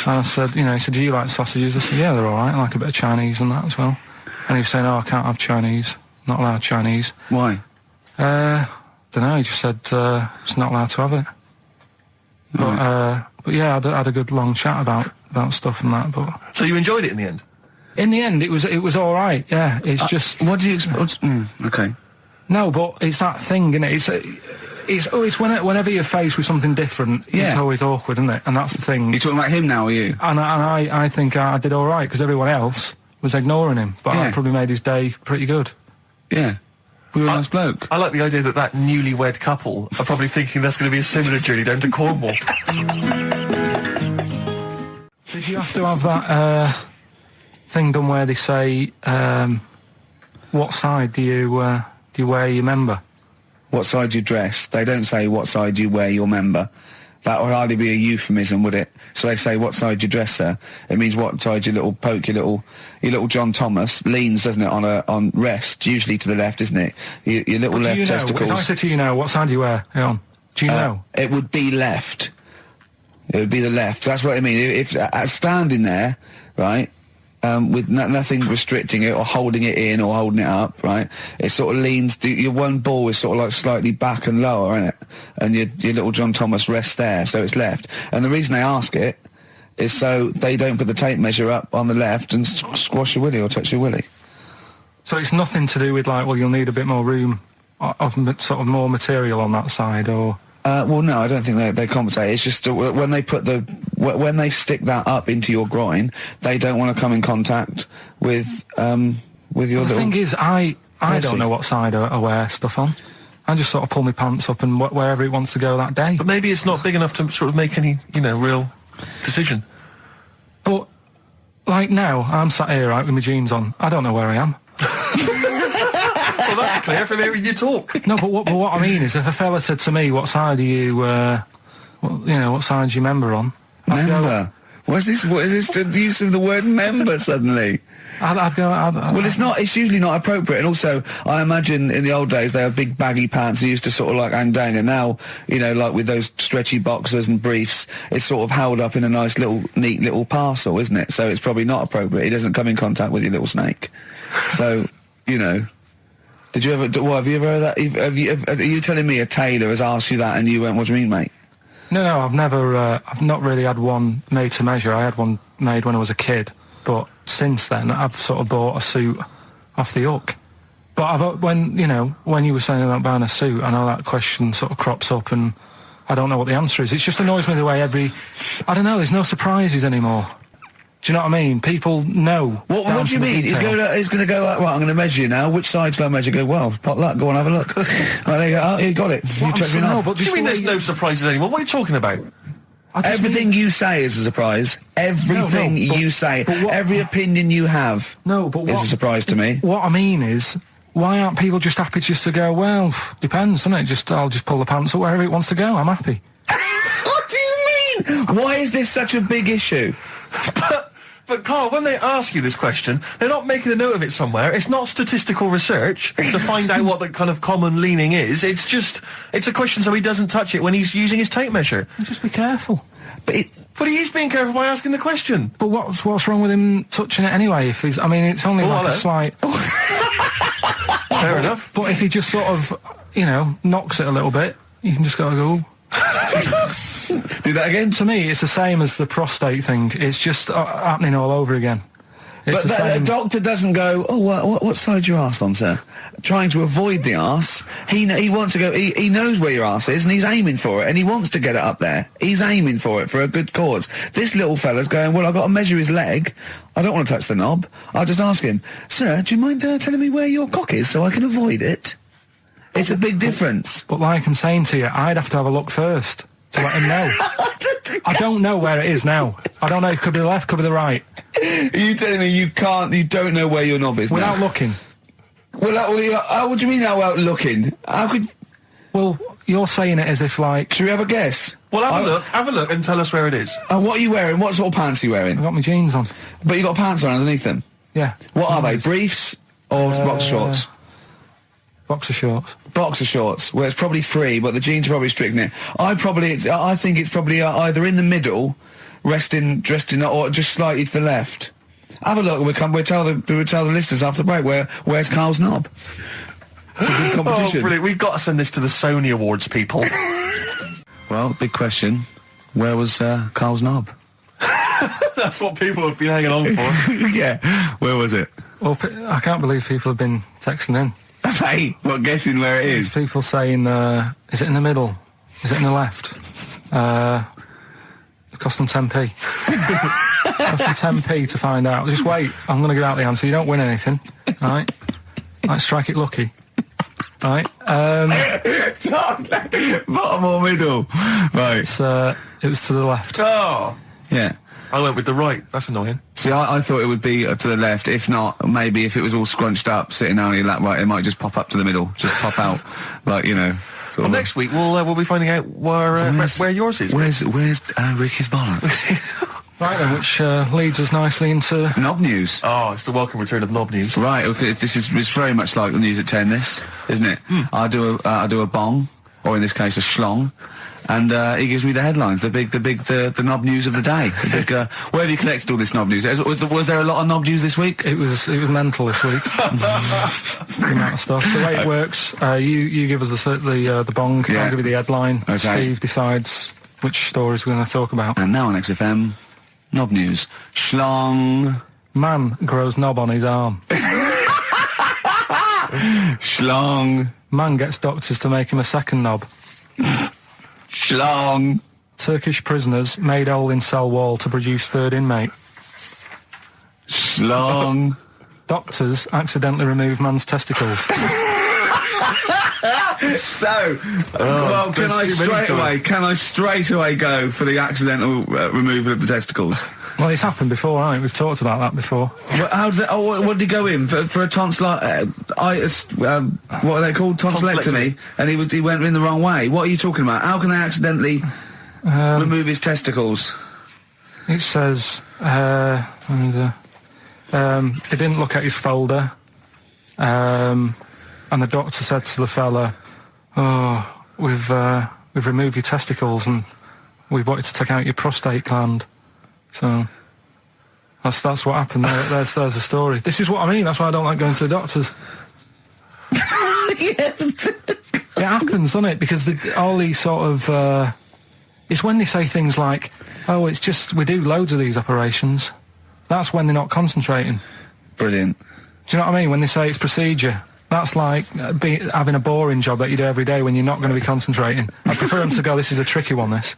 And I said, he said, do you like sausages? I said, yeah, they're all right. I like a bit of Chinese and that as well. And he was saying, I can't have Chinese. Not allowed Chinese. Why? Don't know. He just said, it's not allowed to have it. But yeah, I had a good long chat about stuff and that. But so you enjoyed it in the end? In the end, it was all right. Yeah, it's just. What do you expect? Okay. No, but it's that thing, isn't it? It's whenever you're faced with something different, it's always awkward, isn't it? And that's the thing. You're talking about him now, are you? And I think I did all right because everyone else was ignoring him, but I probably made his day pretty good. Yeah. We were a nice bloke. I like the idea that newlywed couple are probably thinking that's going to be a similar journey down to Cornwall. Did you have to have that thing done where they say, what side do you wear your member? What side you dress? They don't say what side you wear your member. That would hardly be a euphemism, would it? So they say what side you dress, sir. It means what side your little John Thomas leans, doesn't it, on rest, usually to the left, isn't it? Your little left testicles. If I said to you now, what side do you wear? On? Do you know? It would be left. It would be the left. That's what I mean. If standing there, right, with nothing restricting it or holding it in or holding it up, right? It sort of leans. Your one ball is sort of like slightly back and lower, isn't it? And your little John Thomas rests there, so it's left. And the reason they ask it is so they don't put the tape measure up on the left and squash your willy or touch your willy. So it's nothing to do with you'll need a bit more room of sort of more material on that side, or. Well, no, I don't think they compensate. It's just when they when they stick that up into your groin, they don't want to come in contact with your little. The thing is, I don't know what side I wear stuff on. I just sort of pull my pants up and wherever it wants to go that day. But maybe it's not big enough to sort of make any, real decision. But now, I'm sat here right with my jeans on. I don't know where I am. Well, that's clear from hearing you talk. No, but what I mean is, if a fella said to me, "What side are you? What side's your member on?" Member. What is this? What is this? The use of the word member suddenly? I'd go. Well, it's not. It's usually not appropriate. And also, I imagine in the old days they had big baggy pants that used to sort of hang down. And now, like with those stretchy boxers and briefs, it's sort of held up in a nice neat little parcel, isn't it? So it's probably not appropriate. It doesn't come in contact with your little snake. So, Did you ever? What have you ever heard that? Are you telling me a tailor has asked you that and you went, "What do you mean, mate?" No, I've never. I've not really had one made to measure. I had one made when I was a kid, but since then I've sort of bought a suit off the hook. But when you were saying about buying a suit, I know that question sort of crops up, and I don't know what the answer is. It just annoys me the way I don't know. There's no surprises anymore. Do you know what I mean? People know. What do you mean? He's going to go, right, I'm going to measure you now. Which side shall I measure? Go, well, pot luck, go on, have a look. Right, there you go. Oh, you got it. You checked me out. What do you mean there's no surprises anymore? What are you talking about? Everything you say is a surprise. Everything you say. Every opinion you have is a surprise to me. What I mean is, why aren't people just happy just to go, well, depends, doesn't it? I'll just pull the pants up wherever it wants to go. I'm happy. What do you mean? Why is this such a big issue? But Carl, when they ask you this question, they're not making a note of it somewhere. It's not statistical research to find out what the kind of common leaning is. It's a question so he doesn't touch it when he's using his tape measure. Just be careful. But he is being careful by asking the question. But what's wrong with him touching it anyway? It's only like a slight... Fair enough. But if he just sort of, knocks it a little bit, you can just go... Do that again? To me, it's the same as the prostate thing. It's just happening all over again. But the doctor doesn't go, oh, what side's your arse on, sir? Trying to avoid the arse. He wants to go, he knows where your arse is and he's aiming for it and he wants to get it up there. He's aiming for it for a good cause. This little fella's going, well, I've got to measure his leg. I don't want to touch the knob. I'll just ask him, sir, do you mind telling me where your cock is so I can avoid it? It's a big difference. But like I'm saying to you, I'd have to have a look first to let him know. I don't know where it is now. I don't know. It could be the left, could be the right. Are you telling me you don't know where your knob is without now? looking? Well, what do you mean without looking? How could... Well, you're saying it as if like... Should we have a guess? Well, have a look and tell us where it is. What are you wearing? What sort of pants are you wearing? I've got my jeans on. But you got pants on underneath them? Yeah. What are they? Briefs or boxer shorts? Boxer shorts. Boxer shorts. Well, it's probably free, but the jeans are probably strict in it. I think it's probably either in the middle, dressed in, or just slightly to the left. Have a look. We'll tell the listeners after the break where's Carl's knob. It's a good competition. Oh, brilliant! We've got to send this to the Sony Awards people. Well, big question. Where was Carl's knob? That's what people have been hanging on for. Yeah. Where was it? Well, I can't believe people have been texting in. Hey, what, guessing where it is? People saying, is it in the middle? Is it in the left? It cost them 10p. It cost them 10p to find out. Just wait, I'm going to give out the answer. You don't win anything, right? Like, strike it lucky. Right? Bottom or middle? Right. It was to the left. Oh! Yeah. I went with the right. That's annoying. See, I thought it would be to the left. If not, maybe if it was all scrunched up, sitting on your lap right, it might just pop up to the middle. Just pop out, like, Well, next week we'll be finding out where yours is. Where's Ricky's bollocks? Right then, which leads us nicely into... Knob news. Oh, it's the welcome return of knob news. Right, okay, it's very much like the news at 10, this, isn't it? I do a bong, or in this case a schlong, and he gives me the headlines, the knob news of the day. Where have you collected all this knob news? Was there a lot of knob news this week? It was mental this week. The amount of stuff. The way it works, you give us the bong, I'll give you the headline. Okay. Steve decides which stories we're going to talk about. And now on XFM, knob news. Schlong. Man grows knob on his arm. Schlong. Man gets doctors to make him a second knob. Schlong. Turkish prisoners made hole in cell wall to produce third inmate. Schlong. Doctors accidentally remove man's testicles. So, well, can I straight away go for the accidental removal of the testicles? Well, it's happened before, hasn't it? We've talked about that before. How did what did he go in for a tonsillitis? What are they called? Tonsillectomy. And he went in the wrong way. What are you talking about? How can they accidentally remove his testicles? It says he didn't look at his folder, and the doctor said to the fella, "Oh, we've removed your testicles and we wanted to take out your prostate gland." So that's what happened. There's the story. This is what I mean. That's why I don't like going to the doctors. It happens, doesn't it? Because all these sort of... it's when they say things like, oh, it's just, we do loads of these operations. That's when they're not concentrating. Brilliant. Do you know what I mean? When they say it's procedure. That's like having a boring job that you do every day when you're not going to be concentrating. I prefer them to go, this is a tricky one, this.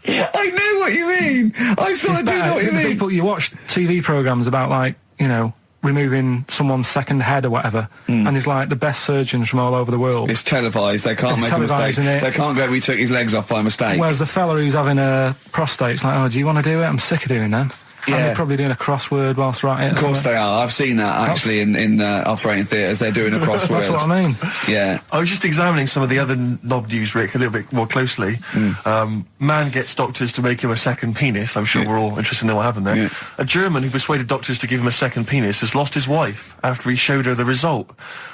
I know what you mean. I sort of do know what you mean. People, you watch TV programmes about, like, you know, removing someone's second head or whatever, and it's like the best surgeons from all over the world. It's televised. They can't make a mistake. They can't go, we took his legs off by mistake. Whereas the fella who's having a prostate's like, oh, do you want to do it? I'm sick of doing that. Yeah. And they're probably doing a crossword whilst they're at it. Of course they are. I've seen that, actually, in operating theatres. They're doing a crossword. That's what I mean. Yeah. I was just examining some of the other knob news, Rick, a little bit more closely. Man gets doctors to make him a second penis. I'm sure we're all interested to know what happened there. Yeah. A German who persuaded doctors to give him a second penis has lost his wife after he showed her the result.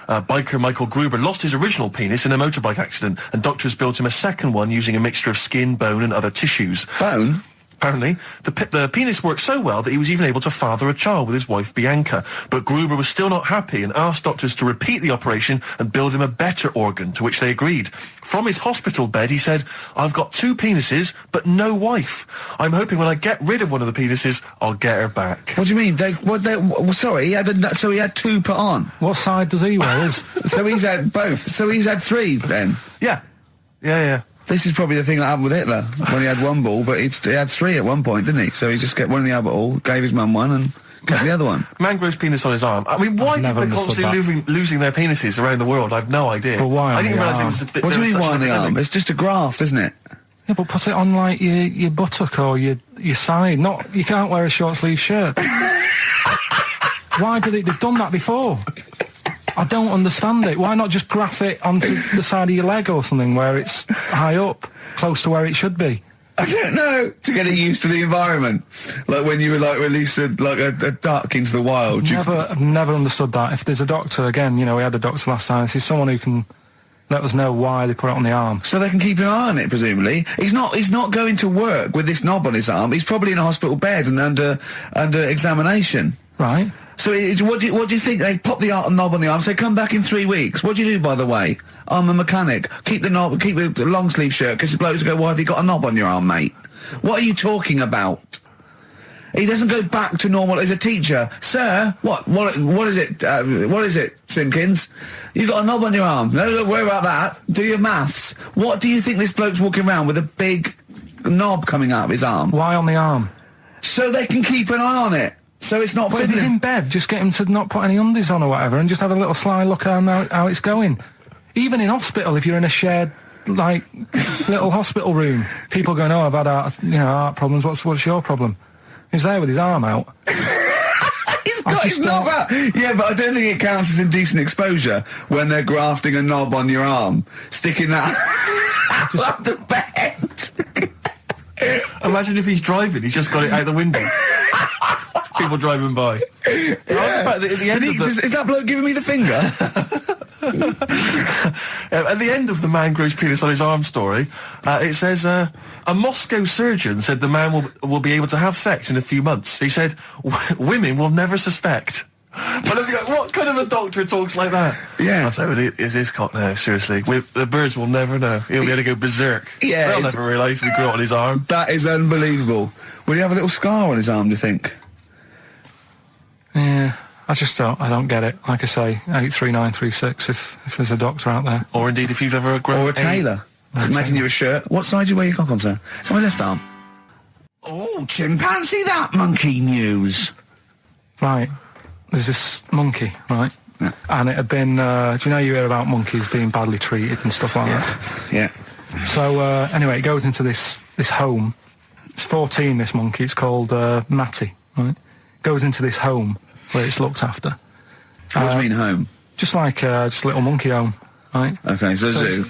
Biker Michael Gruber lost his original penis in a motorbike accident, and doctors built him a second one using a mixture of skin, bone and other tissues. Bone? Apparently, the penis worked so well that he was even able to father a child with his wife Bianca. But Gruber was still not happy and asked doctors to repeat the operation and build him a better organ, to which they agreed. From his hospital bed, he said, I've got 2 penises, but no wife. I'm hoping when I get rid of one of the penises, I'll get her back. What do you mean? Sorry, so he had 2 put on. What side does he wear? So he's had both. So he's had 3 then. Yeah. This is probably the thing that happened with Hitler, when he had 1 ball, but he had 3 at one point, didn't he? So he just kept one in the other ball, gave his mum one, and kept the other one. Man grows penis on his arm. I mean, why people are constantly losing their penises around the world? I've no idea. But why? I didn't realise it was a bit... What do you mean, why on the arm? It's just a graft, isn't it? Yeah, but put it on, like, your buttock or your side. You can't wear a short sleeve shirt. Why do they've done that before? I don't understand it. Why not just graph it onto the side of your leg or something where it's high up, close to where it should be? I don't know. To get it used to the environment. Like when you were, like, released a duck into the wild. I've never understood that. If there's a doctor, again, you know, we had a doctor last time, there's someone who can let us know why they put it on the arm. So they can keep an eye on it, presumably. He's not going to work with this knob on his arm. He's probably in a hospital bed and under examination. Right. So what do you think? They pop the knob on the arm, say, come back in 3 weeks. What do you do, by the way? I'm a mechanic. Keep the knob, keep the long sleeve shirt, because the blokes go, why have you got a knob on your arm, mate? What are you talking about? He doesn't go back to normal as a teacher. Sir, what is it, Simpkins? You got a knob on your arm. No, don't worry about that. Do your maths. What do you think this bloke's walking around with a big knob coming out of his arm? Why on the arm? So they can keep an eye on it. So it's not... But if he's in bed, just get him to not put any undies on or whatever and just have a little sly look at how it's going. Even in hospital, if you're in a shared, like, little hospital room, people going, oh, I've had heart problems, what's your problem? He's there with his arm out. He's got his knob out! Yeah, but I don't think it counts as indecent exposure when they're grafting a knob on your arm, sticking that up the bed. Imagine if he's driving, he's just got it out the window. People driving by. Yeah. At the end Is that bloke giving me the finger? At the end of the man grows penis on his arm story, it says, a Moscow surgeon said the man will be able to have sex in a few months. He said, women will never suspect. But what kind of a doctor talks like that? Yeah. I'll tell you, it's his cock now, seriously. The birds will never know. He'll be able to go berserk. Yeah. They'll never realise we grew it on his arm. That is unbelievable. Will he have a little scar on his arm, do you think? Yeah, I don't get it. Like I say, 83936 if there's a doctor out there. Or indeed if you've ever grown... Or a tailor. Making you a shirt. What side do you wear your cock on, sir? It's on my left arm. Oh, chimpanzee that monkey news. Right. There's this monkey, right? Yeah. And it had been, do you know you hear about monkeys being badly treated and stuff like that? Yeah. So, anyway, it goes into this home. It's 14, this monkey. It's called Matty, right? Goes into this home where it's looked after. What do you mean, home? Just like, just a little monkey home, right? Okay, so zoo.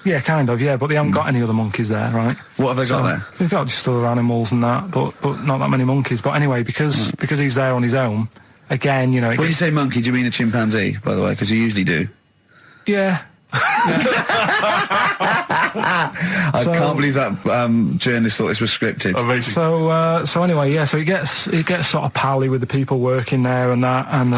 Yeah, kind of, yeah, but they haven't got any other monkeys there, right? What have they got there? They've got just other animals and that, but not that many monkeys. But anyway, because he's there on his own, again, you know... When you say monkey, do you mean a chimpanzee, by the way? Because you usually do. Yeah, I can't believe that journalist thought this was scripted. Amazing. So anyway, yeah. So it gets sort of pally with the people working there and that, and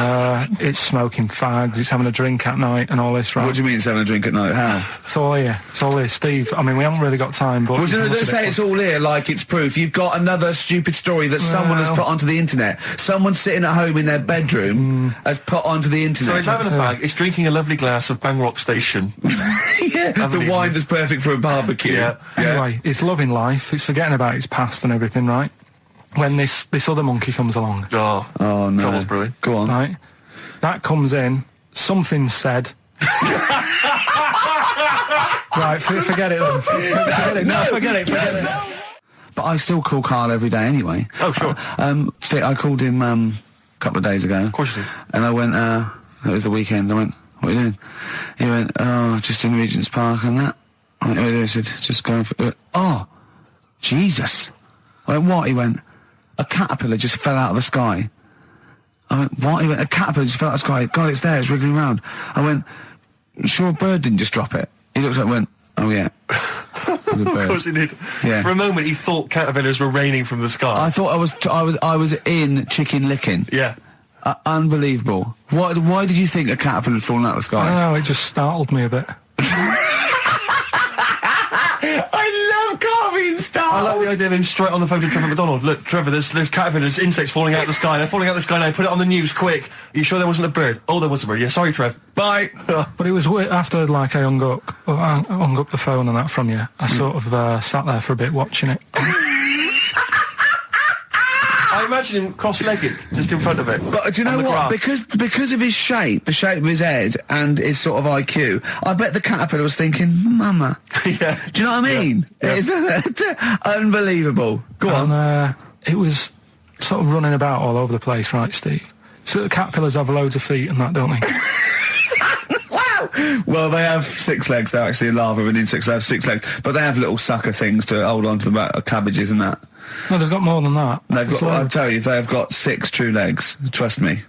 it's smoking fags, it's having a drink at night and all this, right? What do you mean it's having a drink at night? How? It's all here, Steve. I mean, we haven't really got time, but Well, don't say it's all here like it's proof. You've got another stupid story that someone has put onto the internet. Someone sitting at home in their bedroom has put onto the internet. So it's having a fag, it's drinking a lovely glass of Bang Rock Station. Yeah, the wine that's perfect for a barbecue. Yeah. Anyway, it's loving life, it's forgetting about its past and everything, right? When this other monkey comes along, Oh no. Trouble's brewing. Go on. right? That comes in, something's said. Right, forget it then. Forget it. No, forget it. But I still call Karl every day anyway. Oh, sure. I called him a couple of days ago. Of course you did. And I went, it was the weekend, I went, what are you doing? He went, oh, just in Regent's Park and that. I went, what are you doing? He said, just going for, oh, Jesus. I went, what? He went, a caterpillar just fell out of the sky. I went, what? He went, a caterpillar just fell out of the sky. God, it's there, it's wriggling around. I went, sure a bird didn't just drop it. He looked up and went, oh yeah. It was a bird. Of course he did. Yeah. For a moment, he thought caterpillars were raining from the sky. I thought I was in chicken licking. Yeah. Unbelievable. Why did you think a caterpillar had fallen out of the sky? I don't know, it just startled me a bit. I love Karl being startled. I like the idea of him straight on the phone to Trevor McDonald. Look, Trevor, there's caterpillars, insects falling out of the sky. They're falling out of the sky now. Put it on the news, quick. Are you sure there wasn't a bird? Oh, there was a bird. Yeah, sorry, Trev. Bye. But it was after, like, I hung up the phone and that from you. I sort of sat there for a bit watching it. I imagine him cross-legged, just in front of it. But do you know what? Because of his shape, the shape of his head, and his sort of IQ, I bet the caterpillar was thinking, Mama. Yeah. Do you know what I mean? Yeah. It's unbelievable. Go on. And it was sort of running about all over the place, right, Steve? So the caterpillars have loads of feet and that, don't they? Wow! Well, they have 6 legs. They're actually a larva of an insect, so they have 6 legs. But they have little sucker things to hold on to the back of cabbages and that. No, they've got more than that. I'll tell you, they have got 6 true legs. Trust me.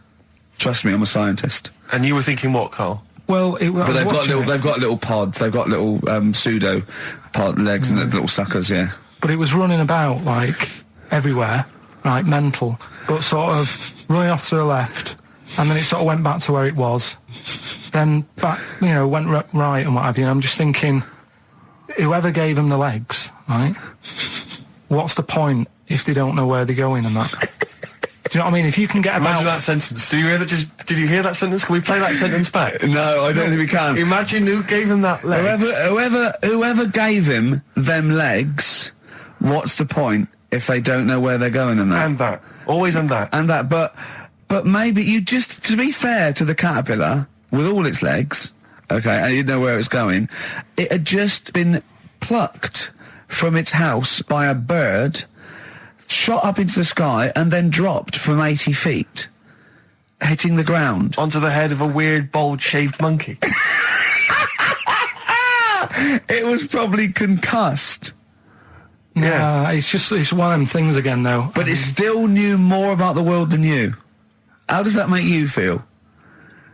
Trust me, I'm a scientist. And you were thinking what, Karl? Well, But they've got little pods. They've got little pseudo pod legs and little suckers. Yeah. But it was running about like everywhere, right, mental, but sort of running off to the left, and then it sort of went back to where it was, then back, went right and what have you. I'm just thinking, whoever gave them the legs, right? What's the point if they don't know where they're going and that? Do you know what I mean? If you can get Imagine about... that sentence. Did you hear that sentence? Can we play that sentence back? No, I don't think we can. Imagine who gave him that legs. Whoever gave him them legs, what's the point if they don't know where they're going and that? And that. Always and that. And that. But maybe you just, to be fair to the caterpillar, with all its legs, okay, and you know where it's going, it had just been plucked from its house by a bird, shot up into the sky, and then dropped from 80 feet, hitting the ground. Onto the head of a weird, bald-shaved monkey. It was probably concussed. Yeah, it's one of them things again, though. But it still knew more about the world than you. How does that make you feel?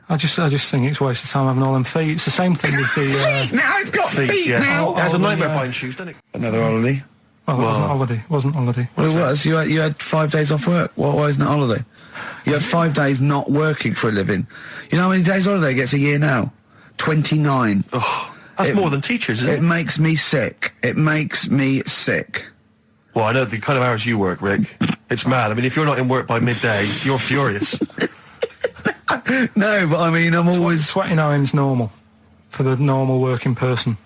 I just think it's a waste of time having all them feet. It's the same thing as the... Now it's got feet now. It has a nightmare buying shoes, doesn't it? Another holiday. Well, it wasn't holiday. Well, it was. You had 5 days off work. Why isn't it holiday? You had 5 days not working for a living. You know how many days holiday gets a year now? 29. Oh, that's more than teachers, isn't it? It makes me sick. It makes me sick. Well, I know the kind of hours you work, Rick. It's mad. I mean, if you're not in work by midday, you're furious. No, but I mean, I'm always... 29's normal for the normal working person.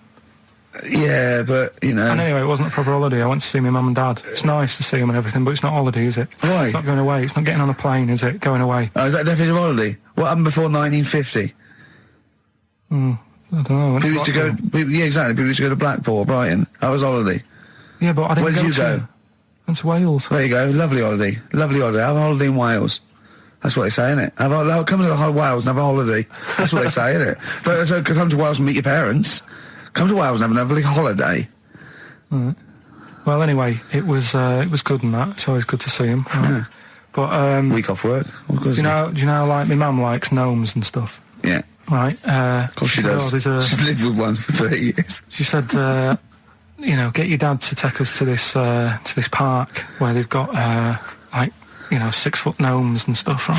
Yeah, but, And anyway, it wasn't a proper holiday. I went to see my mum and dad. It's nice to see them and everything, but it's not holiday, is it? Why? It's not going away. It's not getting on a plane, is it? Going away. Oh, is that definitely a holiday? What happened before 1950? I don't know. People used to go... Yeah, exactly. People used to go to Blackpool or Brighton. That was holiday. Yeah, but I didn't Where did you to... go? Went to Wales. There you go. Lovely holiday. Lovely holiday. Have a holiday in Wales. That's what they say, innit? Come to Wales and have a holiday. That's what they say, innit? So come to Wales and meet your parents. Come to Wales and have a lovely holiday. Right. Well, anyway, it was good and that. It's always good to see him. Right? Yeah. But week off work. Do you know like my mum likes gnomes and stuff? Yeah. right? Of course she does. She's lived with one for 30 years. She said, get your dad to take us to this park where they've got 6-foot gnomes and stuff, right?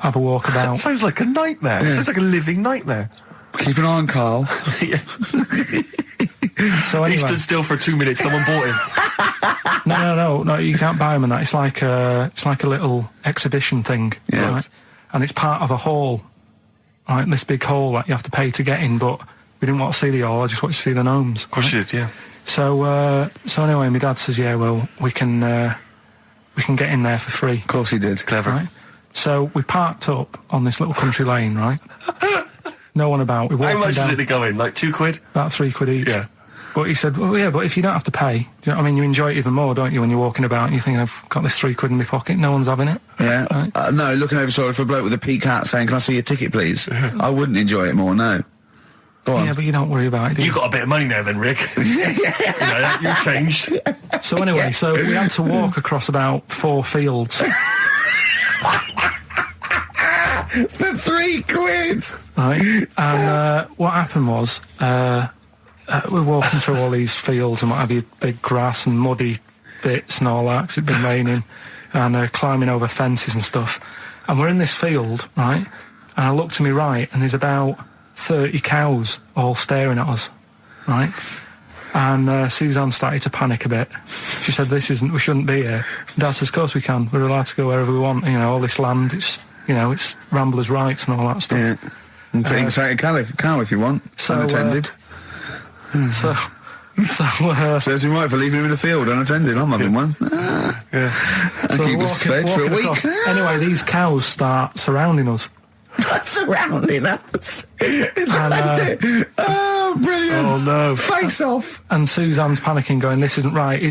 Have a walk about. Sounds like a nightmare. Yeah. Sounds like a living nightmare. Keep an eye on Karl. So anyway, he stood still for 2 minutes. Someone bought him. No. You can't buy them and that. It's like a little exhibition thing, right? And it's part of a hall, right? This big hall that you have to pay to get in. But we didn't want to see the hall. I just wanted to see the gnomes. Of course you did, yeah. So anyway, my dad says, yeah, well, we can get in there for free. Of course he did. Clever. Right? So we parked up on this little country lane, right? No one about. How much was it to go in? Like £2? About £3 each. Yeah. But he said, well, yeah, but if you don't have to pay, do you know what I mean? You enjoy it even more, don't you, when you're walking about and you're thinking, I've got this £3 in my pocket, no one's having it. Yeah. Right? No, looking over sort of for a bloke with a peak hat saying, can I see your ticket, please? I wouldn't enjoy it more, no. Go on. Yeah, but you don't worry about it, do you? You got a bit of money now then, Rick. You're changed. So anyway, so we had to walk across about 4 fields. For £3? Right? And what happened was, we're walking through all these fields and what have you, big grass and muddy bits and all that, because it'd been raining, and climbing over fences and stuff. And we're in this field, right? And I look to my right, and there's about 30 cows all staring at us, right? And Suzanne started to panic a bit. She said, we shouldn't be here. Dad says, of course we can. We're allowed to go wherever we want. All this land, it's ramblers' rights and all that stuff. Yeah. And take a cow if you want, unattended. Serves him right for leaving him in the field unattended. I'm having one. Yeah. And keep us fed for a week. Across. Anyway, these cows start surrounding us. Surrounding us. Oh, brilliant. Oh, no. Face off. And Suzanne's panicking, going, this isn't right.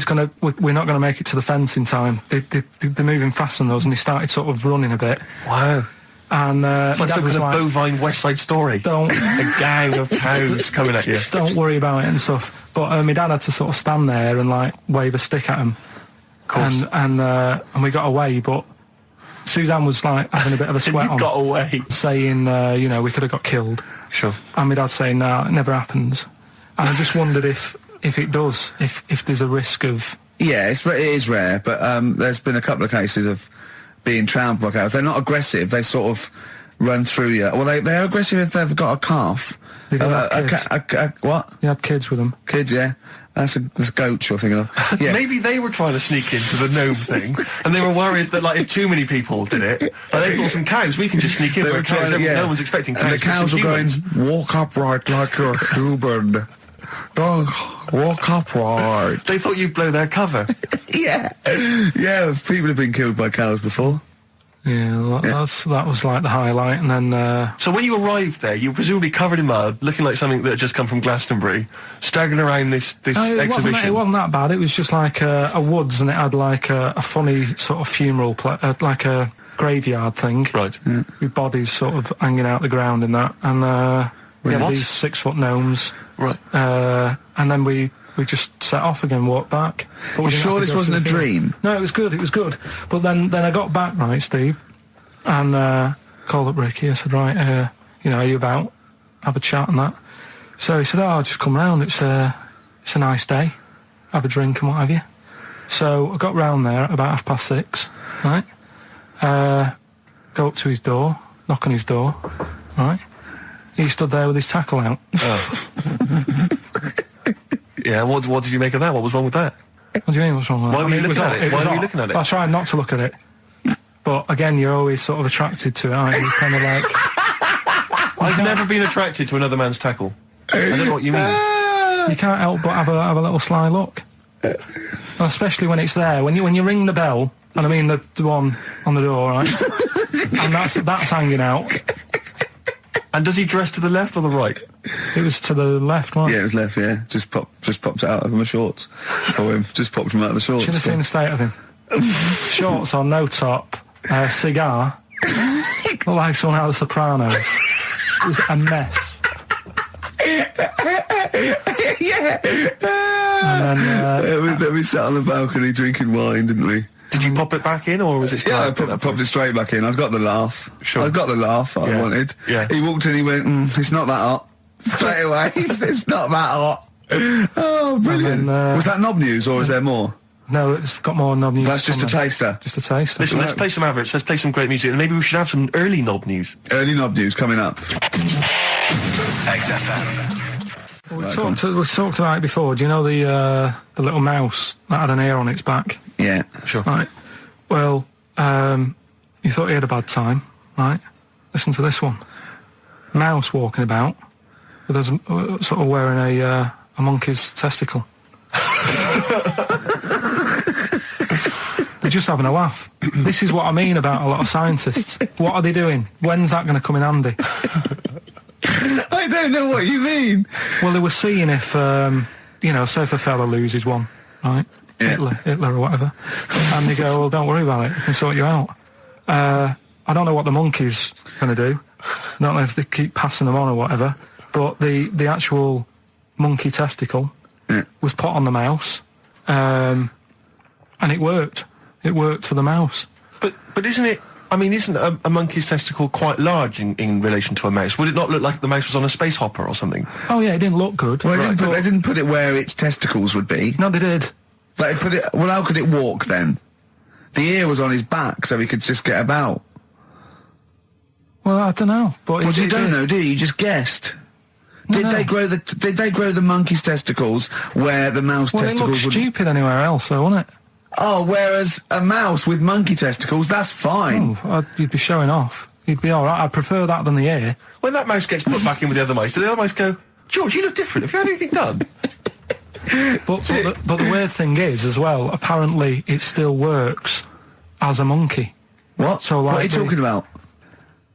We're not going to make it to the fence in time. They're moving faster than us, and he started sort of running a bit. Wow. And it's like some kind of bovine West Side Story. A gang of cows coming at you. Don't worry about it and stuff. But my dad had to sort of stand there and wave a stick at him. Of course. And we got away, but Suzanne was having a bit of a sweat on. Got away. Saying, we could have got killed. Sure. And my dad saying, nah, it never happens. And I just wondered if it does, if there's a risk of... Yeah, it is rare, but there's been a couple of cases of being trampled by cows. They're not aggressive. They sort of run through you. Well, they're aggressive if they've got a calf. They've got kids. What? You had kids with them. Kids, yeah. That's goat you're thinking of. Yeah. Maybe they were trying to sneak into the gnome thing, and they were worried that if too many people did it, they thought some cows, we can just sneak in. Where cows, no one's expecting cows. And the cows were going, walk upright like you're human. Don't walk upright. They thought you'd blow their cover. Yeah. People have been killed by cows before. Yeah, that was the highlight, and then... So when you arrived there, you were presumably covered in mud, looking like something that had just come from Glastonbury, staggering around this exhibition. It wasn't that bad. It was just like a woods, and it had a funny sort of funeral, like a graveyard thing. Right. Yeah. With bodies sort of hanging out the ground and that, and we had these 6-foot gnomes. Right. And then we just set off again, walked back. But we're sure this wasn't a dream? No, it was good. But then I got back, right, Steve, and called up Ricky. I said, right, are you about? Have a chat and that. So he said, I'll just come round. It's a nice day. Have a drink and what have you. So I got round there at about 6:30, right? Go up to his door, knock on his door, right? He stood there with his tackle out. Oh. Yeah, what did you make of that? What was wrong with that? What do you mean, what's wrong with that? Why were you looking at it? Why were you looking at it? I tried not to look at it. But again, you're always sort of attracted to it, aren't you? Kind of like... I've never been attracted to another man's tackle. I don't know what you mean. You can't help but have a little sly look. Especially when it's there. When you ring the bell, and I mean the one on the door, right? And that's hanging out. And does he dress to the left or the right? It was to the left, wasn't it? Yeah, it was left, yeah. Just popped it out of my shorts for him. Just popped him out of the shorts. Should have seen the state of him. Shorts on, no top, cigar. Looked like someone out of The Sopranos. It was a mess. Yeah. And then... we sat on the balcony drinking wine, didn't we? Did you pop it back in, or was it still... Yeah, I popped it straight back in. I've got the laugh. Sure. I've got the laugh I wanted. Yeah. He walked in, he went, it's not that hot. Straight away, it's not that hot. Oh, brilliant. then, was that knob news, or is there more? No, it's got more knob news. That's just a on there. taster. Just a taster. Listen, let's play some average. Let's play some great music, and maybe we should have some early knob news. Early knob news coming up. XFM. We talked about it before. Do you know the little mouse that had an ear on its back? Yeah. Sure. Right. Well, you thought he had a bad time, right? Listen to this one. Mouse walking about with us sort of wearing a monkey's testicle. They're just having a laugh. This is what I mean about a lot of scientists. What are they doing? When's that going to come in handy? I don't know what you mean. Well, they were seeing if, say if a fella loses one, right? Yeah. Hitler or whatever. And they go, well, don't worry about it. We can sort you out. I don't know what the monkey's going to do. I don't know if they keep passing them on or whatever. But the actual monkey testicle was put on the mouse. And it worked. It worked for the mouse. But isn't it... I mean, isn't a monkey's testicle quite large in relation to a mouse? Would it not look like the mouse was on a space hopper or something? Oh, yeah, it didn't look good. Well, they didn't put it where its testicles would be. No, they did. They put it... Well, how could it walk then? The ear was on his back, so he could just get about. Well, I don't know. But Well, you don't know, do you? You just guessed. Did they grow the monkey's testicles where the mouse testicles it looked would... stupid anywhere else, though, wouldn't it? Oh, whereas a mouse with monkey testicles, that's fine. You'd be showing off. You'd be all right. I'd prefer that than the ear. When that mouse gets put back in with the other mice, do the other mice go, George, you look different. Have you had anything done? But the weird thing is, as well, apparently it still works as a monkey. What? So, like, what are you talking about?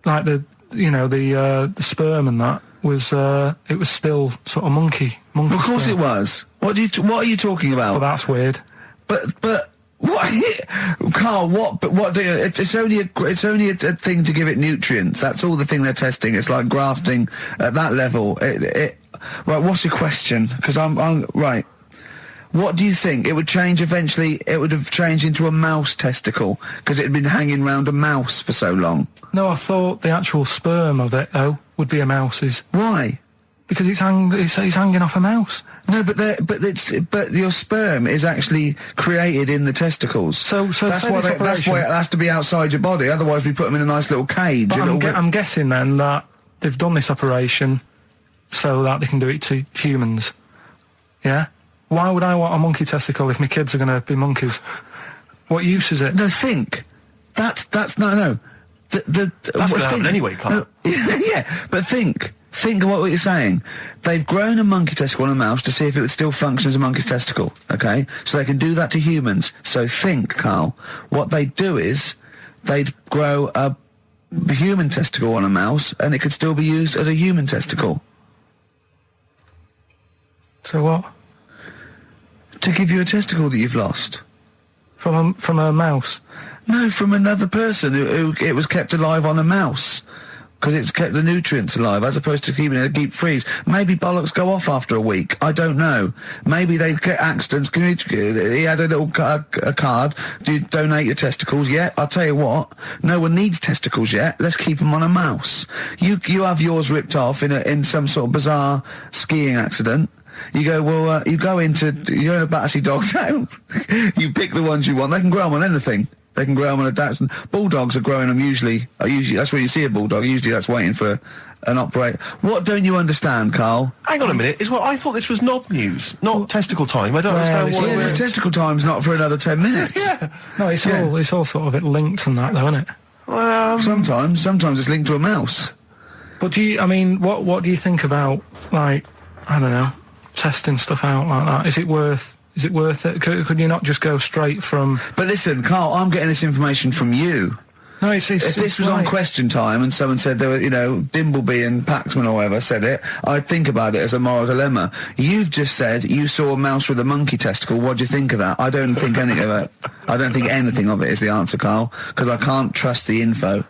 Like the sperm and that was it was still sort of monkey. Of course sperm. it was. What are you talking about? But that's weird. But what, Carl? What? But what do you? It's only a thing to give it nutrients. That's all the thing they're testing. It's like grafting at that level. Right. What's your question? Because I'm right. What do you think? It would change eventually. It would have changed into a mouse testicle because it had been hanging around a mouse for so long. No, I thought the actual sperm of it though would be a mouse's. Why? Because it's hanging off a mouse. No, but your sperm is actually created in the testicles. So that's why it has to be outside your body. Otherwise, we put them in a nice little cage. But I'm guessing then that they've done this operation so that they can do it to humans. Yeah. Why would I want a monkey testicle if my kids are going to be monkeys? What use is it? No, think. That's no. That's going to happen anyway, Carl. No, yeah, but think. Think of what you're saying. They've grown a monkey testicle on a mouse to see if it would still function as a monkey's testicle, okay? So they can do that to humans. So think, Carl. What they'd do is they'd grow a human testicle on a mouse and it could still be used as a human testicle. So what? To give you a testicle that you've lost. From a mouse? No, from another person who it was kept alive on a mouse. Because it's kept the nutrients alive, as opposed to keeping it deep freeze. Maybe bollocks go off after a week. I don't know. Maybe they get accidents. He had a little a card. Do you donate your testicles? Yeah, I'll tell you what. No one needs testicles yet. Let's keep them on a mouse. You have yours ripped off in some sort of bizarre skiing accident. You go, well, you're in a Battersea dog town. You pick the ones you want. They can grow them on anything. They can grow them on a Dachshund. Bulldogs are growing them usually, that's where you see a bulldog. Usually that's waiting for an operator. What don't you understand, Carl? Hang on a minute. I thought this was knob news, not testicle time. I don't understand what this testicle time's not for another 10 minutes. Yeah. No, it's all sort of linked and that, though, isn't it? Well, sometimes it's linked to a mouse. But what do you think about, like, I don't know, testing stuff out like that? Is it worth it? Could you not just go straight from... But listen, Carl, I'm getting this information from you. No, if this was on Question Time and someone said there were, Dimbleby and Paxman or whatever said it, I'd think about it as a moral dilemma. You've just said you saw a mouse with a monkey testicle. What do you think of that? I don't think anything of it. I don't think anything of it is the answer, Carl, because I can't trust the info.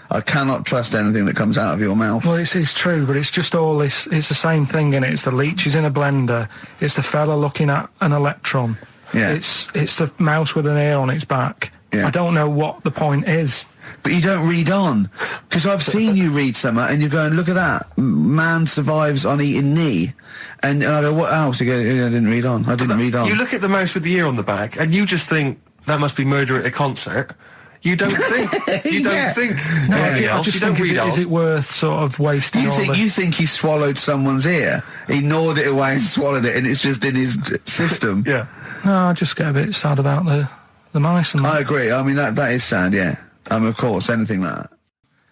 I cannot trust anything that comes out of your mouth. Well, it's true, but it's just all this... It's the same thing, innit? It's the leeches in a blender. It's the fella looking at an electron. Yeah. It's the mouse with an ear on its back. Yeah. I don't know what the point is. But you don't read on. Because I've seen you read something and you're going, look at that. Man survives on eating knee. And I go, what else? You go, yeah, I didn't read on. I didn't read on. You look at the mouse with the ear on the back and you just think, that must be murder at a concert. You don't think. You don't think. No, I just think, is it worth sort of wasting You think he swallowed someone's ear? He gnawed it away and swallowed it and it's just in his system? Yeah. No, I just get a bit sad about the mice and that. I agree. I mean, that is sad, yeah. Of course, anything like that.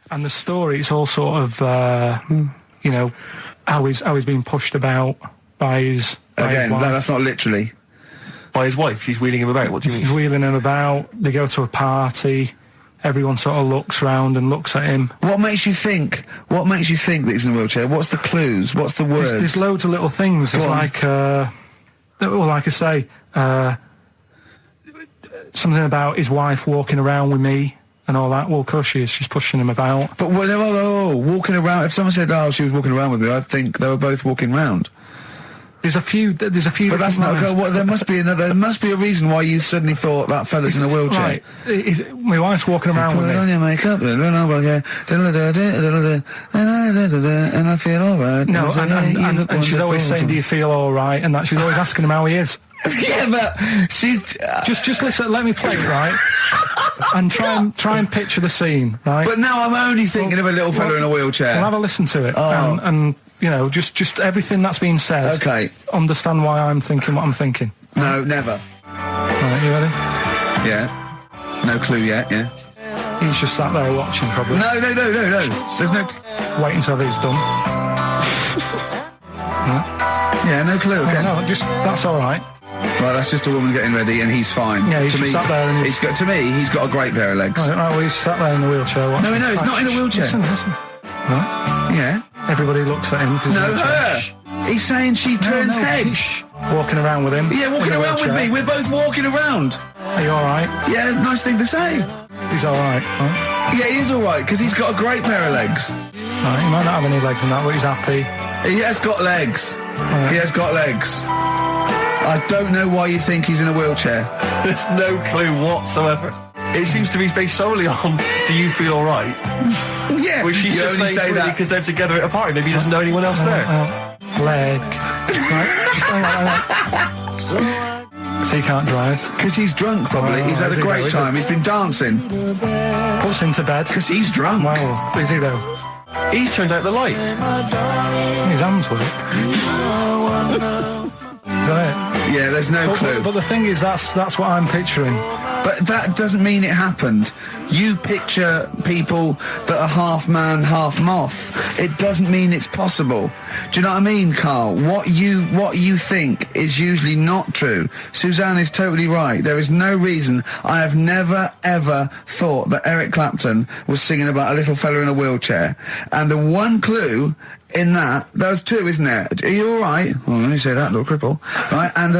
And the story, it's all sort of, you know, how he's being pushed about by his wife. That's not literally. By his wife, she's wheeling him about. What do you mean? She's wheeling him about. They go to a party. Everyone sort of looks round and looks at him. What makes you think that he's in a wheelchair? What's the clues? What's the words? There's loads of little things. There's like I say, something about his wife walking around with me and all that. Well, of course she is. She's pushing him about. But walking around. If someone said, "Oh, she was walking around with me," I'd think they were both walking around. There's a few. But that's not. There must be another. There must be a reason why you suddenly thought that fella's in a wheelchair. Right. My wife's walking around with me. Put on your makeup, and I feel alright. No, and she's always saying, "Do you feel all right?" And that she's always asking him how he is. Yeah, but she's just listen. Let me play it, right? And try and picture the scene, right? But now I'm only thinking of a little fella in a wheelchair. Well, have a listen to it, and you know, just everything that's been said. Okay. Understand why I'm thinking what I'm thinking. No, never. Right, you ready? Yeah. No clue yet. Yeah. He's just sat there watching, probably. No. There's no. Waiting until he's done. No? Yeah, no clue. Okay. No, that's all right. Right, that's just a woman getting ready, and he's fine. Yeah, he's just sat there, and he's got a great pair of legs. Right, well, he's sat there in the wheelchair. No, he's not in a wheelchair. Listen. Right. Yeah. Everybody looks at him. No, her. He's saying she turns heads. Walking around with him. Yeah, walking around with me. We're both walking around. Are you all right? Yeah, nice thing to say. He's all right. Right? Yeah, he is all right because he's got a great pair of legs. Right, he might not have any legs in that, but he's happy. He has got legs. Right. He has got legs. I don't know why you think he's in a wheelchair. There's no clue whatsoever. It seems to be based solely on, do you feel all right? Yeah. Which she's just saying that because they're together at a party. Maybe he doesn't know anyone else there. Leg. Right? So he can't drive. Because he's drunk, probably. He's had a great time. He's been dancing. Puts him to bed. Because he's drunk. Well, is he though? He's turned out the light. His hands work. Is that it? Yeah, there's no clue. But the thing is, that's what I'm picturing. But that doesn't mean it happened. You picture people that are half man, half moth. It doesn't mean it's possible. Do you know what I mean, Carl? What you think is usually not true. Suzanne is totally right. There is no reason. I have never, ever thought that Eric Clapton was singing about a little fella in a wheelchair. And the one clue in that, there's two, isn't there? Are you all right? Oh, let me say that, little cripple. Right, and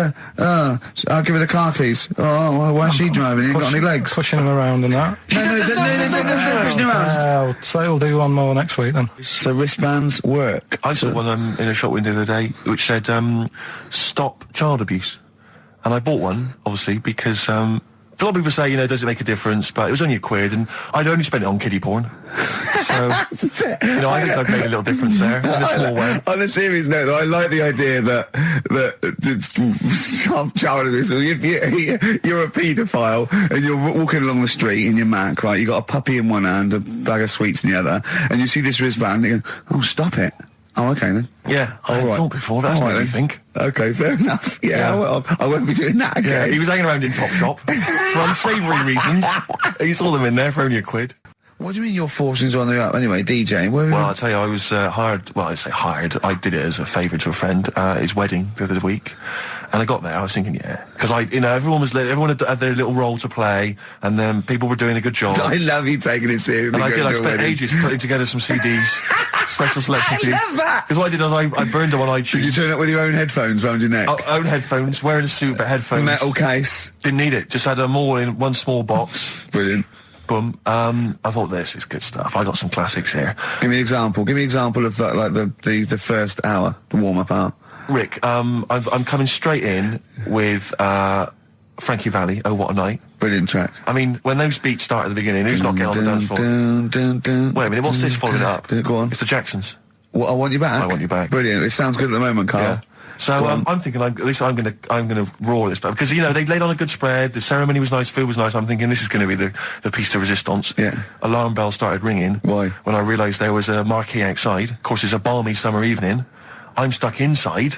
I'll give her the car keys. Oh, why is she driving? He ain't got any legs. Pushing him around and that. No, pushing him around. So we'll do one more next week then. So wristbands work. I saw one in a shop window the other day which said, stop child abuse. And I bought one, obviously, because a lot of people say, does it make a difference? But it was only £1, and I'd only spent it on kiddie porn. So, I think I've made a little difference there in a small way. On a serious note, though, I like the idea that child abuse. If you're a paedophile and you're walking along the street in your Mac, right? You got a puppy in one hand, a bag of sweets in the other, and you see this wristband, and you go, "Oh, stop it." Oh, okay then. Yeah, I hadn't thought before. That's what you think. Okay, fair enough. Yeah. I won't be doing that again. Yeah, he was hanging around in Topshop for unsavoury reasons. He saw them in there for only £1. What do you mean your fortunes are on the up? Anyway, DJ. Well, I'll tell you, I was hired. Well, I say hired. I did it as a favour to a friend. His wedding the other week. And I got there, I was thinking, because everyone had their little role to play, and then people were doing a good job. I love you taking it seriously. And I spent ages putting together some CDs, special selection CDs. I love that! Because what I did was I burned them on iTunes. Did you turn up with your own headphones round your neck? Own headphones, wearing a suit, but headphones. Metal case. Didn't need it, just had them all in one small box. Brilliant. Boom. I thought this is good stuff. I got some classics here. Give me an example. Give me an example of that, like the first hour, the warm-up hour. Rick, I'm coming straight in with Frankie Valli, Oh What a Night. Brilliant track. I mean, when those beats start at the beginning, who's not getting on the dance floor? Wait a minute, what's this following it up? Go on. It's the Jacksons. What, I Want You Back? I Want You Back. Brilliant. It sounds good at the moment, Carl. Yeah. So I'm thinking, at least I'm gonna roar this back because they laid on a good spread. The ceremony was nice, food was nice. I'm thinking this is going to be the piece de resistance. Yeah. Alarm bell started ringing. Why? When I realised there was a marquee outside. Of course, it's a balmy summer evening. I'm stuck inside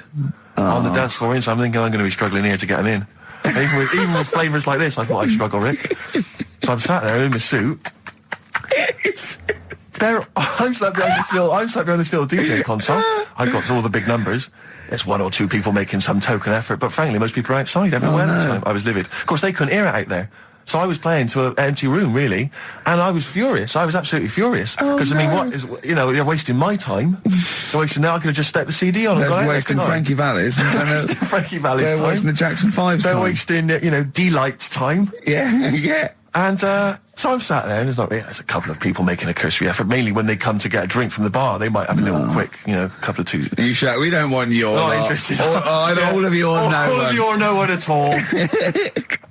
on the dance floor, so I'm thinking I'm going to be struggling here to get them in. Even with flavours like this, I thought I'd struggle, Rick. So I'm sat there in my suit. I'm sat behind this little DJ console. I got to all the big numbers. There's one or two people making some token effort, but frankly, most people are outside everywhere. No. I was livid. Of course, they couldn't hear it out there. So I was playing to an empty room, really, and I was furious. I was absolutely furious. Because, I mean, what is, they're wasting my time. They're wasting now. I could have just stuck the CD on and got out. They're wasting Frankie Valli's. Frankie Valli's time. They're wasting the Jackson 5's time. They're wasting, D-Light's time. Yeah, yeah. And so I'm sat there, and there's a couple of people making a cursory effort. Mainly when they come to get a drink from the bar, they might have a little quick, couple of twos. You shout, we don't want your not interested. All of you or no one. All of you or no one at all.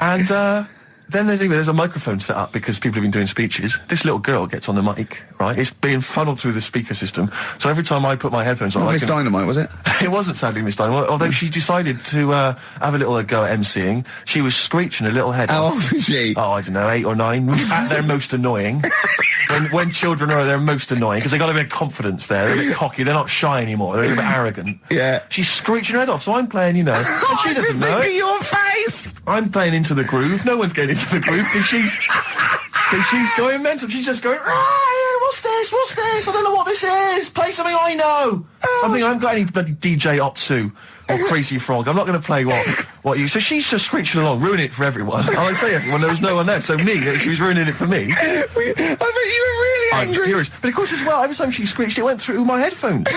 And then there's a microphone set up because people have been doing speeches. This little girl gets on the mic, right? It's being funneled through the speaker system. So every time I put my headphones on... Miss Dynamite, was it? It wasn't sadly Miss Dynamite, although she decided to have a little go at MCing. She was screeching a little head How off. old is she? Oh, I don't know, 8 or 9. At their most annoying. when children are their most annoying, because they got a bit of confidence there. They're a bit cocky. They're not shy anymore. They're a bit arrogant. Yeah. She's screeching her head off, so I'm playing, and she doesn't know it. Your face! I'm playing into the groove. No one's getting into the groove because she's going mental. She's just going, what's this? I don't know what this is. Play something I know. I'm thinking I haven't got any bloody DJ Otsu or Crazy Frog. I'm not going to play what you... So she's just screeching along, ruining it for everyone. I say everyone, there was no one there. So she was ruining it for me. I bet you were really I'm angry. furious. But of course as well, every time she screeched, it went through my headphones.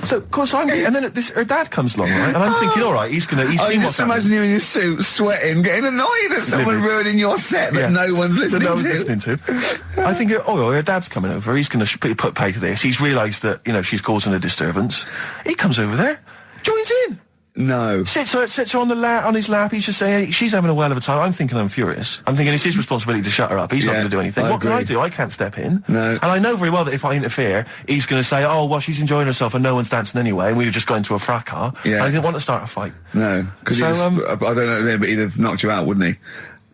So, of course, and then her dad comes along, right? And I'm thinking, all right, he's seen what's happening. Just imagine you in your suit, sweating, getting annoyed at someone ruining your set that no one's listening to. I think, her dad's coming over. He's going to put pay to this. He's realised that, she's causing a disturbance. He comes over there, joins in. No. Sits her on his lap. He's just saying, she's having a whale of a time. I'm thinking I'm furious. I'm thinking it's his responsibility to shut her up. He's not going to do anything. What can I do? I can't step in. No. And I know very well that if I interfere, he's going to say, oh, well, she's enjoying herself and no one's dancing anyway, and we've just got into a fracas. Yeah. And I didn't want to start a fight. No. Because I don't know, but he'd have knocked you out, wouldn't he?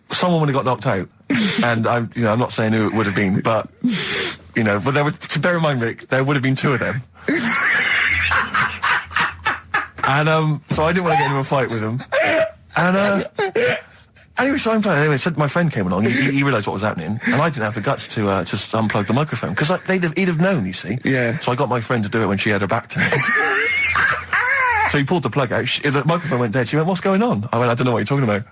Someone would have got knocked out. And I'm not saying who it would have been, but, but to bear in mind, Rick, there would have been 2 of them. And so I didn't want to get into a fight with him. And anyway, so I'm playing. Anyway, so my friend came along. He realised what was happening, and I didn't have the guts to unplug the microphone because he'd have known. You see. Yeah. So I got my friend to do it when she had her back turned. So he pulled the plug out. The microphone went dead. She went, "What's going on?" I went, "I don't know what you're talking about."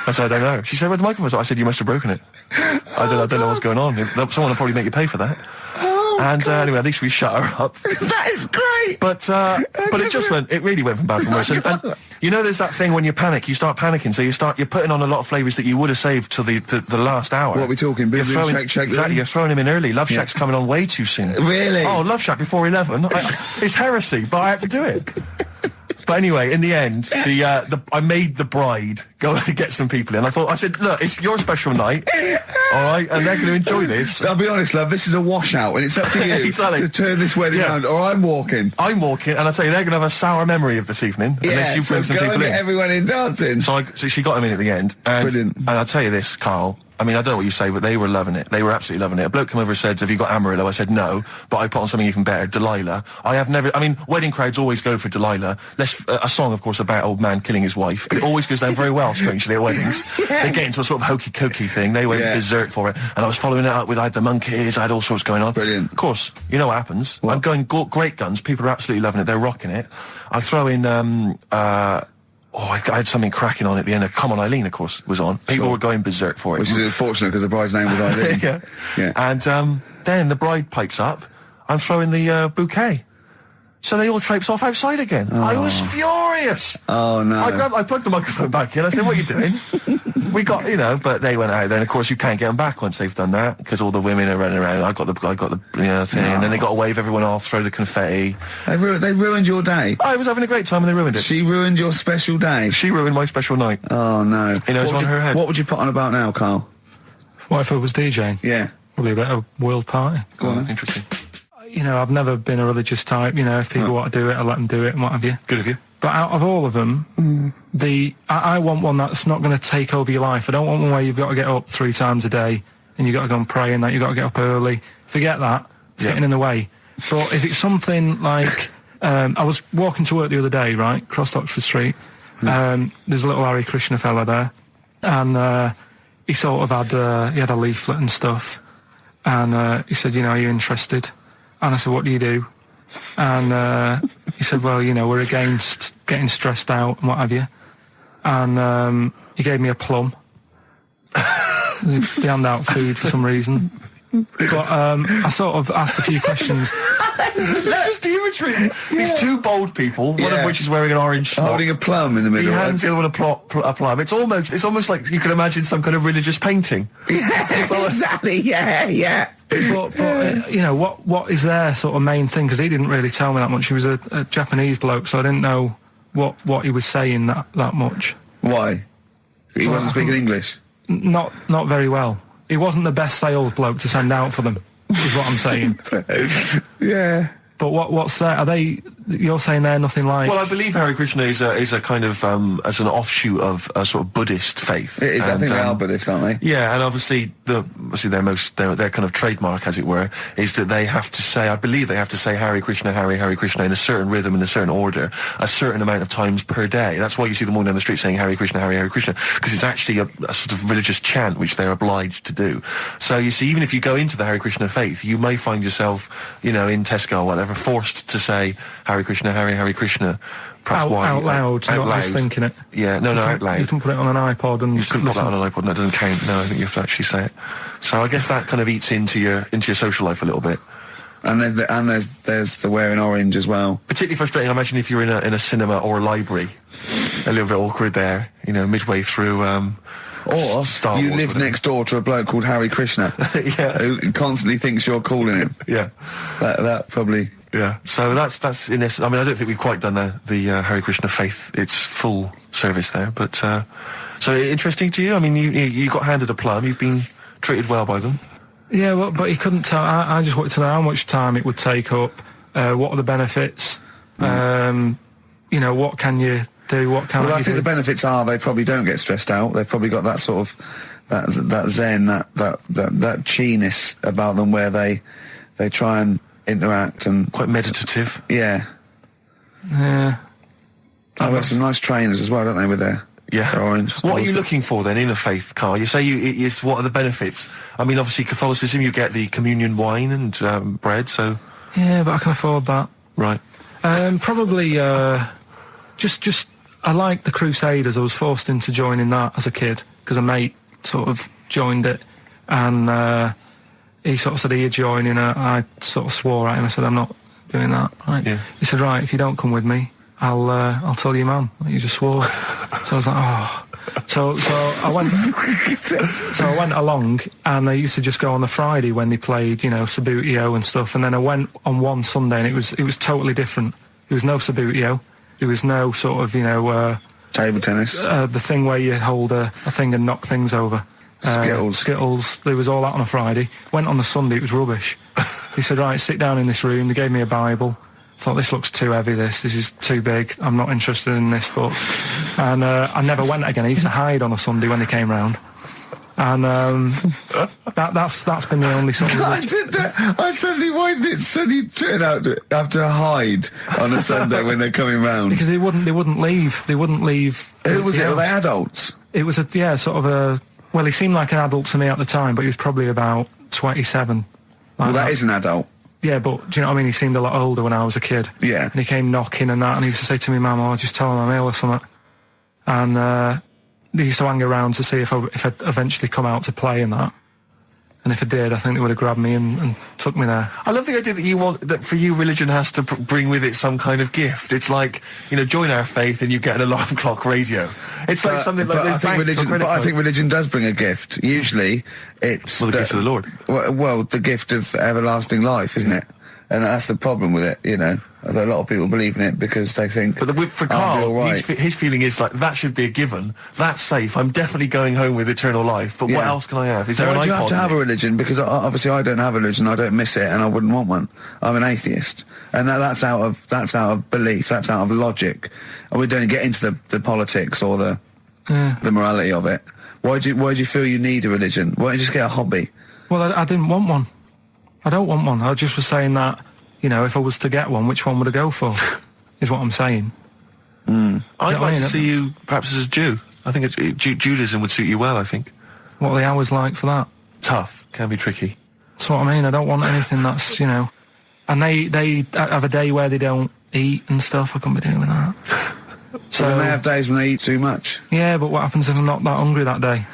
I said, "I don't know." She said, "Where's the microphone?" I said, "You must have broken it." I don't know what's going on. Someone will probably make you pay for that. Anyway, at least we shut her up. That is great. But it really went from bad from worse. And there's that thing when you panic, you start panicking. So you're putting on a lot of flavours that you would have saved to the last hour. What are we talking? Boom, boom, shake, shake. Exactly, you're throwing him in early. Love Shack's coming on way too soon. Really? Oh, Love Shack before 11. It's heresy, but I had to do it. But anyway, in the end, I made the bride go and get some people in. I said, look, it's your special night, all right, and they're going to enjoy this. I'll be honest, love, this is a washout, and it's up to you to turn this wedding around, or I'm walking. And I tell you, they're going to have a sour memory of this evening unless you bring some people in. Get everyone in dancing. So she got him in at the end. Brilliant. And I'll tell you this, Carl. I mean, I don't know what you say, but they were loving it. They were absolutely loving it. A bloke came over and said, "Have you got Amarillo?" I said, "No," but I put on something even better, Delilah. Wedding crowds always go for Delilah. A song, of course, about old man killing his wife. It always goes down very well, strangely, at weddings. They get into a sort of hokey-cokey thing. They went berserk for it. And I was following it up with, I had the monkeys, I had all sorts going on. Brilliant. Of course, you know what happens. What? I'm going great guns. People are absolutely loving it. They're rocking it. I throw in, I had something cracking on at the end. Come On Eileen, of course, was on. People were going berserk for it. Which is unfortunate because the bride's name was Eileen. Yeah. And then the bride pipes up. I'm throwing the bouquet. So they all traipse off outside again. I was furious. Oh, no. I plugged the microphone back in. I said, what are you doing? We got, but they went out. Then, of course, you can't get them back once they've done that, because all the women are running around. I got the thing. And then they got to wave everyone off, throw the confetti. They ruined your day. I was having a great time and they ruined it. She ruined your special day. She ruined my special night. Oh, no. It's on her head. What would you put on about now, Carl? What if I was DJing? Yeah. Probably a better world party. Go on. Interesting. I've never been a religious type. If people want to do it, I let them do it and what have you. Good of you. But out of all of them, I want one that's not going to take over your life. I don't want one where you've got to get up 3 times a day and you've got to go and pray and that you've got to get up early. Forget that. It's getting in the way. But if it's something like... I was walking to work the other day, right, across Oxford Street. There's a little Hare Krishna fella there. And he sort of had... he had a leaflet and stuff. And he said, are you interested? And I said, what do you do? And he said, well, we're against getting stressed out and what have you. And he gave me a plum. They hand out food for some reason. But I sort of asked a few questions. Just the imagery. These 2 bold people, one of which is wearing an orange smock, holding a plum in the middle. He hands the other one a plum. It's almost like you can imagine some kind of religious painting. Exactly. Yeah. But what is their sort of main thing? Because he didn't really tell me that much. He was a Japanese bloke, so I didn't know what he was saying that much. Why? He wasn't speaking English? Not very well. He wasn't the best sales bloke to send out for them, is what I'm saying. Yeah. But what's that? Are they? You're saying they're nothing like? Well, I believe Hare Krishna is a kind of as an offshoot of a sort of Buddhist faith. It is. I think they are Buddhist, aren't they? Yeah, and obviously their kind of trademark, as it were, is that they have to say. I believe they have to say Hare Krishna, Hare Krishna in a certain rhythm, in a certain order, a certain amount of times per day. That's why you see them walking down the street saying Hare Krishna, Hare Krishna, because it's actually a sort of religious chant which they're obliged to do. So you see, even if you go into the Hare Krishna faith, you may find yourself, in Tesco or whatever, forced to say Hare Krishna, Hare Krishna. Perhaps out loud, not just thinking it. Yeah, no, out loud. You can put it on an iPod and you can put that on an iPod. That doesn't count. No, I think you have to actually say it. So I guess that kind of eats into your social life a little bit. And there's the wearing orange as well. Particularly frustrating, I imagine, if you're in a cinema or a library. A little bit awkward there, midway through. Or Star Wars, you live next door to a bloke called Hare Krishna, who constantly thinks you're calling him. Yeah, that probably. Yeah, so that's in this. I mean, I don't think we've quite done the Hare Krishna faith its full service there, but so interesting to you. I mean, you got handed a plum. You've been treated well by them. Yeah, well, but he couldn't tell. I just wanted to know how much time it would take up. What are the benefits? What can you do? What can I think the benefits are they probably don't get stressed out. They've probably got that sort of that zen, that chi-ness about them, where they try and interact and quite meditative. Yeah. Yeah. I've got some nice trainers as well, don't they, with their orange. What are you looking for then in a faith, Carl? You say what are the benefits? I mean, obviously Catholicism, you get the communion wine and bread, so... Yeah, but I can afford that. Right. Probably, just, I like the Crusaders. I was forced into joining that as a kid, because a mate sort of joined it, and he sort of said, are you joining? I sort of swore at him. I said, I'm not doing that. Right. Yeah. He said, right, if you don't come with me, I'll tell your mum that you just swore. So I was like, oh. So I went. So I went along, and I used to just go on the Friday when they played, Sabutio and stuff. And then I went on one Sunday, and it was totally different. There was no Sabutio. There was no sort of, table tennis. The thing where you hold a thing and knock things over. Skittles. There was all that on a Friday. Went on the Sunday, it was rubbish. He said, right, sit down in this room. They gave me a Bible. Thought, this looks too heavy, this is too big. I'm not interested in this book. And I never went again. I used to hide on a Sunday when they came round. And that's been the only sort of... I suddenly, why did it suddenly turn out to have to hide on a Sunday when they're coming round? Because they wouldn't leave. They wouldn't leave. Who was it? Were they adults? It was well, he seemed like an adult to me at the time, but he was probably about 27. Well, that is an adult. Yeah, but do you know what I mean? He seemed a lot older when I was a kid. Yeah. And he came knocking and that, and he used to say to me, Mum, just tell him I'm ill or something. And he used to hang around to see if I'd eventually come out to play and that. And if I did, I think they would have grabbed me and took me there. I love the idea that for you, religion has to bring with it some kind of gift. It's like, join our faith and you get an alarm clock radio. It's like something like I think religion does bring a gift. Usually, it's the gift of the Lord. Well, the gift of everlasting life, isn't it? And that's the problem with it, A lot of people believe in it because they think... But for Karl, his feeling is like, that should be a given. That's safe. I'm definitely going home with eternal life. But what else can I have? Is there an iPod? You have to have a religion? Because obviously I don't have a religion. I don't miss it, and I wouldn't want one. I'm an atheist, and that's out of belief. That's out of logic. And we don't get into the politics or the morality of it. Why do you feel you need a religion? Why don't you just get a hobby? Well, I didn't want one. I don't want one. I just was saying that, if I was to get one, which one would I go for? Is what I'm saying. I'd like to see you perhaps as a Jew. I think Judaism would suit you well, I think. What are the hours like for that? Tough. Can be tricky. That's what I mean. I don't want anything that's, And they have a day where they don't eat and stuff. I couldn't be doing that. So they have days when they eat too much. Yeah, but what happens if I'm not that hungry that day?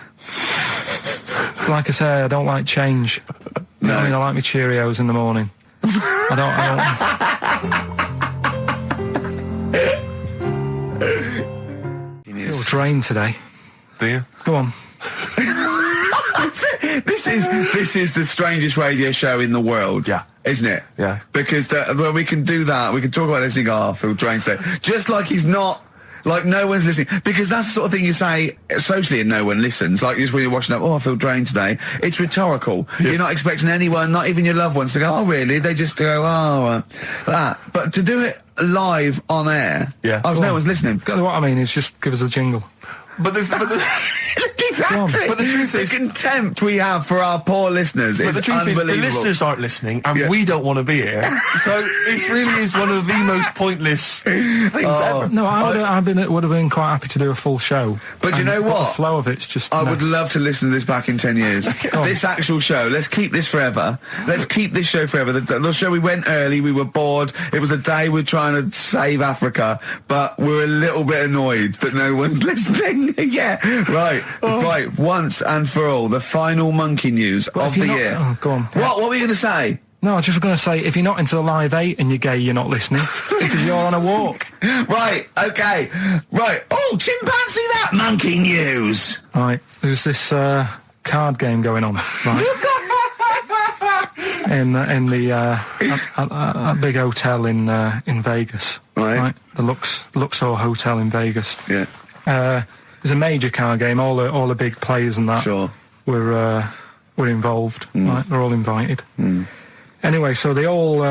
Like I say, I don't like change. No. I like my Cheerios in the morning. I feel drained today. Do you? Go on. This is the strangest radio show in the world. Yeah. Isn't it? Yeah. Because when we can do that, we can talk about this and go, I feel drained today. Just like he's not... Like, no one's listening. Because that's the sort of thing you say socially and no one listens. Like, just when you're watching up, I feel drained today. It's rhetorical. Yeah. You're not expecting anyone, not even your loved ones, to go, oh, really? They just go, that. But to do it live on air, no one's listening. What I mean is just give us a jingle. But the exactly. But the truth is, the contempt we have for our poor listeners is unbelievable. The listeners aren't listening, and we don't want to be here. So it really is one of the most pointless things ever. No, would have been quite happy to do a full show. But you know what? The flow of it's just. I would love to listen to this back in 10 years. This actual show. Let's keep this forever. Let's keep this show forever. The show we went early. We were bored. It was a day we're trying to save Africa, but we're a little bit annoyed that no one's listening. Right. Right, once and for all, the final monkey news of the year. Oh, go on. What were you going to say? No, I was just going to say, if you're not into the Live 8 and you're gay, you're not listening, because you're on a walk. Right, okay. Right. Oh, chimpanzee that monkey news. Right, there's this card game going on, right? in the big hotel in Vegas. Right. The Luxor Hotel in Vegas. Yeah. It's a major card game. All the big players and that were involved. Right, they're all invited. Anyway, so they all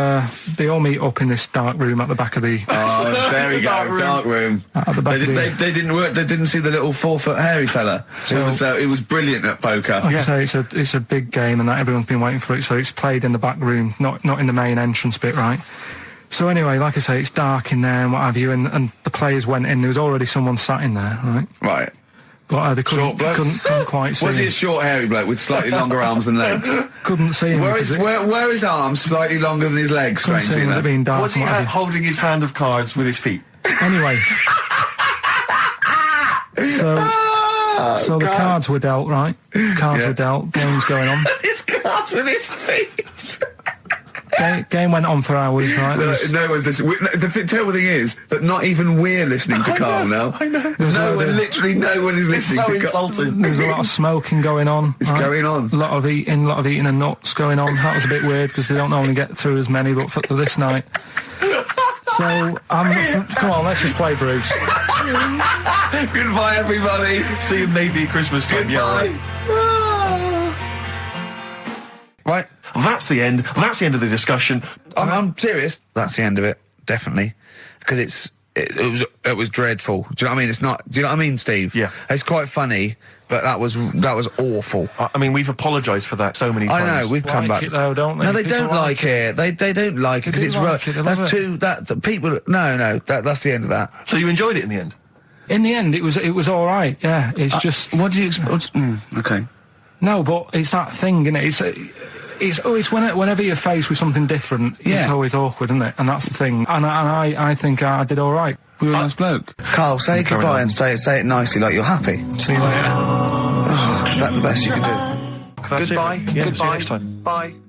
meet up in this dark room at the back of the. Oh, there we go, dark room. At the back they didn't work. They didn't see the little 4-foot hairy fella. So it was brilliant at poker. Like I say, it's a big game, and that everyone's been waiting for it. So it's played in the back room, not in the main entrance bit, right? So anyway, like I say, it's dark in there and what have you, and the players went in. There was already someone sat in there, right? Right. But they couldn't quite see Was him. he a short, hairy bloke with slightly longer arms than legs? Couldn't see him. Were his arms slightly longer than his legs, strangely enough? Was he holding his hand of cards with his feet? Anyway. So the cards were dealt, right? Cards were dealt, game's going on. His cards with his feet! Game went on for hours, right? No one's listening. The terrible thing is that not even we're listening to Karl now. I know. Literally no one is listening to Karl. There was a lot of smoking going on. It's going on. A lot of eating and nuts going on. That was a bit weird because they don't normally get through as many, but for this night. So, come on, let's just play Bruce. Goodbye, everybody. See you maybe at Christmas time. Goodbye. Right. That's the end. That's the end of the discussion. I'm serious. That's the end of it, definitely, because it was dreadful. Do you know what I mean? It's not. Do you know what I mean, Steve? Yeah. It's quite funny, but that was awful. I mean, we've apologised for that so many times. I know we've come back. It though, don't they? No, they don't like it. They don't like it because it's like it. That's too. That's people. No. That's the end of that. So you enjoyed it in the end? In the end, it was all right. Yeah. It's just. What do you expect? Okay. No, but it's that thing, isn't it? It's always whenever you're faced with something different, it's always awkward, isn't it? And that's the thing. And I think I did all right. We were a nice bloke. Karl, say goodbye and say it nicely, like you're happy. See you later. Oh, is that the best you can do? That's Goodbye. it. Yeah, Goodbye. see you next time. Bye.